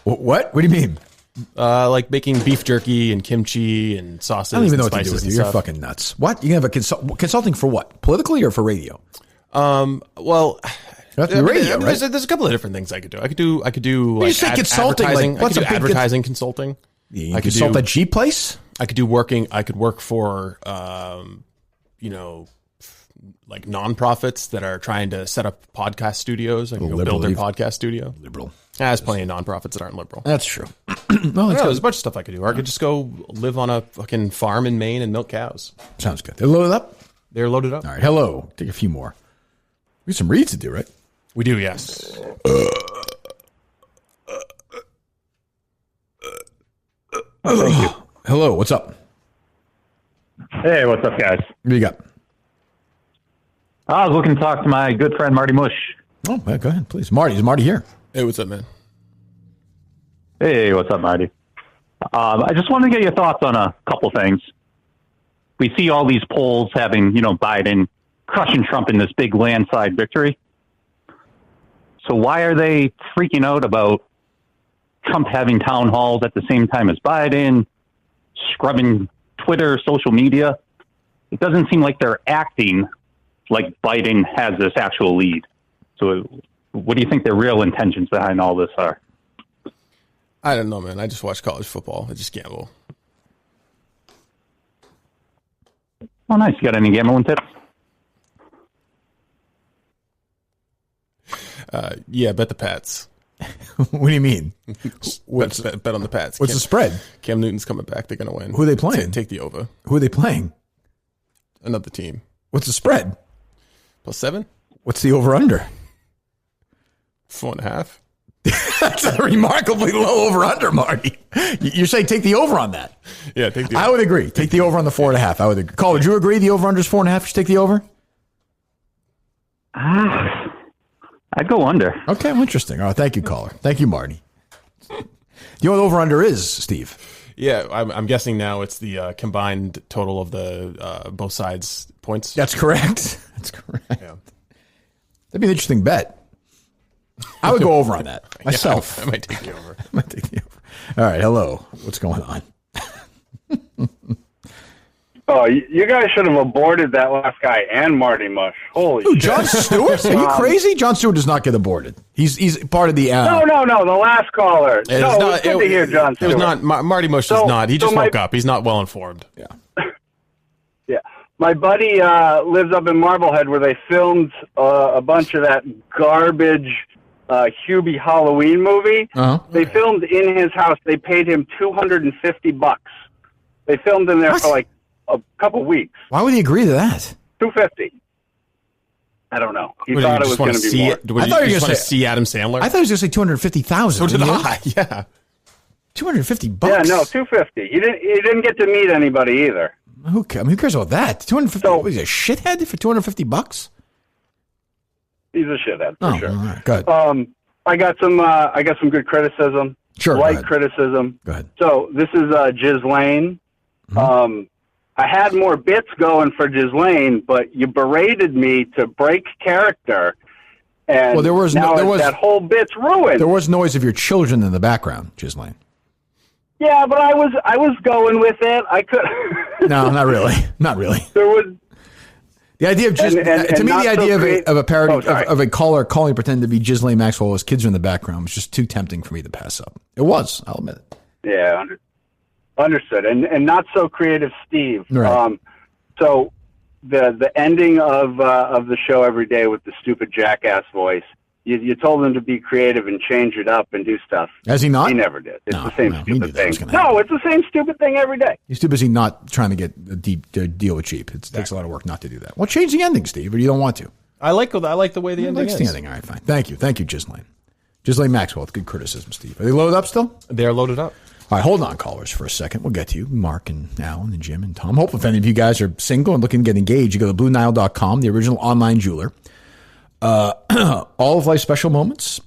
What? What do you mean? Like making beef jerky and kimchi and sauces. I don't even know and what to do with you. stuff. You're fucking nuts. What? You can have a consulting for what? Politically or for radio? Well. Radio, right? There's a couple of different things I could do. I could do like consulting, advertising. like, what's I could do a big advertising consulting. You consult a Jeep place? I could work for like nonprofits that are trying to set up podcast studios. I can go build their podcast studio. Liberal. There's plenty of nonprofits that aren't liberal. That's true. There's a bunch of stuff I could do. Or I could just go live on a fucking farm in Maine and milk cows. Sounds good. They're loaded up? They're loaded up. All right. Hello. Take a few more. We have some reads to do, right? We do, yes. Thank you. Hello. What's up? Hey, what's up, guys? What do you got? I was looking to talk to my good friend Marty Mush. Oh, go ahead, please. Marty. Is Marty here? Hey, what's up, man? Hey, what's up, Marty? I just wanted to get your thoughts on a couple things. We see all these polls having, Biden crushing Trump in this big landslide victory. So why are they freaking out about Trump having town halls at the same time as Biden, scrubbing Twitter, social media. It doesn't seem like they're acting like Biden has this actual lead. So what do you think their real intentions behind all this are? I don't know, man. I just watch college football. I just gamble. Oh, nice. You got any gambling tips? Yeah, bet the Pats. What do you mean? bet on the Pats. What's the spread? Cam Newton's coming back. They're going to win. Who are they playing? Take the over. Who are they playing? Another team. What's the spread? +7. What's the over-under? 4.5. That's a remarkably low over-under, Marty. You're saying take the over on that? Yeah, take the over. I would agree. Take the over on the 4.5. I would agree. Cole, would you agree the over-under is 4.5? You should take the over? I'd go under. Okay, well, interesting. All right, thank you, caller. Thank you, Marty. You know what over-under is, Steve? Yeah, I'm guessing now it's the combined total of the both sides' points. That's correct. That's correct. Yeah. That'd be an interesting bet. I would go over on that myself. Yeah, I might take the over. All right, hello. What's going on? Oh, you guys should have aborted that last guy and Marty Mush. Holy shit. Jon Stewart? Are you crazy? Jon Stewart does not get aborted. He's part of the... No, the last caller. It was good to hear Jon Stewart. It was not... Marty Mush is not. He just woke up. He's not well informed. Yeah. Yeah. My buddy lives up in Marblehead where they filmed a bunch of that garbage Hubie Halloween movie. Uh-huh. They filmed in his house. They paid him $250. They filmed in there for like a couple weeks. Why would he agree to that? $250. I don't know. He thought it was going to be more. I thought you were going to see Adam Sandler. I thought he was going to say 250,000. So did I. Yeah. $250. Yeah, no, $250. He didn't get to meet anybody either. Who cares about that? 250. What is he, a shithead for $250? He's a shithead for sure. All right, go ahead. I got some good criticism. Sure. Light criticism. Go ahead. So this is Ghislaine. Mm-hmm. I had more bits going for Ghislaine, but you berated me to break character, and that whole bit's ruined. There was noise of your children in the background, Ghislaine. Yeah, but I was going with it. I could. No, not really. Not really. There was the idea of just to me the idea of a parody of a caller calling pretending to be Ghislaine Maxwell as kids are in the background was just too tempting for me to pass up. It was. I'll admit it. Yeah. Understood, and not so creative, Steve. Right. So the ending of the show every day with the stupid jackass voice. You told him to be creative and change it up and do stuff. Has he not? He never did. It's the same stupid thing. No, it's the same stupid thing every day. He's too busy not trying to get a deal with cheap. It takes a lot of work not to do that. Well, change the ending, Steve, or you don't want to. I like the way the ending is. The ending. All right, fine. Thank you, Ghislaine. Ghislaine Maxwell. It's good criticism, Steve. Are they loaded up still? They're loaded up. All right, hold on, callers, for a second. We'll get to you, Mark and Alan and Jim and Tom. Hope if any of you guys are single and looking to get engaged, you go to BlueNile.com, the original online jeweler. All of life's special moments,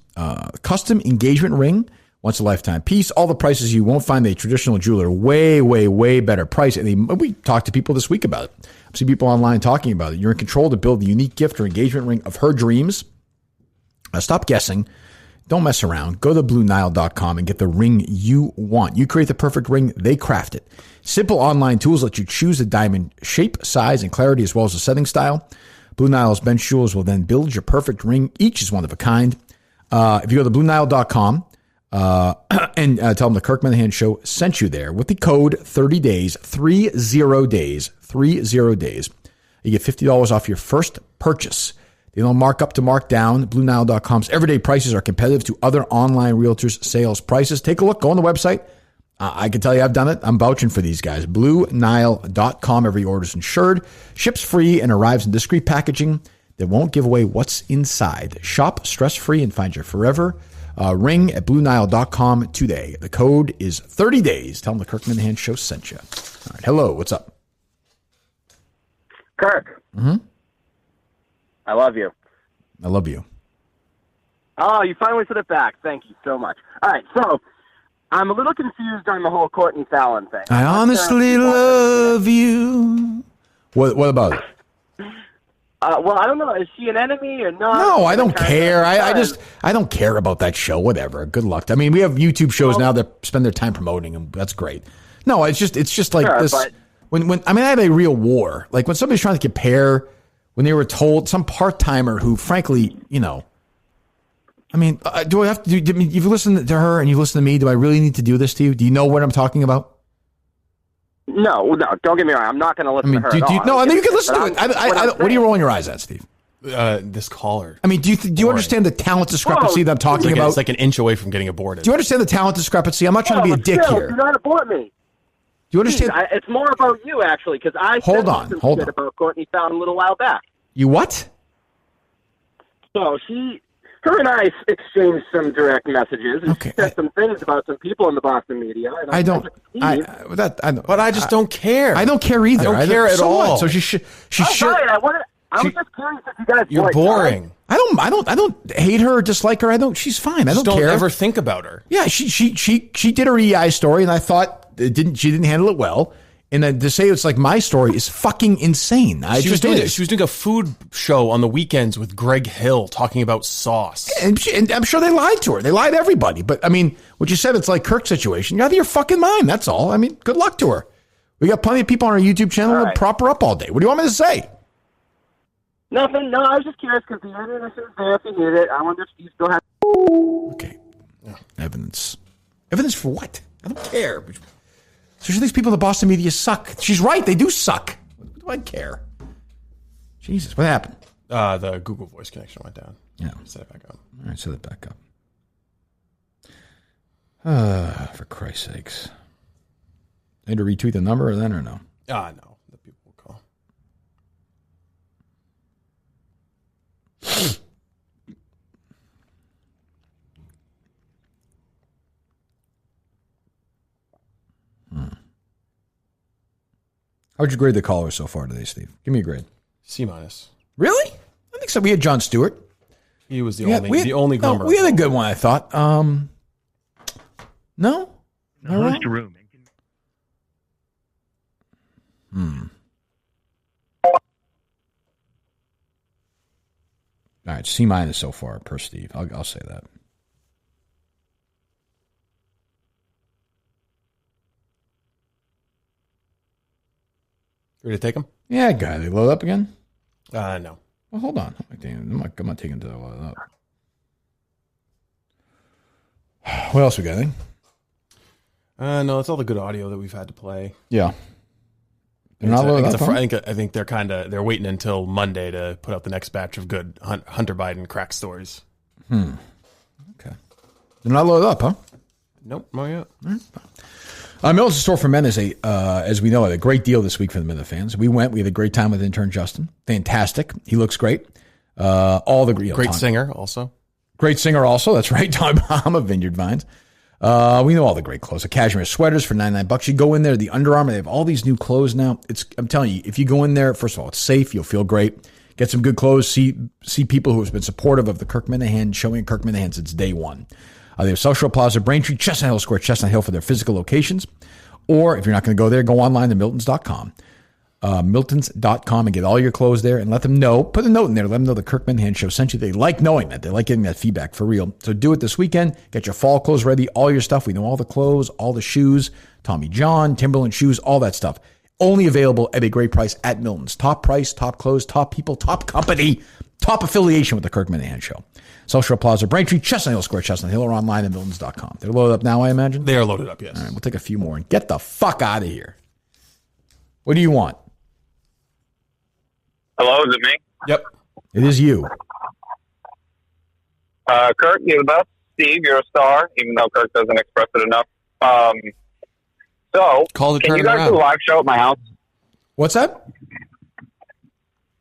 custom engagement ring, once a lifetime piece. All the prices you won't find a traditional jeweler. Way, way, way better price. And we talked to people this week about it. I've seen people online talking about it. You're in control to build the unique gift or engagement ring of her dreams. Stop guessing. Don't mess around. Go to BlueNile.com and get the ring you want. You create the perfect ring. They craft it. Simple online tools let you choose the diamond shape, size, and clarity, as well as the setting style. Blue Nile's bench jewels will then build your perfect ring. Each is one of a kind. If you go to BlueNile.com and tell them the Kirk Minahan Show sent you there with the code 30 days, 30 days, you get $50 off your first purchase. They don't mark up to mark down. BlueNile.com's everyday prices are competitive to other online realtors' sales prices. Take a look. Go on the website. I can tell you I've done it. I'm vouching for these guys. BlueNile.com. Every order is insured, ships free, and arrives in discreet packaging that won't give away what's inside. Shop stress-free and find your forever ring at BlueNile.com today. The code is 30 days. Tell them the Kirk Minahan Show sent you. All right. Hello. What's up? Kirk. Mm-hmm. I love you. I love you. Oh, you finally said it back. Thank you so much. All right, so I'm a little confused on the whole Courtney Fallon thing. I honestly love you. What about it? Well, I don't know. Is she an enemy or not? No, I don't care. I don't care about that show. Whatever. Good luck. I mean, we have YouTube shows now that spend their time promoting them. That's great. No, it's just like Sure, this. but- When I have a real war. Like when somebody's trying to compare, when they were told some part timer who, frankly, I mean, do I have to do? If you listen to her and you listen to me, do I really need to do this to you? Do you know what I'm talking about? No, don't get me wrong. I'm not going to listen to her at all. No, I mean you can listen to it. What are you rolling your eyes at, Steve? This caller. I mean, do you understand the talent discrepancy that I'm talking about? It's like an inch away from getting aborted. Do you understand the talent discrepancy? I'm not trying to be a dick here. Do not abort me. Do you understand? It's more about you, actually, because I Hold said on, some hold shit on. about Courtney Fallon a little while back. You what? So her and I exchanged some direct messages and she said some things about some people in the Boston media. And I don't. But I just don't care. I don't care either. I don't care at all. So she should. Right, I was just curious if you guys. You're boring. I don't hate her or dislike her. She's fine. I don't care. Don't ever think about her. Yeah, she did her EI story, and I thought she didn't handle it well. And then to say it's like my story is fucking insane. She was doing a food show on the weekends with Greg Hill talking about sauce. And I'm sure they lied to her. They lied to everybody. But I mean, what you said, it's like Kirk's situation. You're out of your fucking mind. That's all. I mean, good luck to her. We got plenty of people on our YouTube channel to prop her up all day. What do you want me to say? Nothing. No, I was just curious because the evidence is there if you need it. I wonder if you still have. Okay. Evidence. Evidence for what? I don't care. So these people in the Boston media suck. She's right. They do suck. What do I care? Jesus, what happened? The Google Voice connection went down. Yeah. Set it back up. All right, set it back up. For Christ's sakes. I need to retweet the number then or no? No. The people will call. How'd you grade the caller so far today, Steve? Give me a grade. C-. Really? I think so. We had John Stewart. He was the only no, we had a good one, I thought. No? The host room. All right, C- so far per Steve. I'll say that. Ready to take him? Yeah, guy. They load up again? No. Well, hold on. I'm not taking to load up. What else we got? Anything? No, it's all the good audio that we've had to play. Yeah. They're not loaded up, I think they're waiting until Monday to put out the next batch of good Hunter Biden crack stories. Okay. They're not loaded up, huh? Nope. Oh, yeah. Mills Store for Men is as we know, a great deal this week for the Minifans. We had a great time with intern Justin. Fantastic. He looks great. Great singer also. Great singer also. That's right. Tom Bahama, Vineyard Vines. We know all the great clothes. The cashmere sweaters for $99. You go in there, the Under Armour, they have all these new clothes now. I'm telling you, if you go in there, first of all, it's safe. You'll feel great. Get some good clothes. See people who have been supportive of the Kirk Minahan, showing Kirk Minahan since day one. They have Social Plaza, Braintree, Chestnut Hill Square, Chestnut Hill for their physical locations. Or if you're not going to go there, go online to Miltons.com. Miltons.com and get all your clothes there and let them know. Put a note in there. Let them know the Kirk Minahan Show sent you. They like knowing that. They like getting that feedback for real. So do it this weekend. Get your fall clothes ready. All your stuff. We know all the clothes, all the shoes, Tommy John, Timberland shoes, all that stuff. Only available at a great price at Milton's. Top price, top clothes, top people, top company, top affiliation with the Kirk Minahan Show. Social Plaza, Braintree, Chestnut Hill Square, Chestnut Hill, or online at Miltons.com. They're loaded up now, I imagine? They are loaded up, yes. All right, we'll take a few more and get the fuck out of here. What do you want? Hello, is it me? Yep. It is you. Kirk, you're the best. Steve, you're a star, even though Kirk doesn't express it enough. Can you guys do a live show at my house? What's that?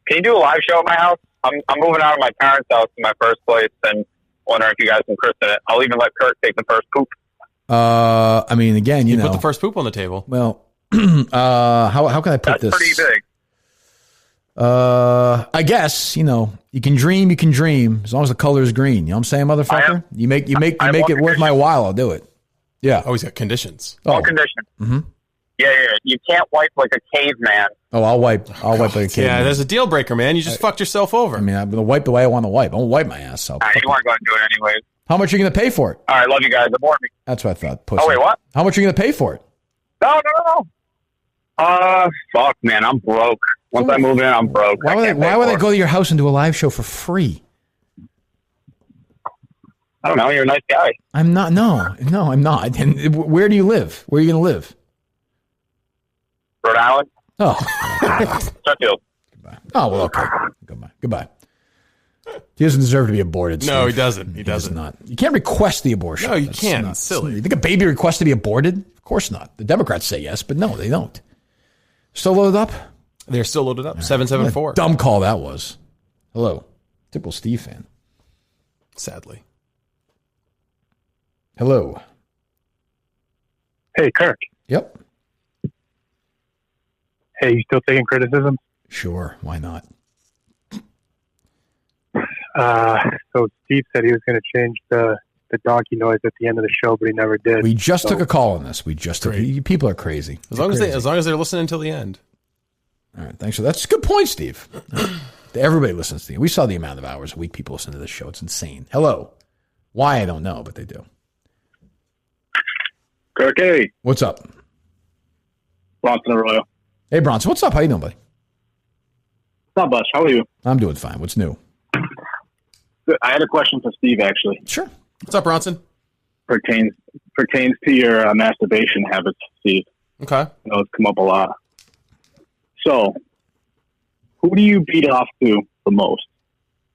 Can you do a live show at my house? I'm moving out of my parents' house in my first place and wondering if you guys can christen it. I'll even let Kirk take the first poop. I mean, again, you know. Put the first poop on the table. Well, how can I put this? That's pretty big. I guess, you know, you can dream as long as the color is green. You know what I'm saying, motherfucker? You make it worth my while, I'll do it. Yeah. Oh, he's got conditions. What condition? Mm-hmm. Yeah, you can't wipe like a caveman. Oh, I'll wipe like a kid. Yeah, there's a deal breaker, man. You just fucked yourself over. I mean, I'm going to wipe the way I want to wipe. I won't wipe my ass. So. You weren't going to do it anyways. How much are you going to pay for it? All right, love you guys. Abort me. That's what I thought. Pussy. Oh, wait, what? How much are you going to pay for it? No. Fuck, man. I'm broke. Once I move in, I'm broke. Why would I go to your house and do a live show for free? I don't know. You're a nice guy. I'm not. No, I'm not. And where do you live? Where are you going to live? Rhode Island. Oh. Sheffield. Oh, well, okay. Goodbye. He doesn't deserve to be aborted. No, Steve. he doesn't. He doesn't. Not. You can't request the abortion. No, you can't. Not, it's silly. You think a baby requests to be aborted? Of course not. The Democrats say yes, but no, they don't. Still loaded up? They're still loaded up. 774. What a dumb call that was. Hello. Typical Steve fan. Sadly. Hello. Hey, Kirk. Yep. Hey, you still taking criticism? Sure. Why not? So Steve said he was going to change the donkey noise at the end of the show, but he never did. We just took a call on this. People are crazy. As long as they're listening until the end. All right, thanks. That's a good point, Steve. Everybody listens to you. We saw the amount of hours a week people listen to this show. It's insane. Hello. Why, I don't know, but they do. Kirk, hey. What's up? Bronson Arroyo. Hey, Bronson. What's up? How you doing, buddy? Not much. How are you? I'm doing fine. What's new? Good. I had a question for Steve, actually. Sure. What's up, Bronson? Pertains to your masturbation habits, Steve. Okay. I know it's come up a lot. So, who do you beat off to the most?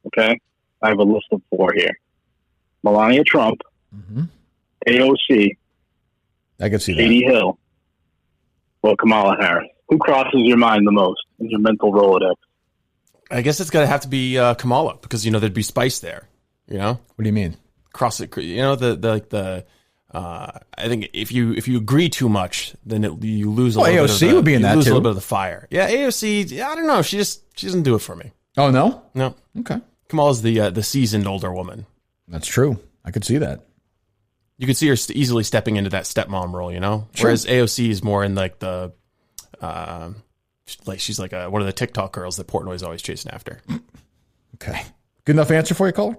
Okay? I have a list of 4 here. Melania Trump, AOC, I can see Katie Hill, or Kamala Harris. Who crosses your mind the most in your mental Rolodex? I guess it's going to have to be Kamala because, there'd be spice there, What do you mean? Cross it, I think if you agree too much, then you lose a little AOC bit of would be in that lose too. a little bit of the fire. Yeah, AOC, I don't know. She doesn't do it for me. Oh, no? No. Okay. Kamala's the seasoned older woman. That's true. I could see that. You could see her easily stepping into that stepmom role, Sure. Whereas AOC is more in like the, she's like one of the TikTok girls that Portnoy's always chasing after. Okay. Good enough answer for you, caller?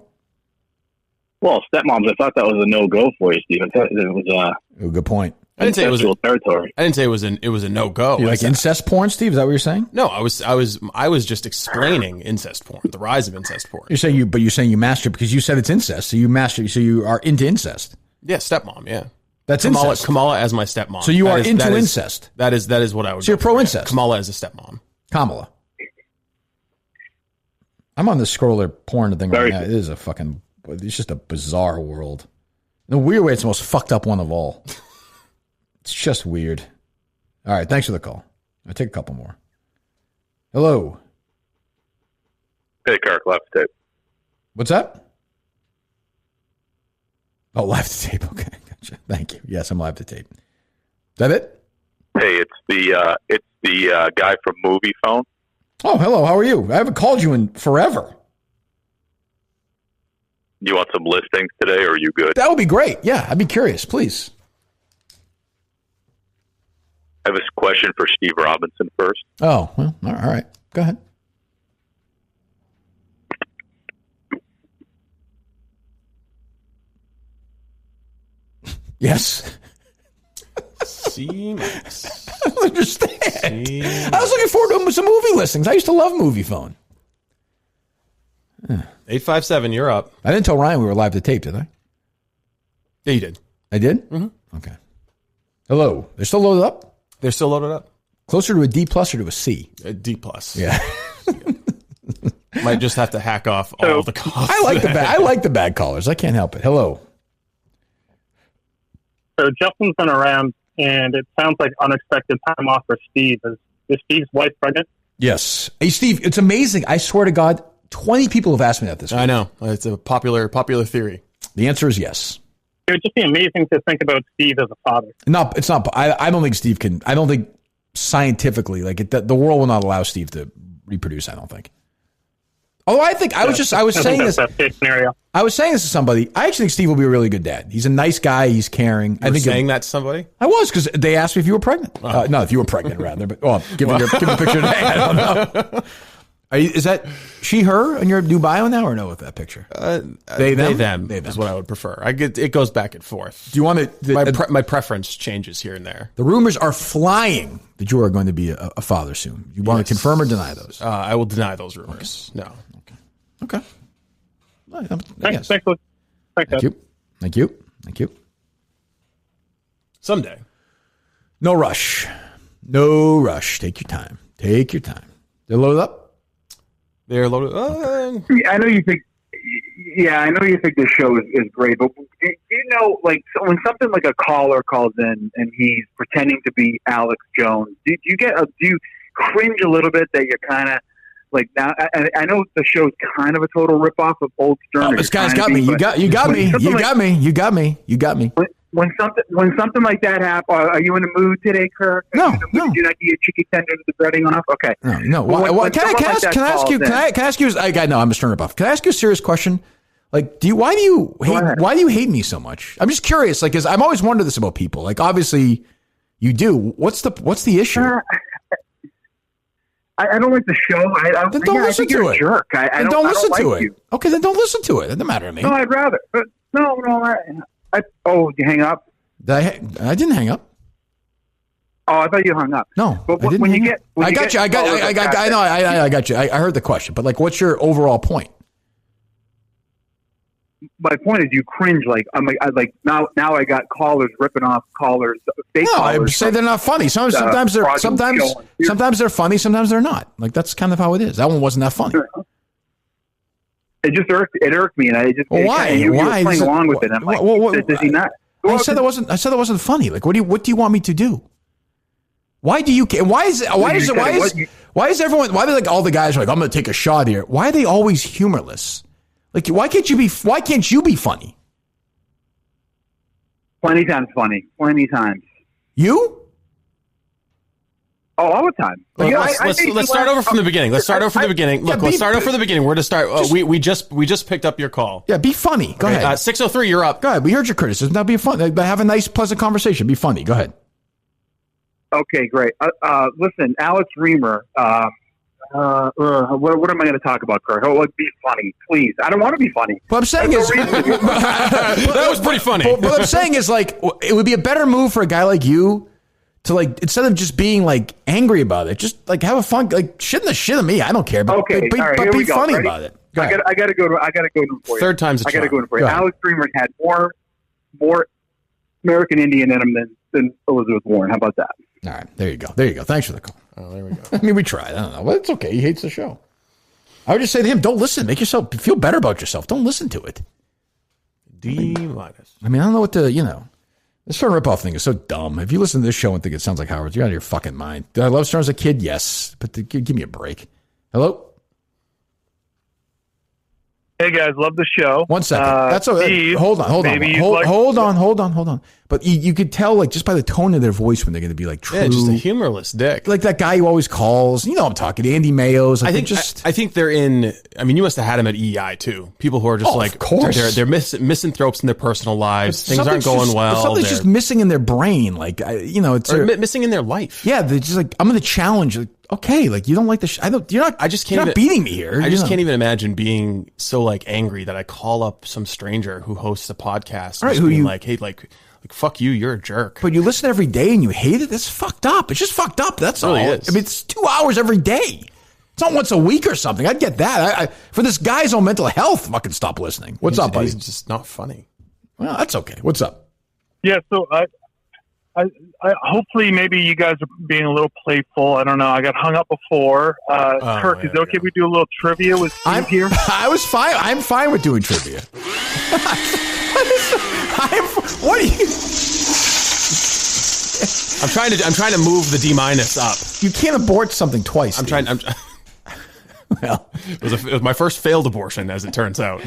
Well, stepmoms, I thought that was a no-go for you, Steve. I thought it was good point. I didn't say it was territory. I didn't say it was a no-go. You like incest porn, Steve? Is that what you're saying? No, I was just explaining incest porn, the rise of incest porn. You're saying you masturbate because you said it's incest, so you masturbate, so you are into incest. Yeah, stepmom. Yeah, that's Kamala, incest. Kamala as my stepmom. So you are into incest. That is what I would. So you're pro incest. Kamala as a stepmom. Kamala. I'm on the scroller porn thing right now. It is it's just a bizarre world. In a weird way, it's the most fucked up one of all. It's just weird. All right, thanks for the call. I'll take a couple more. Hello. Hey, Kirk, live to tape. What's that? Oh, live to tape. Okay, gotcha. Thank you. Yes, I'm live to tape. Is that it? Hey, it's the guy from Movie Phone. Oh, hello. How are you? I haven't called you in forever. You want some listings today, or are you good? That would be great. Yeah, I'd be curious. Please. I have a question for Steve Robinson first. Oh, well, all right. Go ahead. Yes. C-Max. I don't understand. I was looking forward to some movie listings. I used to love Movie Phone. 857, you're up. I didn't tell Ryan we were live to tape, did I? Yeah, you did. I did? Mm-hmm. Okay. Hello. They're still loaded up? They're still loaded up. Closer to a D plus or to a C? A D plus. Yeah. Might just have to hack off all the calls. I like the bad callers. I can't help it. Hello. So Justin's been around, and it sounds like unexpected time off for Steve. Is Steve's wife pregnant? Yes. Hey, Steve, it's amazing. I swear to God, 20 people have asked me that this week. I know. It's a popular theory. The answer is yes. It would just be amazing to think about Steve as a father. No, it's not. I don't think Steve can. I don't think scientifically, the world will not allow Steve to reproduce, I don't think. Oh, I think I was saying this. Best case scenario. I was saying this to somebody. I actually think Steve will be a really good dad. He's a nice guy. He's caring. I think saying that to somebody. I was because they asked me if you were pregnant. No, if you were pregnant rather. But give me a picture today. I don't know. Is that she, her, in your new bio now, or no? With that picture, they them is what I would prefer. It goes back and forth. Do you want to? My preference changes here and there. The rumors are flying that you are going to be a father soon. You want to confirm or deny those? I will deny those rumors. Okay. No. Okay. Thanks. Thank you. Thank you. Someday. No rush. Take your time. They're loaded up. They're loaded. I know you think. Yeah, I know you think this show is great, but do you know, like, so when something like a caller calls in and he's pretending to be Alex Jones, do you cringe a little bit that you're kind of like now? I know the show's kind of a total ripoff of old Stern. This guy's got me. You got me. When something like that happens, are you in the mood today, Kirk? No. Did you not get your chicken tenders with the breading off? Okay. No. Can I ask you? I'm a Stern ripoff. Can I ask you a serious question? Like, why do you hate me so much? I'm just curious. Like, I'm always wondered this about people. Like, obviously, you do. What's the issue? I don't like the show. Then don't listen to it. Jerk. Then don't listen to it. Okay, then don't listen to it. It doesn't matter to me. No, I'd rather. No. Did you hang up? I didn't hang up. Oh, I thought you hung up. No, but I didn't. When you get, I got you. I know. I got you. I heard the question, but like, what's your overall point? My point is, you cringe. Like now I got callers ripping off callers. I say they're not funny. Sometimes they're funny. Sometimes they're not. Like that's kind of how it is. That one wasn't that funny. It just irked me, and I just why? You were why? playing along with it. I'm like, does he not? I said that wasn't funny. Like, what do you want me to do? Why do you care? Why is everyone? Why are like all the guys are like, I'm going to take a shot here? Why are they always humorless? Like, why can't you be funny? Plenty times funny. Plenty times. You? Oh, all the time. Let's start over from the beginning. Let's start over from the beginning. Look, let's start over from the beginning. We're to start. We just picked up your call. Yeah, be funny. Go ahead. 603, you're up. Go ahead. We heard your criticism. Now be fun. Have a nice, pleasant conversation. Be funny. Go ahead. Okay, great. Listen, Alex Reamer. What am I going to talk about, Kirk? Be funny, please. I don't want to be funny. What I'm saying is that was pretty funny. What I'm saying is like it would be a better move for a guy like you to like instead of just being like angry about it, just like have a fun like shit on me. I don't care, but be funny about it. I got to go to for you. Third time's a charm. I got to go to for you. Alex Reamer had more American Indian in him than Elizabeth Warren. How about that? All right, there you go. Thanks for the call. Oh, there we go. I mean, we tried. I don't know. Well, it's okay. He hates the show. I would just say to him, don't listen. Make yourself feel better about yourself. Don't listen to it. D-. I mean, I don't know what to, this sort of ripoff thing is so dumb. If you listen to this show and think it sounds like Howard's, you're out of your fucking mind. Did I love Stern as a kid? Yes. But give me a break. Hello? Hey, guys. Love the show. 1 second. That's okay. Hold on. But you could tell, like, just by the tone of their voice when they're going to be, like, true. Yeah, just a humorless dick. Like that guy who always calls. You know I'm talking. Andy Mayo's. I think they're in. I mean, you must have had him at EI, too. People who are just like, of course. They're misanthropes in their personal lives. Things aren't going well. Something's just missing in their brain. Like, it's missing in their life. Yeah, they're just like, I'm going to challenge. Like, okay, like, you don't like the you're not beating me here. I just can't even imagine being so, like, angry that I call up some stranger who hosts a podcast. Right, who you like, hey, like, fuck you, you're a jerk. But you listen every day and you hate it? That's fucked up. It's just fucked up. That's all. Is. I mean, it's 2 hours every day. It's not once a week or something. I'd get that. For this guy's own mental health, fucking stop listening. What's up, buddy? He's just not funny. Well, that's okay. What's up? Yeah, so I hopefully maybe you guys are being a little playful. I don't know. I got hung up before. Kirk, is it okay if we do a little trivia with Steve here? I was fine. I'm fine with doing trivia. What are you? I'm trying to move the D- up. You can't abort something twice. Well, it was my first failed abortion, as it turns out.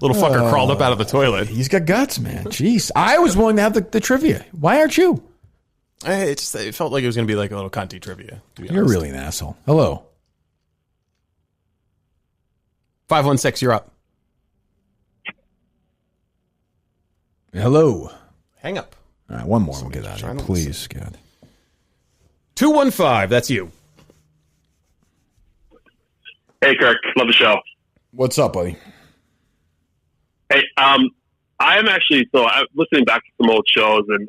Little fucker crawled up out of the toilet. He's got guts, man. Jeez, I was willing to have the trivia. Why aren't you? It felt like it was going to be like a little cunty trivia. You're really an asshole. Hello. 516, you're up. Hello. Hang up. All right, one more. We'll get out of here. Please, God. 215, that's you. Hey, Kirk. Love the show. What's up, buddy? Hey, I'm listening back to some old shows, and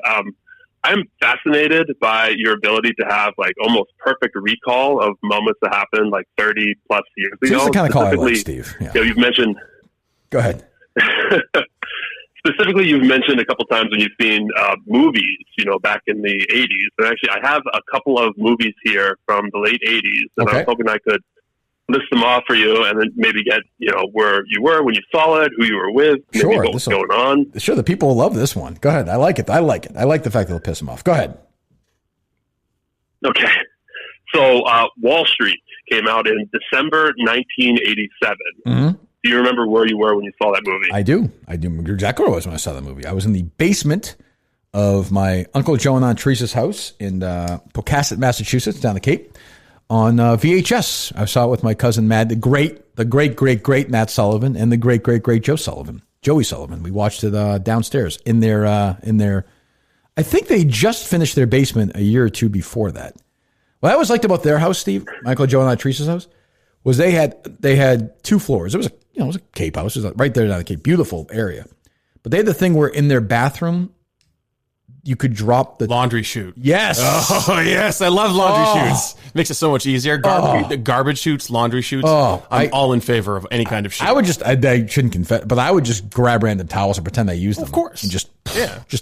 I'm fascinated by your ability to have like almost perfect recall of moments that happened like 30 plus years ago. This is the kind of call I like, Steve. Yeah. You've mentioned. Go ahead. Specifically, you've mentioned a couple times when you've seen movies, back in the 80s. And actually, I have a couple of movies here from the late 80s, and I was hoping I could list them off for you, and then maybe get where you were when you saw it, who you were with, maybe what was going on. Sure, the people will love this one. Go ahead. I like it. I like the fact that it'll piss them off. Go ahead. Okay. So Wall Street came out in December 1987. Mm-hmm. Do you remember where you were when you saw that movie? I do. You're exactly where I was when I saw that movie. I was in the basement of my Uncle Joe and Aunt Teresa's house in Pocasset, Massachusetts, down the Cape, on VHS. I saw it with my cousin Matt, the great Matt Sullivan, and the great Joey Sullivan. We watched it downstairs in their. I think they just finished their basement a year or two before that. What I always liked about their house, Steve, my Uncle Joe and Aunt Teresa's house, was they had 2 floors. It was a Cape house. It was right there down the Cape, beautiful area. But they had the thing where in their bathroom, you could drop the laundry chute. Yes. Oh, yes. I love laundry chutes. Makes it so much easier. Garbage chutes, laundry chutes. I'm all in favor of any kind of chute. I shouldn't confess, but I would just grab random towels and pretend I used them. Of course. And just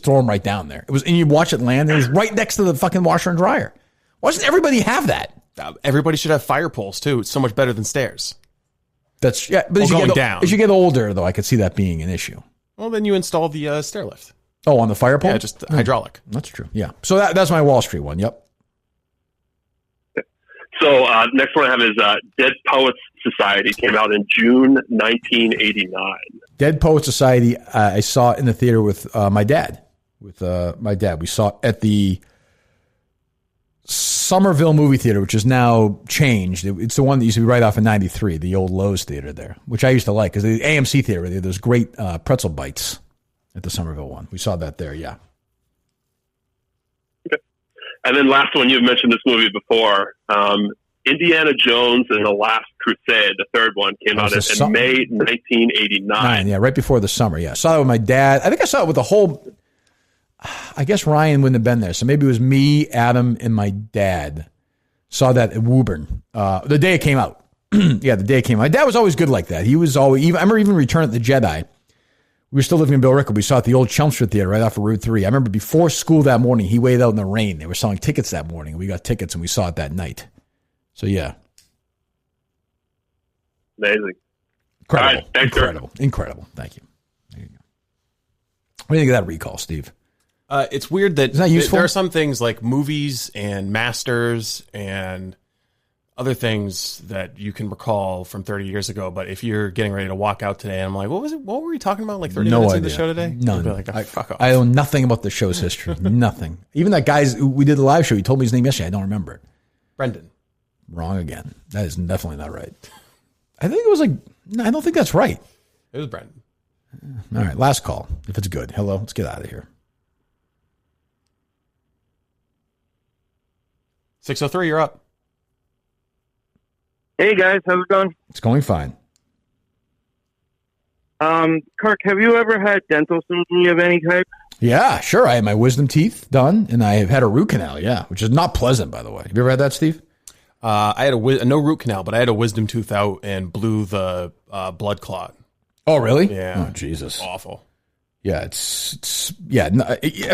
throw them right down there. And you watch it land, and it was right next to the fucking washer and dryer. Why doesn't everybody have that? Everybody should have fire poles, too. It's so much better than stairs. But as you get older, though, I could see that being an issue. Well, then you install the stair lift. Oh, on the fire pole? Yeah, just hydraulic. That's true. Yeah. So that's my Wall Street one. Yep. So next one I have is Dead Poets Society. Came out in June 1989. Dead Poets Society. I saw it in the theater with my dad. We saw it at the Somerville movie theater, which is now changed. It's the one that used to be right off of 93, the old Lowe's theater there, which I used to like because the AMC theater, they had those great pretzel bites at the Somerville one. We saw that there, yeah. Okay. And then last one, you've mentioned this movie before. Indiana Jones and the Last Crusade, the third one, came out in May 1989. Yeah, right before the summer, yeah. Saw it with my dad. I think I saw it with the whole... I guess Ryan wouldn't have been there. So maybe it was me, Adam, and my dad. Saw that at Woburn. The day it came out. Yeah, the day it came out. My dad was always good like that. He was always... I remember even Return of the Jedi. We were still living in Billerica. We saw it at the old Chelmsford Theater right off of Route 3. I remember before school that morning, he waited out in the rain. They were selling tickets that morning. We got tickets and we saw it that night. So, yeah. Amazing. Incredible. All right, thanks, Incredible. Thank you. There you go. What do you think of that recall, Steve? It's weird that, Isn't that useful? There are some things like movies and masters and other things that you can recall from 30 years ago. But if you're getting ready to walk out today, I'm like, what was it? What were we talking about? Like 30 minutes into the show today? None. You'll be like, fuck off. I know nothing about the show's history. Nothing. Even that guy we did the live show, he told me his name yesterday. I don't remember it. Brendan. Wrong again. That is definitely not right. I think it was no, I don't think that's right. It was Brendan. All right, last call. If it's good. Hello, let's get out of here. 603, you're up. Hey guys, how's it going? It's going fine. Kirk, have you ever had dental surgery of any type? Yeah, sure. I had my wisdom teeth done, and I have had a root canal, which is not pleasant, by the way. Have you ever had that, Steve? I had no root canal, but I had a wisdom tooth out and blew the blood clot. Oh, really? Yeah. Oh, Jesus. Awful. Yeah, it's I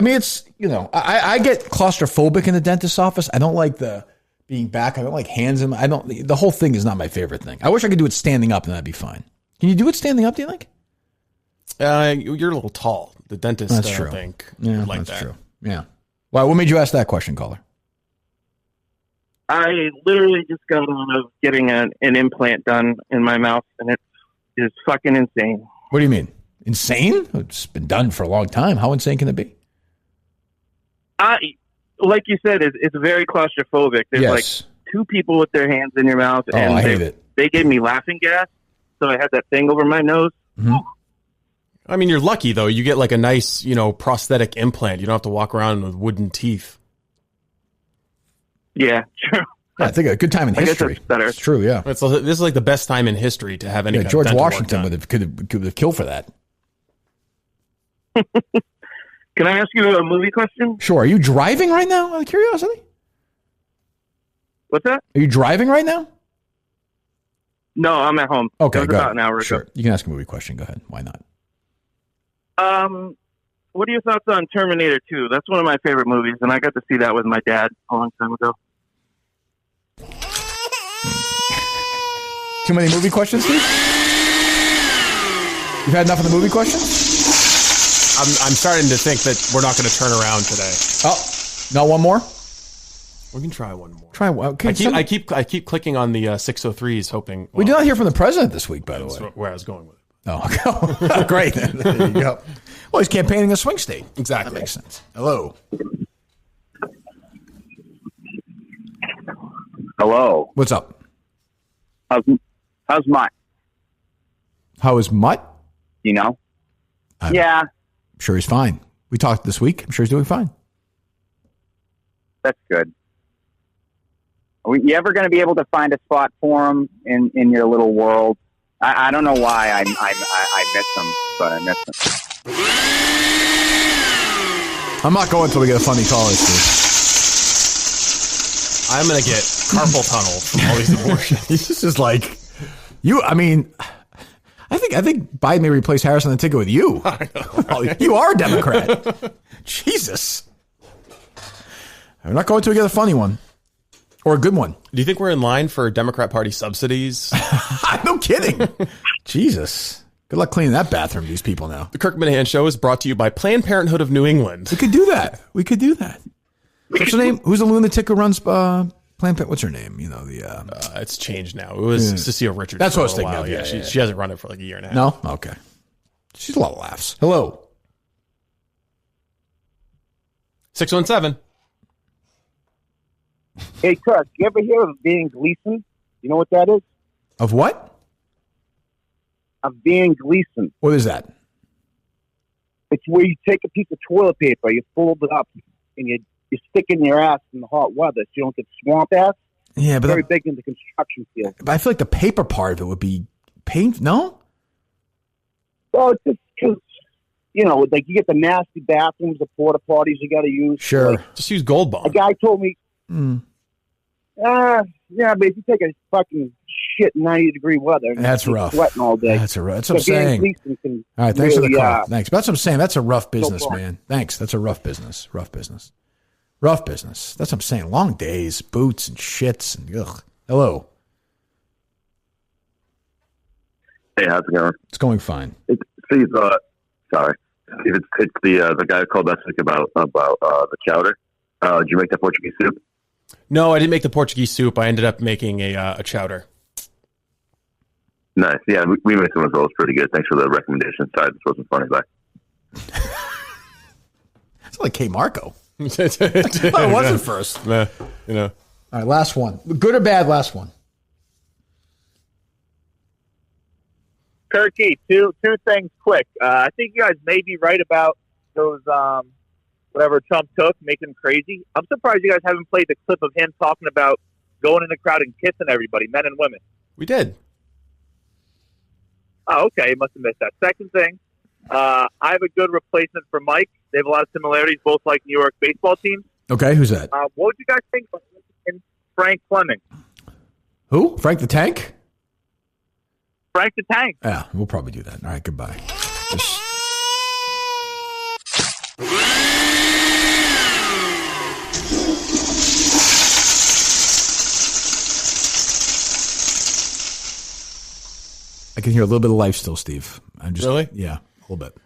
mean, it's, I get claustrophobic in the dentist's office. I don't like the being back. I don't like hands in the whole thing is not my favorite thing. I wish I could do it standing up and that'd be fine. Can you do it standing up, do you think? You're a little tall. The dentist, that's I true. think, yeah, like that's that. True. Yeah. Well, what made you ask that question, caller? I literally just got on of getting an implant done in my mouth, and it is fucking insane. What do you mean? Insane? It's been done for a long time. How insane can it be? Like you said, it's very claustrophobic. There's like two people with their hands in your mouth, and I hate it. They gave me laughing gas, so I had that thing over my nose. Mm-hmm. I mean, you're lucky though. You get like a nice, prosthetic implant. You don't have to walk around with wooden teeth. Yeah, true. I think a good time in history. That's better. It's true, yeah. This is like the best time in history to have any. Yeah, kind George of dental Washington work could have killed for that. Can I ask you a movie question? Sure. Are you driving right now? Out of curiosity. What's that? Are you driving right now? No, I'm at home. Okay, It was go about ahead. an hour Sure. ago. You can ask a movie question. Go ahead. Why not? What are your thoughts on Terminator 2? That's one of my favorite movies, and I got to see that with my dad a long time ago. Too many movie questions, Steve? You've had enough of the movie questions? I'm starting to think that we're not going to turn around today. Oh, not one more? We can try one more. Try one. Okay, I keep clicking on the 603s, hoping. We did not hear from the president this week, by the way. That's where I was going with it. Oh, great. There you go. Well, he's campaigning a swing state. Exactly. That makes sense. Hello. Hello. What's up? How's Mutt? How is Mutt? Yeah. I'm sure he's fine. We talked this week. I'm sure he's doing fine. That's good. Are you ever going to be able to find a spot for him in your little world? I don't know why I miss him, but I miss him. I'm not going until we get a funny caller, Steve. I'm going to get carpal tunnel from all these abortions. This is like you. I mean, I think Biden may replace Harris on the ticket with you. I know, right? You are a Democrat. Jesus. I'm not going until we get a funny one. Or a good one. Do you think we're in line for Democrat Party subsidies? No kidding. Jesus. Good luck cleaning that bathroom, these people now. The Kirk Minifan Show is brought to you by Planned Parenthood of New England. We could do that. What's her name? Who's the lunatic who runs Planned Parenthood? What's her name? It's changed now. It was Cecile Richards. That's what I was for a thinking while. of. Yeah, she hasn't run it for like a year and a half. No? Okay. She's a lot of laughs. Hello. 617. Hey, Kirk, you ever hear of Van Gleason? You know what that is? Of what? Of Van Gleason. What is that? It's where you take a piece of toilet paper, you fold it up, and you stick it in your ass in the hot weather so you don't get swamp ass. Yeah, but very big in the construction field. But I feel like the paper part of it would be painful. No? Well, it's just because, like you get the nasty bathrooms, the porta potties you got to use. Sure. Like, just use Gold Bond. A guy told me, yeah, but if you take a fucking shit in 90-degree weather, that's you're rough. sweating all day. That's what I'm saying. All right, thanks for the call. Thanks. That's what I'm saying. That's a rough business, man. Thanks. That's a rough business. Rough business. That's what I'm saying. Long days, boots and shits and ugh. Hello. Hey, how's it going? It's going fine. Steve, sorry. Steve, it's the guy who called last week about the chowder. Did you make that Portuguese soup? No, I didn't make the Portuguese soup. I ended up making a chowder. Nice. Yeah, we made some as well. It's pretty good. Thanks for the recommendation. Sorry, this wasn't funny. Bye. It's like K. Marco. It wasn't first. All right, last one. Good or bad, last one. Kirky, two things quick. I think you guys may be right about those whatever Trump took, making him crazy. I'm surprised you guys haven't played the clip of him talking about going in the crowd and kissing everybody, men and women. We did. Oh, okay. You must have missed that. Second thing, I have a good replacement for Mike. They have a lot of similarities, both like New York baseball teams. Okay, who's that? What would you guys think of Frank Fleming? Who? Frank the Tank? Frank the Tank. Yeah, we'll probably do that. All right, goodbye. I can hear a little bit of life still, Steve. I'm just really? Yeah, a little bit.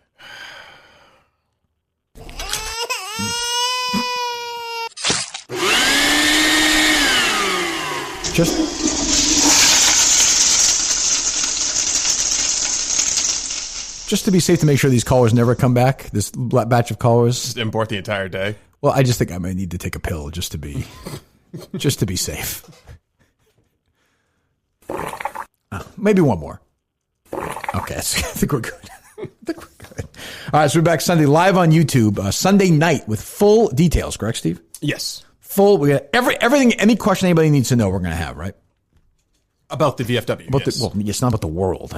Just to be safe, to make sure these callers never come back, this batch of callers. Just import the entire day. Well, I just think I might need to take a pill just to be safe. Maybe one more. Okay, I think we're good. All right, so we're back Sunday live on YouTube, Sunday night with full details, correct, Steve? Yes. Full. We got everything, any question anybody needs to know, we're going to have, right? About the VFW. Well, it's not about the world.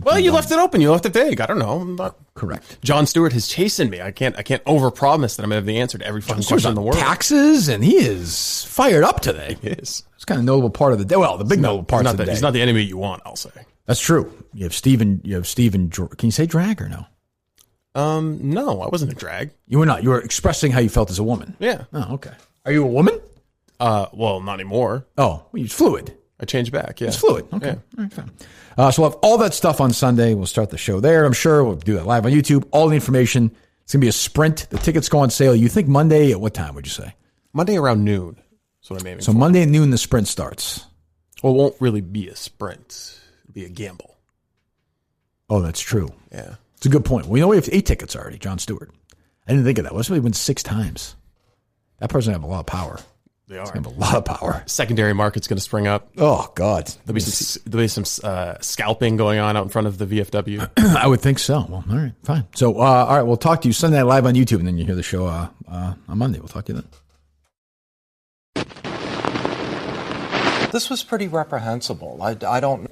Well, you left it open. You left it vague. I don't know. I'm not correct. John Stewart has chasing me. I can't overpromise that I'm going to have the answer to every fucking question in the world. Taxes, and he is fired up today. He is. It's kind of a notable part of the day. Well, the big notable part of the day. He's not the enemy you want, I'll say. That's true. You have Steven. Can you say drag or no? No, I wasn't a drag. You were not. You were expressing how you felt as a woman. Yeah. Oh, okay. Are you a woman? Well, not anymore. Oh, well, you're fluid. I changed back. Yeah. It's fluid. Okay. Yeah. All right, fine. So we'll have all that stuff on Sunday. We'll start the show there. I'm sure we'll do that live on YouTube. All the information. It's going to be a sprint. The tickets go on sale. You think Monday at what time would you say? Monday around noon. That's what I'm aiming for. Monday at noon, the sprint starts. Well, it won't really be a sprint. It'll be a gamble. Oh, that's true. Yeah. It's a good point. We know we have 8 tickets already, John Stewart. I didn't think of that. What if somebody wins 6 times? That person have a lot of power. They are. Have a lot of power. Secondary market's going to spring up. Oh, God. There'll be some scalping going on out in front of the VFW. I would think so. Well, all right, fine. So, all right, we'll talk to you Sunday night live on YouTube, and then you hear the show on Monday. We'll talk to you then. This was pretty reprehensible. I don't